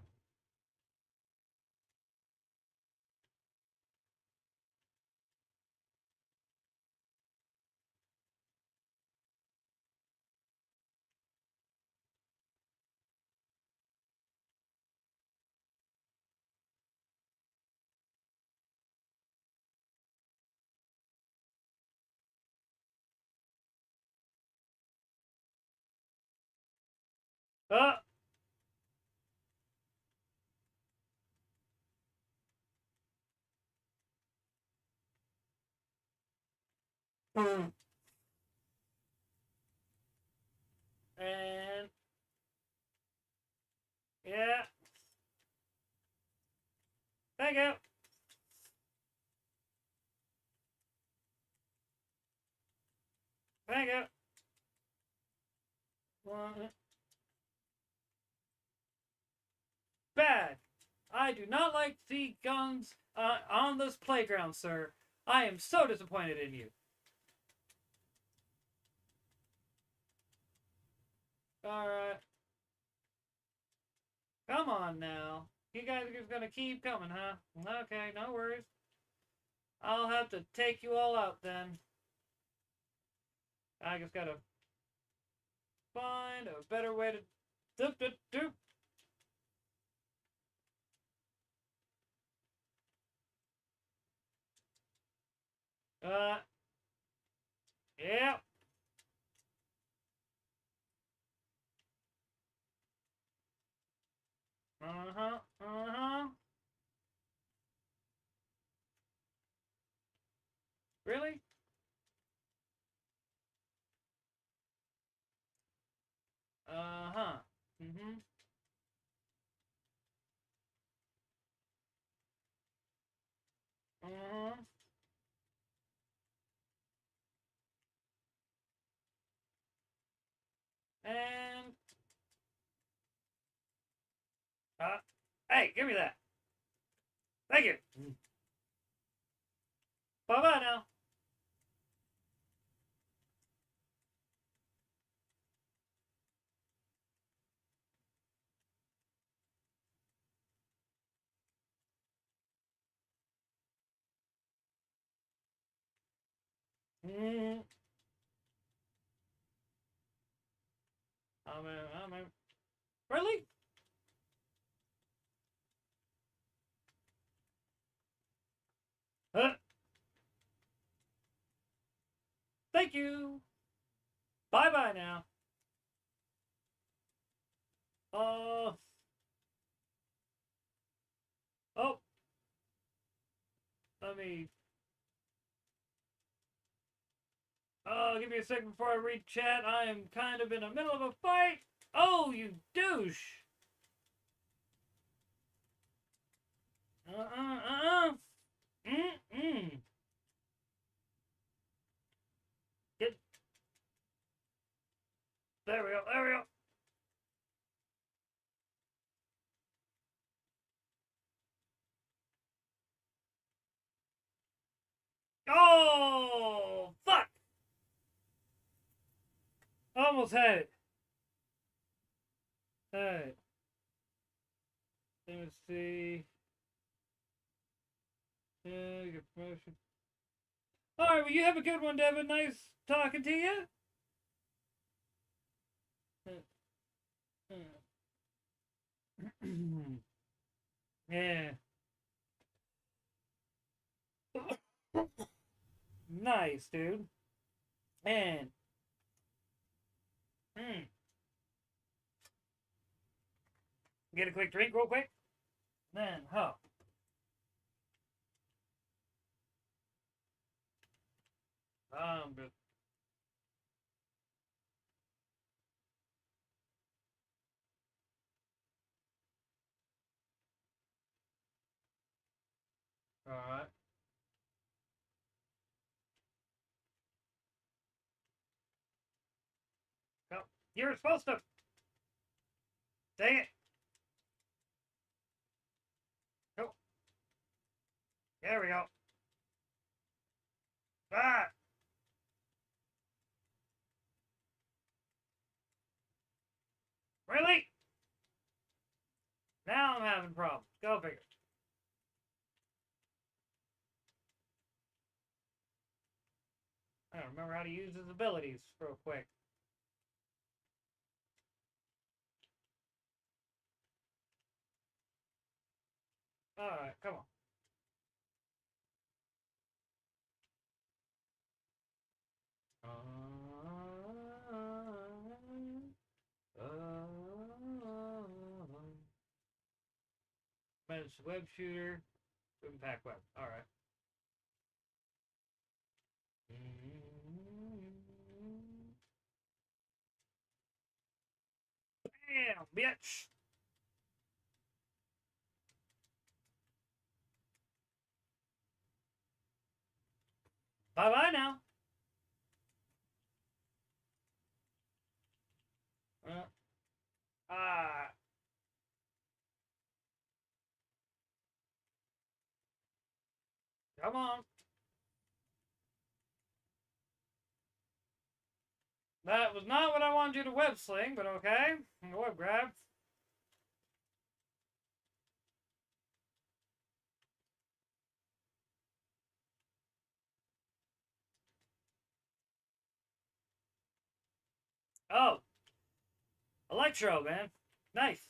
Oh! And yeah, thank you. Thank you. Bad. I do not like to see guns on this playground, sir. I am so disappointed in you. Alright. Come on now. You guys are just gonna keep coming, huh? Okay, no worries. I'll have to take you all out then. I just gotta find a better way to do. Uh, yeah. Uh-huh, uh-huh. Really? Uh-huh. Mm-hmm. Uh-huh. And, uh, hey, give me that. Thank you. Bye-bye now. Mm-hmm. Really? Huh? Thank you. Bye-bye now. Uh, oh, let me, give me a second before I read chat. I am kind of in the middle of a fight. Oh, you douche! Mm-mm. Get, there we go, there we go. Oh, fuck! Almost had it. Alright. Let's see. Yeah, get promotion. Alright, well, you have a good one, Devin. Nice talking to you. Yeah. Nice, dude. And mm, get a quick drink real quick. Then, huh. Good. Alright. Go. You're supposed to. Dang it. Go. There we go. Ah! Really? Now I'm having problems. Go figure. I don't remember how to use his abilities real quick. Alright, come on. Managed web shooter. Impact web. Alright. Bam, bitch. Bye bye now. Uh, ah. Come on. That was not what I wanted you to web sling, but okay. Web grab. Oh. Electro, man. Nice.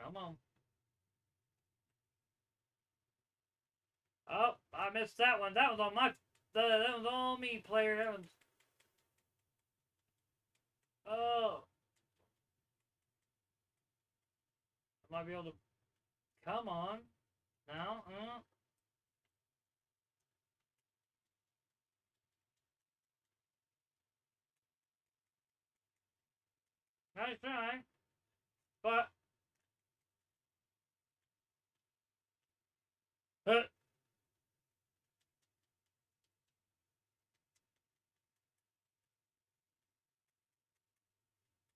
Come on. Oh, I missed that one. That was on my. That was on me, player. That was. Oh. I might be able to. Come on. Now. Nice try. But. Uh,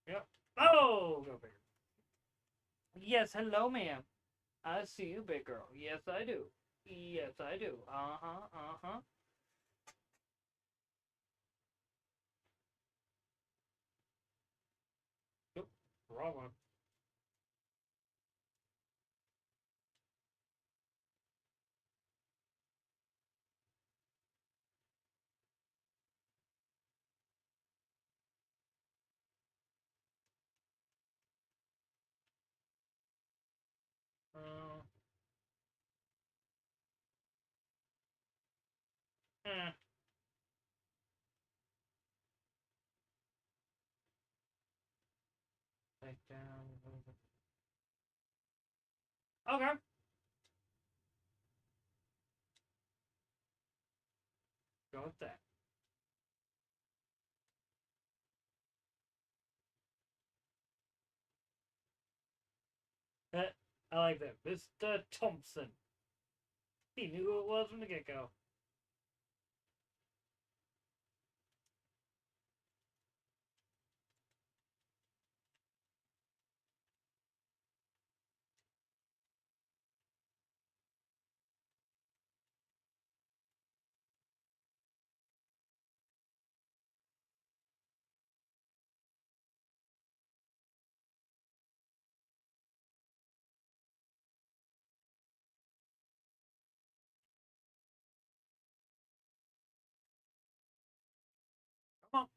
yep. Oh! Go figure. Yes, hello, ma'am. I see you, big girl. Yes, I do. Yes, I do. Uh-huh, uh-huh. Oop, wrong one. Uh, eh. back down. Okay. Go with that. I like that. Mr. Thompson. He knew who it was from the get-go. Come on.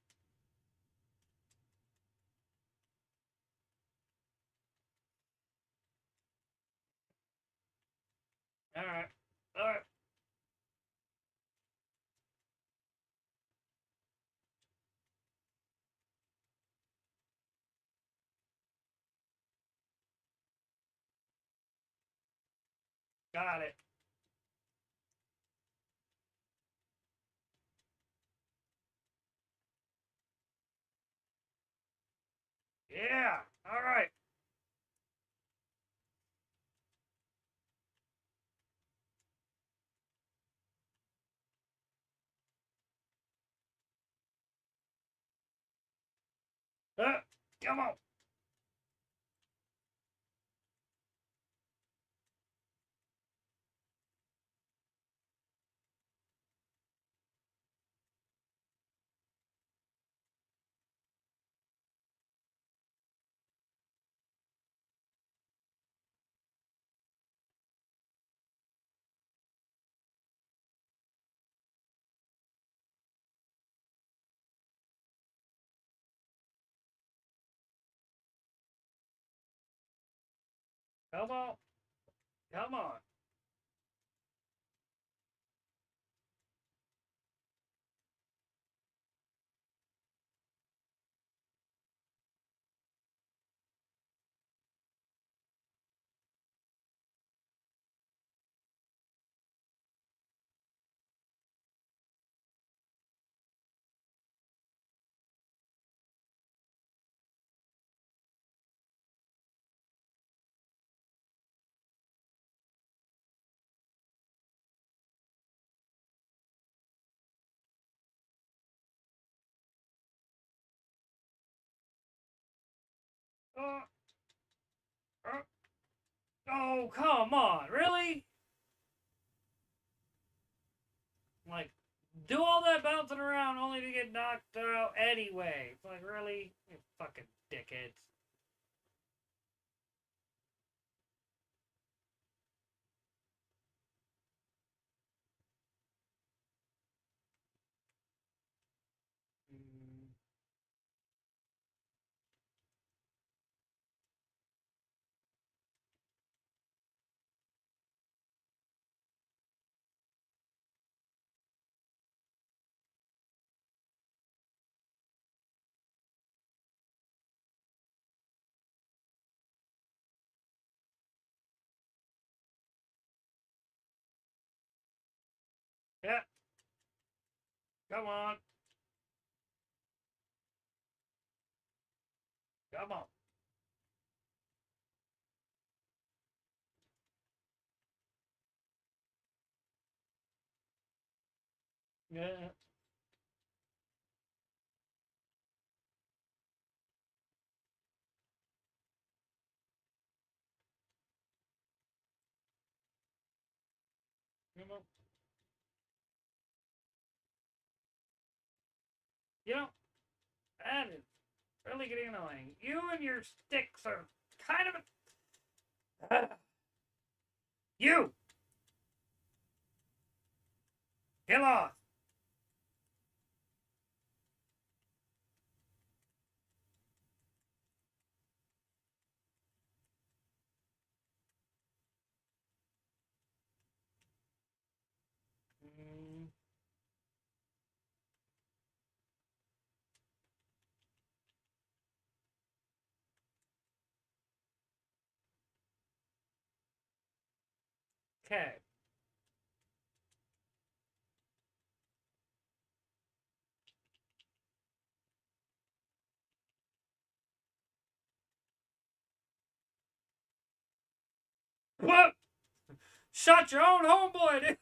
Alright. Alright. Got it. Yeah. Alright. Come on. Come on. Come on. Uh, uh, oh, come on. Really? Like, do all that bouncing around only to get knocked out anyway. It's like, really? You fucking dickheads. Mm, yeah. Come on. Come on. Yeah. Come on. You know, that is really getting annoying. You and your sticks are kind of a... You! Get lost! Mm, Okay. What? Shot your own homeboy, dude.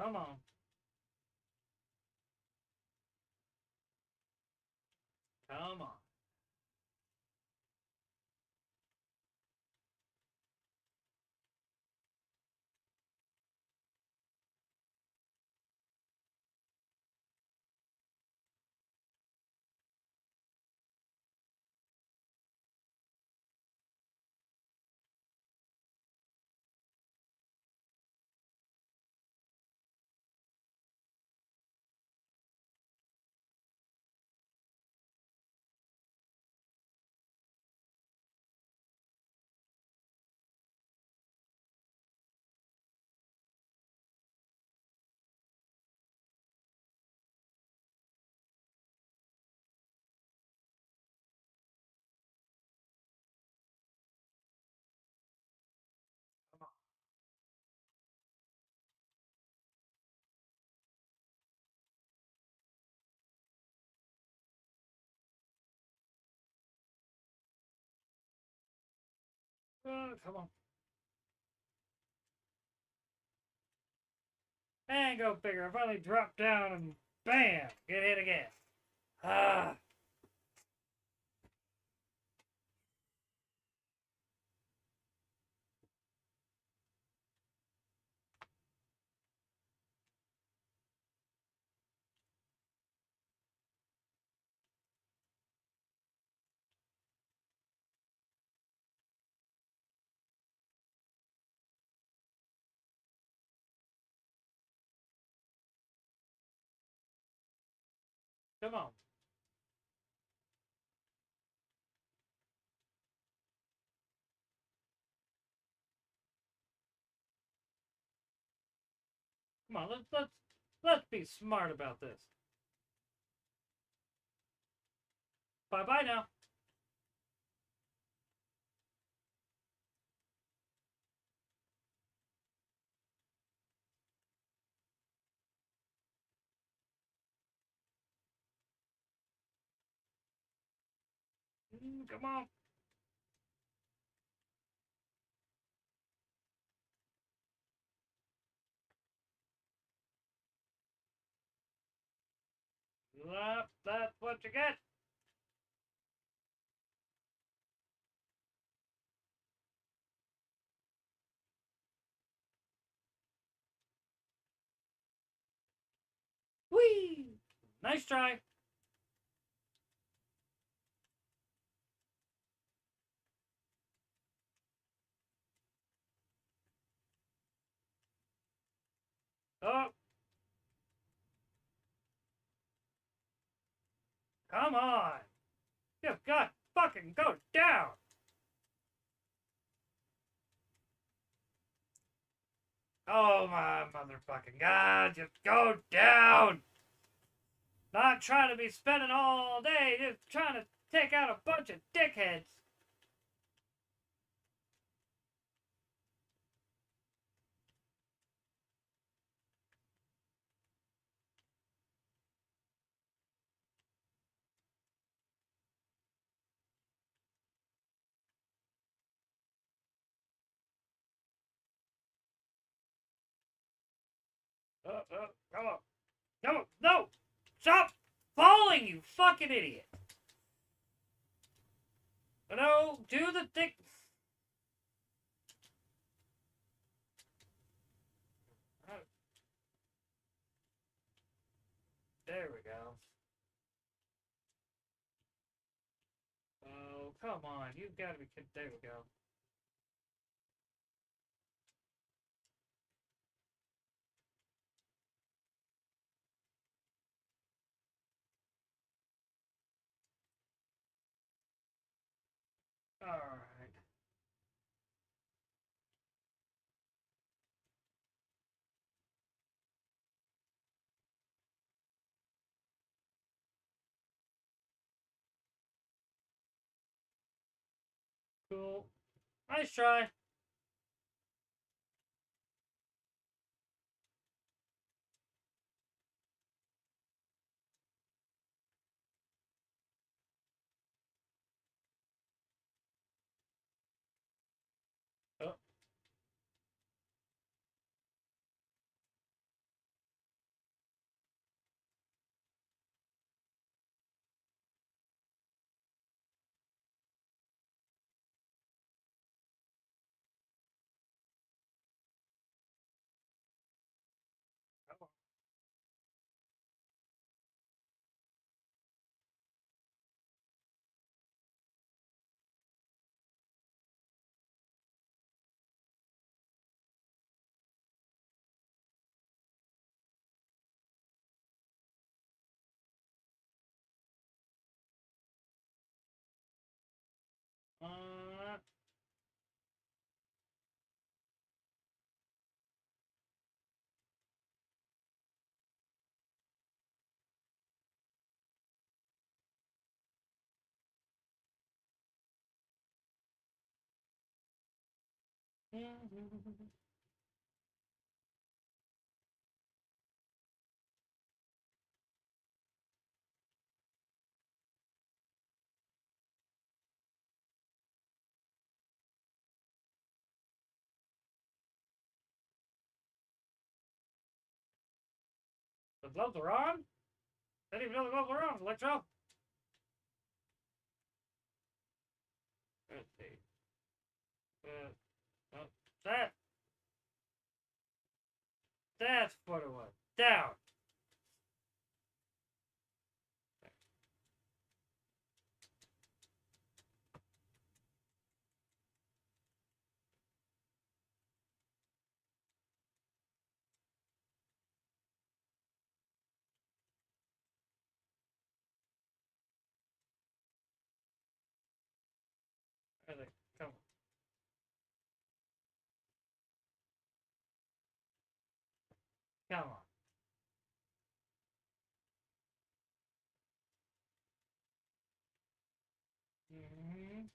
Come on. Come on. Come on. And go figure. I finally dropped down and bam, get hit again. Ah. Come on. Come on. Let's be smart about this. Bye bye now. Come on. That's what you get. Whee! Nice try. Oh, come on. You've got fucking go down. Oh my motherfucking god, just go down. Not trying to be spending all day just trying to take out a bunch of dickheads. fucking idiot. No, do the thing. There we go. Oh, come on. You've got to be kidding. There we go. Alright. Cool. Nice try. Oh. Uh, the gloves are on? Didn't even know the gloves were on, Electro. Let's see. Oh, that. That's what it was. Down. Come on. Come on. Mm-hmm.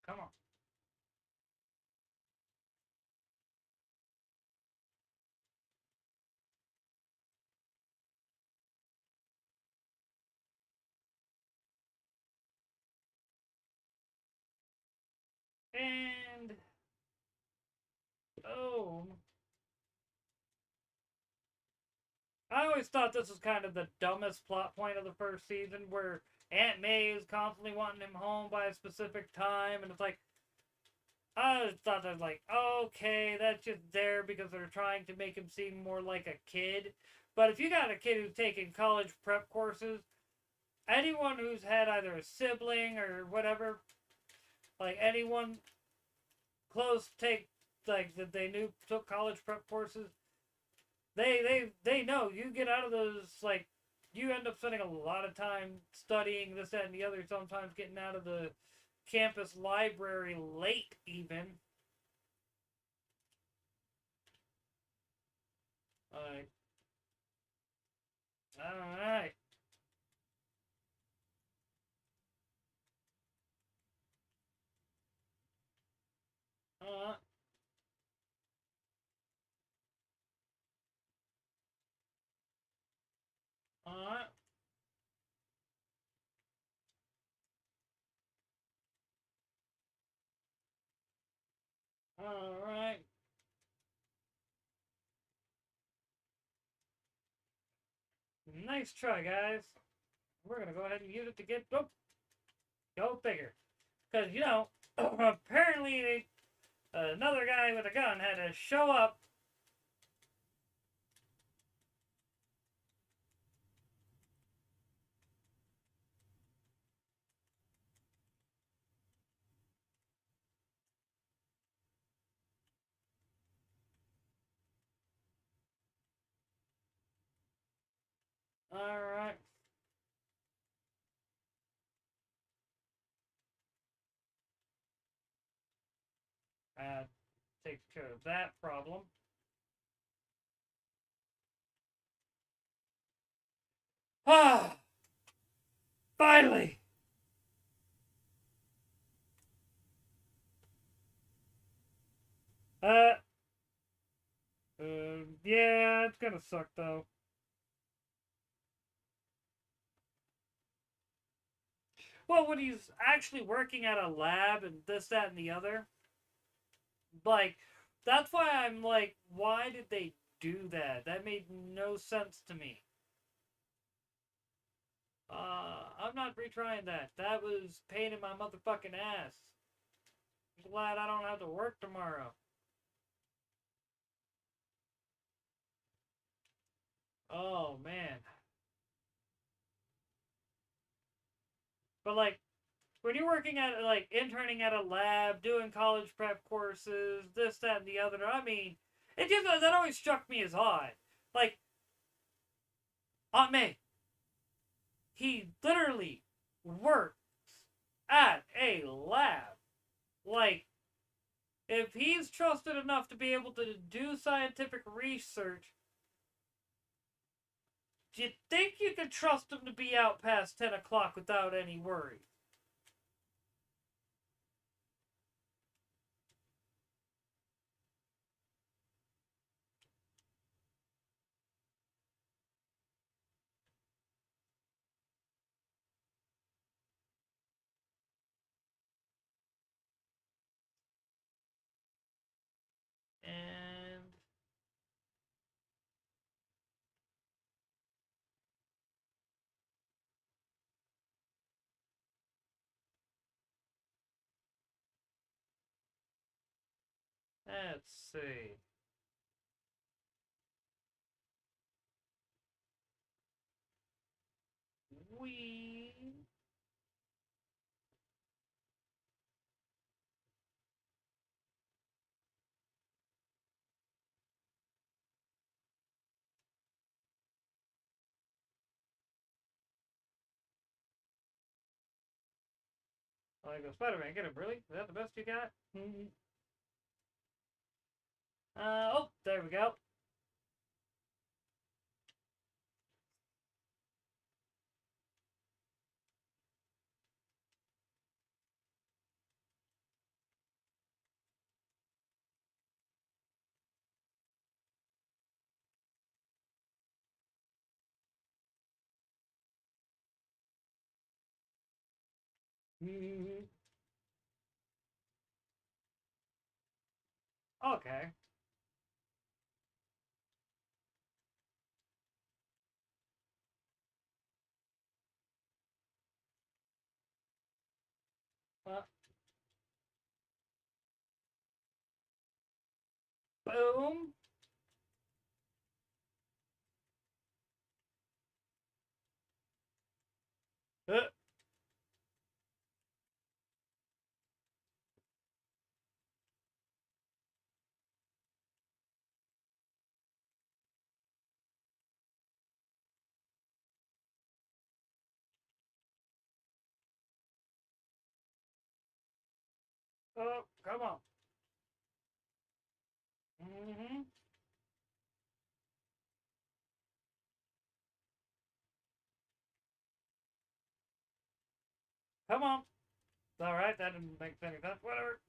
Come on. And oh, I always thought this was kind of the dumbest plot point of the first season, where Aunt May is constantly wanting him home by a specific time, and it's like, I just thought that was like, okay, that's just there because they're trying to make him seem more like a kid. But if you got a kid who's taking college prep courses, anyone who's had either a sibling or whatever, like anyone close take like that they knew took college prep courses, they know you get out of those, like, you end up spending a lot of time studying this, that, and the other, sometimes getting out of the campus library late even. Like, alright. Uh, uh, Alright. Nice try, guys. We're gonna go ahead and use it to get. Oh, go figure. Because, you know, apparently another guy with a gun had to show up. Alright. Takes care of that problem. Ah! Finally! Uh, yeah, it's gonna suck though. Well, when he's actually working at a lab and this, that, and the other, like, that's why I'm like, why did they do that? That made no sense to me. I'm not retrying that. That was pain in my motherfucking ass. I'm glad I don't have to work tomorrow. Oh, man. But, like, when you're working at, like, interning at a lab, doing college prep courses, this, that, and the other, I mean, it just, that always struck me as odd. Like, Aunt May, he literally works at a lab. Like, if he's trusted enough to be able to do scientific research, do you think you could trust him to be out past 10 o'clock without any worry? And let's see. We. Oh, I go, Spider-Man, get him, really? Is that the best you got? Oh, there we go. Okay. Uh, boom. Uh, oh, come on. Mm-hmm. Come on. Alright, that didn't make any sense. Whatever.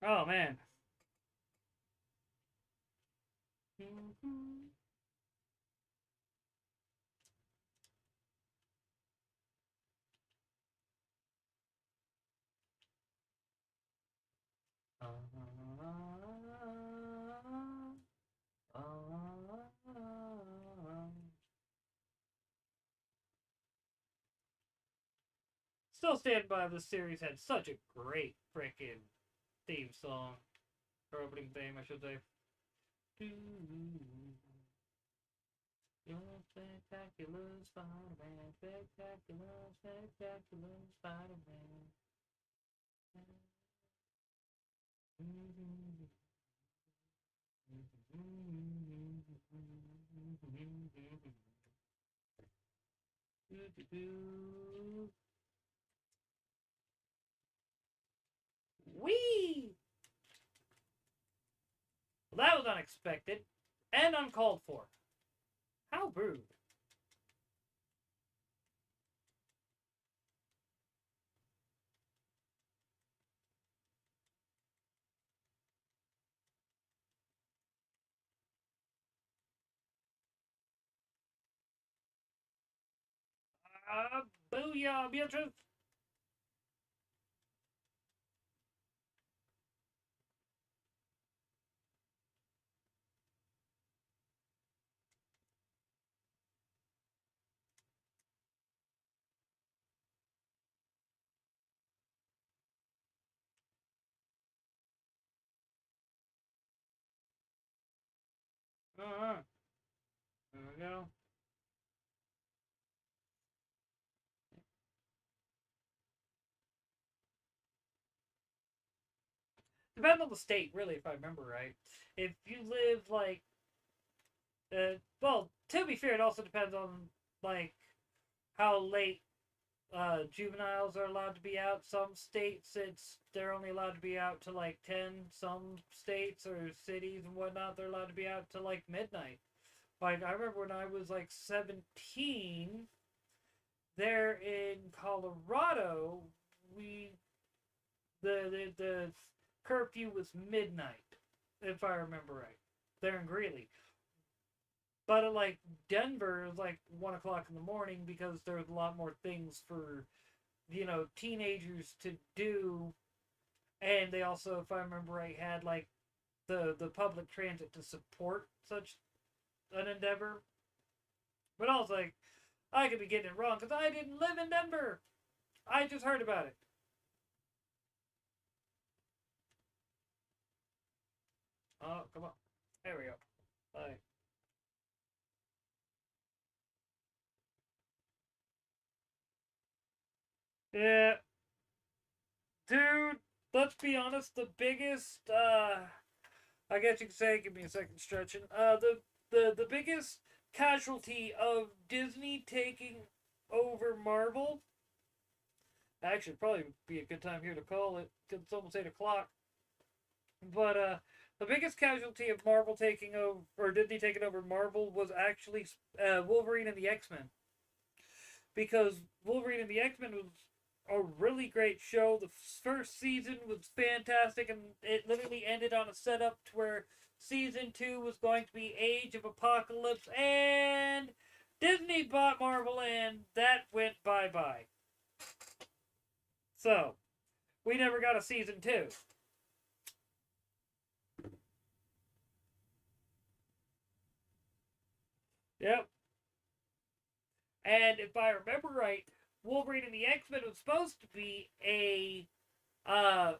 Oh, man. Still stand by the series had such a great freaking theme song. Or opening theme, I should say. You're spectacular Spider-Man, spectacular, spectacular Spider-Man. Whee! Well, that was unexpected and uncalled for. How rude. Booyah, Beatrice! Uh-huh. There we go. Depends on the state, really, if I remember right. If you live, like, well, to be fair, it also depends on, like, how late juveniles are allowed to be out. Some states, they're only allowed to be out to like 10. Some states or cities and whatnot, they're allowed to be out to like midnight. Like I remember when I was like 17, there in Colorado, we the curfew was midnight, if I remember right. There in Greeley. But at like Denver, it was like 1 o'clock in the morning because there was a lot more things for teenagers to do, and they also, if I remember right, had like the public transit to support such an endeavor. But I was like, I could be getting it wrong because I didn't live in Denver. I just heard about it. Oh, come on. There we go. Bye. Yeah, dude. Let's be honest. The biggest, I guess you could say, give me a second stretching. The biggest casualty of Disney taking over Marvel. Actually, probably be a good time here to call it because it's almost 8 o'clock. But the biggest casualty of Marvel taking over, or Disney taking over Marvel, was actually Wolverine and the X-Men. Because Wolverine and the X-Men was a really great show. The first season was fantastic, and it literally ended on a setup to where season 2 was going to be Age of Apocalypse, and Disney bought Marvel, and that went bye-bye. So, we never got a season 2. Yep. And if I remember right, Wolverine and the X-Men was supposed to be if I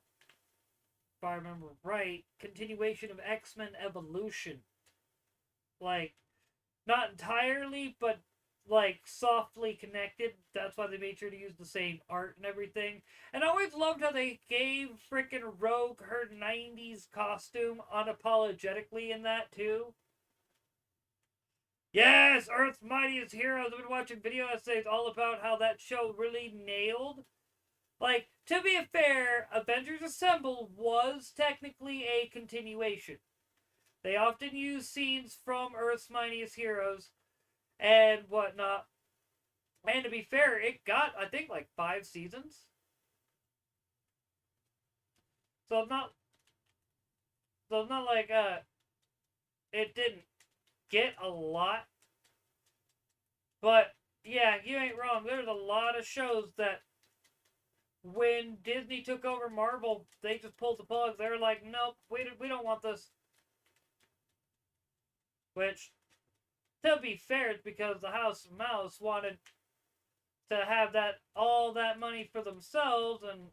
remember right, continuation of X-Men Evolution. Like, not entirely, but like softly connected. That's why they made sure to use the same art and everything. And I always loved how they gave frickin' Rogue her 90s costume unapologetically in that too. Yes, Earth's Mightiest Heroes. I've been watching video essays all about how that show really nailed. Like, to be fair, Avengers Assemble was technically a continuation. They often use scenes from Earth's Mightiest Heroes and whatnot. And to be fair, it got, I think, like 5 seasons. So it's not, so it's not like it didn't get a lot. But yeah, you ain't wrong. There's a lot of shows that when Disney took over Marvel, they just pulled the plug. They're like, nope, we don't want this. Which, to be fair, it's because the House of Mouse wanted to have all that money for themselves, and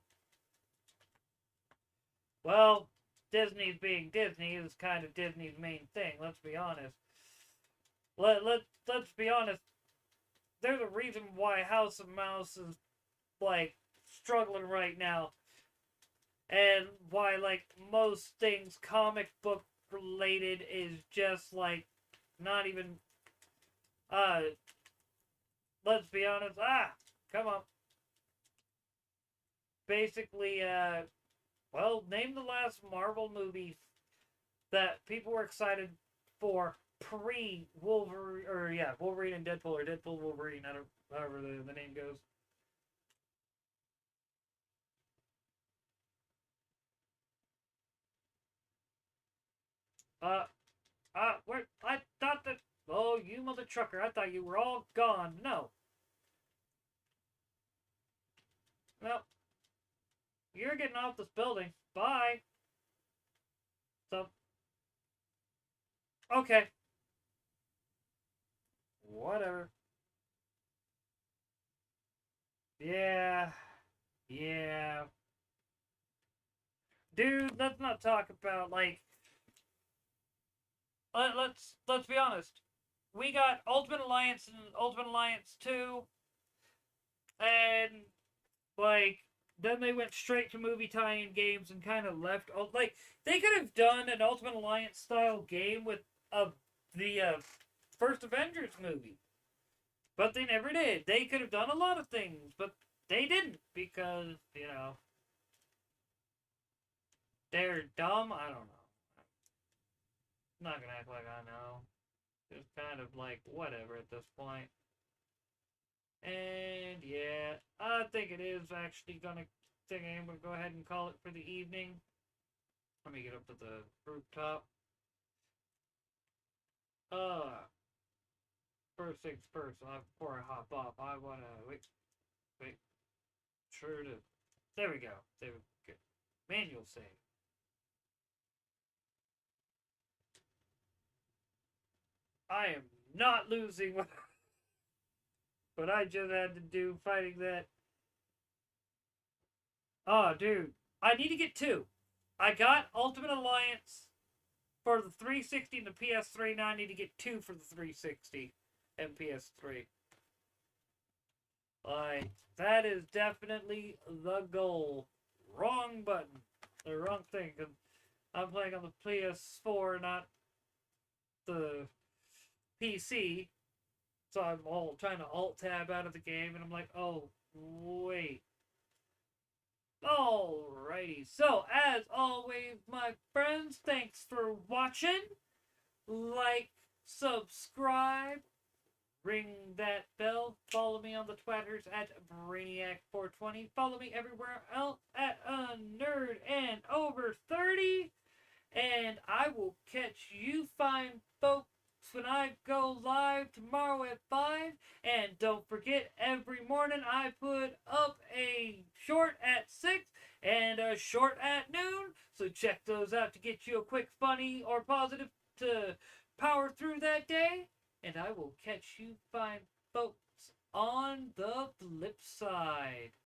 well, Disney's being Disney is kind of Disney's main thing. Let's be honest. Let's be honest. There's a reason why House of Mouse is like struggling right now, and why like most things comic book related is just like not even. Let's be honest. Come on. Basically, well, name the last Marvel movie that people were excited for pre-Wolverine, or yeah, Wolverine and Deadpool, or Deadpool Wolverine, I don't, however the name goes. Uh, where, I thought that, oh, you mother trucker, I thought you were all gone. No. No. You're getting off this building. Bye. So, okay. Whatever. Yeah. Yeah. Dude, let's not talk about, like, let's be honest. We got Ultimate Alliance and Ultimate Alliance 2, and like then they went straight to movie tie-in games and kind of left. Like they could have done an Ultimate Alliance style game with the first Avengers movie, but they never did. They could have done a lot of things, but they didn't because they're dumb. I don't know. I'm not gonna act like I know. Just kind of like whatever at this point. And yeah, I think it is actually gonna think I'm gonna go ahead and call it for the evening. Let me get up to the rooftop. First things first, before I hop off, I wanna wait, sure to there we go. There we go. Manual save. I am not losing what I just had to do fighting that. Oh, dude. I need to get two. I got Ultimate Alliance for the 360 and the PS3. Now I need to get two for the 360 and PS3. Like, that is definitely the goal. Wrong button. The wrong thing. I'm playing on the PS4, not the PC. So I'm all trying to alt tab out of the game, and I'm like, oh, wait. Alrighty, so as always, my friends, thanks for watching. Like, subscribe, ring that bell, follow me on the Twitters at Brainiac420, follow me everywhere else at a nerd and over 30, and I will catch you fine folks when I go live tomorrow at 5. And don't forget, every morning I put up a short at 6 and a short at noon. So check those out to get you a quick funny or positive to power through that day. And I will catch you fine folks on the flip side.